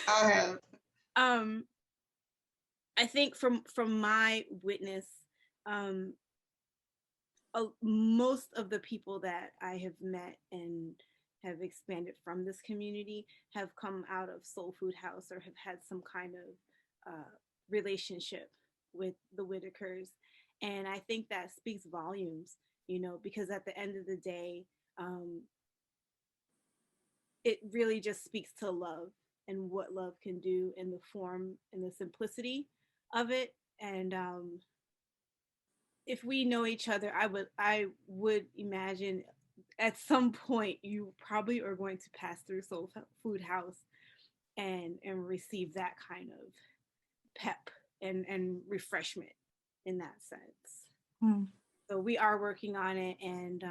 ahead. I think from my witness, most of the people that I have met and have expanded from this community have come out of Soul Food House or have had some kind of relationship with the Whitakers. And I think that speaks volumes, you know, because at the end of the day, it really just speaks to love and what love can do in the form and the simplicity of it. And if we know each other, I would imagine at some point you probably are going to pass through Soul Food House and receive that kind of pep and refreshment in that sense. So we are working on it, and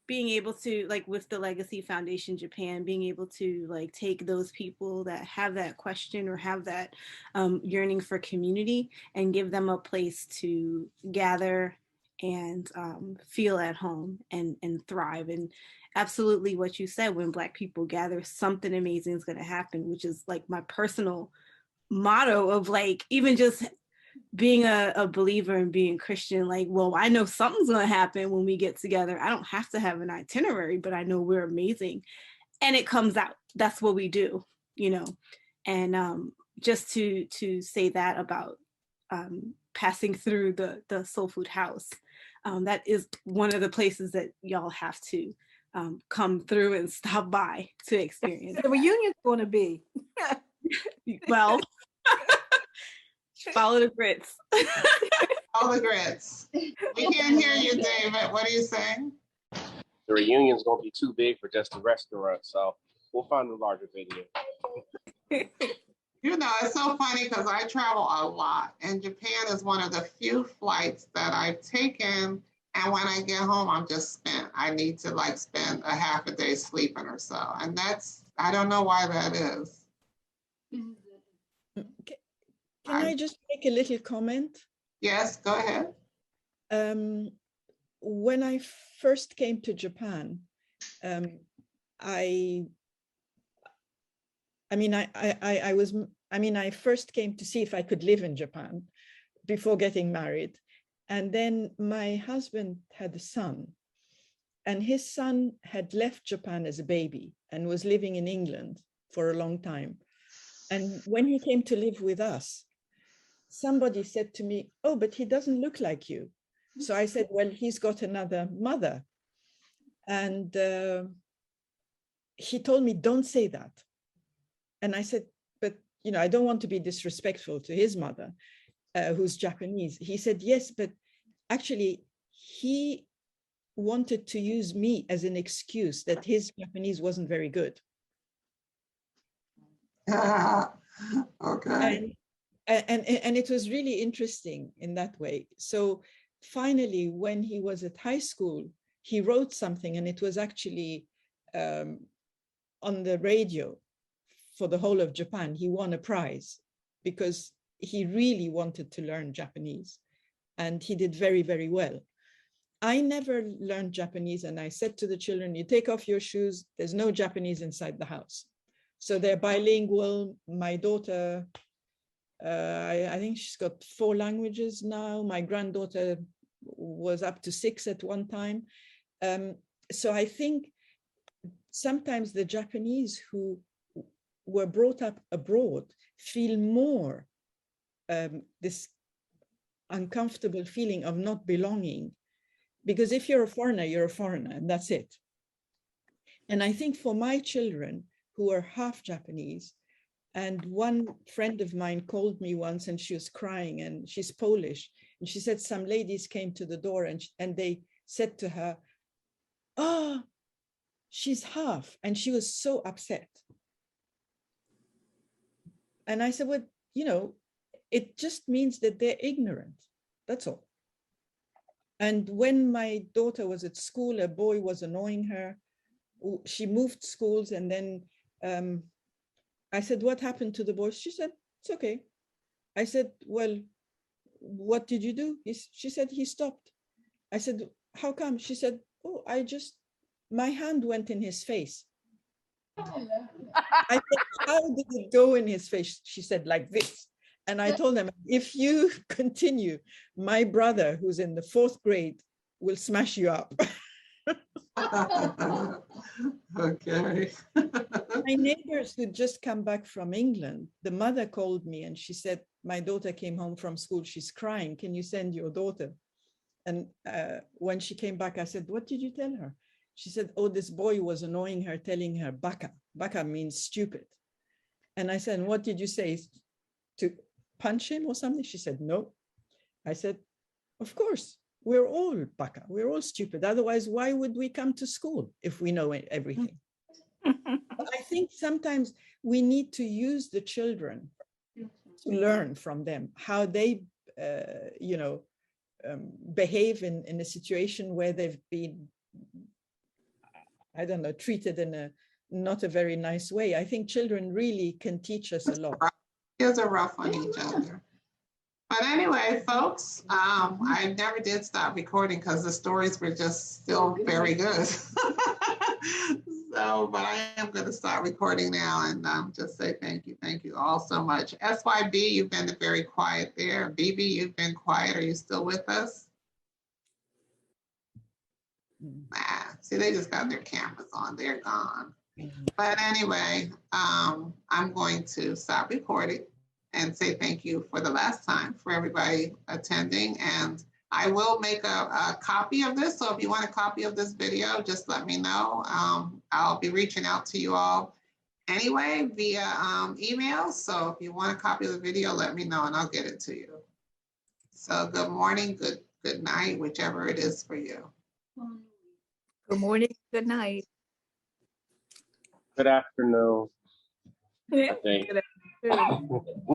being able to, like with the Legacy Foundation Japan, being able to like take those people that have that question or have that yearning for community and give them a place to gather and feel at home and thrive. And absolutely what you said, when Black people gather, something amazing is going to happen, which is like my personal motto of like, even just being a believer and being Christian, like, well, I know something's going to happen when we get together. I don't have to have an itinerary, but I know we're amazing. And it comes out. That's what we do, you know. And just to say that about passing through the Soul Food House, that is one of the places that y'all have to come through and stop by to experience. The reunion's going to be. Well, follow the grits. Follow the grits. We can't hear you, David. What are you saying? The reunion's gonna be too big for just the restaurant, so we'll find a larger venue. You know, it's so funny because I travel a lot, and Japan is one of the few flights that I've taken. And when I get home, I'm just spent. I need to like spend a half a day sleeping or so. And that's, I don't know why that is. Can I just make a little comment? Yes, go ahead. When I first came to Japan, I first came to see if I could live in Japan before getting married. And then my husband had a son, and his son had left Japan as a baby and was living in England for a long time. And when he came to live with us, somebody said to me, "Oh, but he doesn't look like you." So I said, "Well, he's got another mother." And he told me, "Don't say that." And I said, "But, you know, I don't want to be disrespectful to his mother, who's Japanese." He said, "Yes, but actually he wanted to use me as an excuse that his Japanese wasn't very good." Okay. And it was really interesting in that way. So finally, when he was at high school, he wrote something, and it was actually on the radio for the whole of Japan. He won a prize because he really wanted to learn Japanese, and he did very, very well. I never learned Japanese, and I said to the children, "You take off your shoes, there's no Japanese inside the house." So they're bilingual. My daughter I think she's got 4 languages now. My granddaughter was up to 6 at one time. So I think sometimes the Japanese who were brought up abroad feel more this uncomfortable feeling of not belonging. Because if you're a foreigner, and that's it. And I think for my children who are half Japanese, and one friend of mine called me once and she was crying, and she's Polish. And she said some ladies came to the door and they said to her, "Oh, she's half." And she was so upset. And I said, well, you know, it just means that they're ignorant. That's all. And when my daughter was at school, a boy was annoying her. She moved schools, and then I said, what happened to the boy? She said, it's okay. I said, well, what did you do? She said, he stopped. I said, how come? She said, oh, my hand went in his face. I said, how did it go in his face? She said, like this. And I told them, if you continue, my brother, who's in the 4th grade, will smash you up. Okay. My neighbors who just come back from England, the mother called me and she said, my daughter came home from school, she's crying, can you send your daughter? And when she came back, I said, what did you tell her? She said, oh, this boy was annoying her, telling her baka. Baka means stupid. And I said, what did you say? To punch him or something? She said, no. I said, of course, we're all baka. We're all stupid. Otherwise, why would we come to school if we know everything? I think sometimes we need to use the children to learn from them how they, behave in a situation where they've been, I don't know, treated in a not a very nice way. I think children really can teach us a lot. Kids are rough on each other. But anyway, folks, I never did stop recording because the stories were just still very good. So, but I am going to start recording now and just say thank you all so much. SYB, you've been very quiet there. BB, you've been quiet. Are you still with us? See, they just got their cameras on. They're gone. But anyway, I'm going to stop recording and say thank you for the last time for everybody attending. And I will make a copy of this. So if you want a copy of this video, just let me know. I'll be reaching out to you all anyway via email. So if you want a copy of the video, let me know and I'll get it to you. So good morning, good night, whichever it is for you. Good morning, good night. Good afternoon. Yeah. I think. Good afternoon.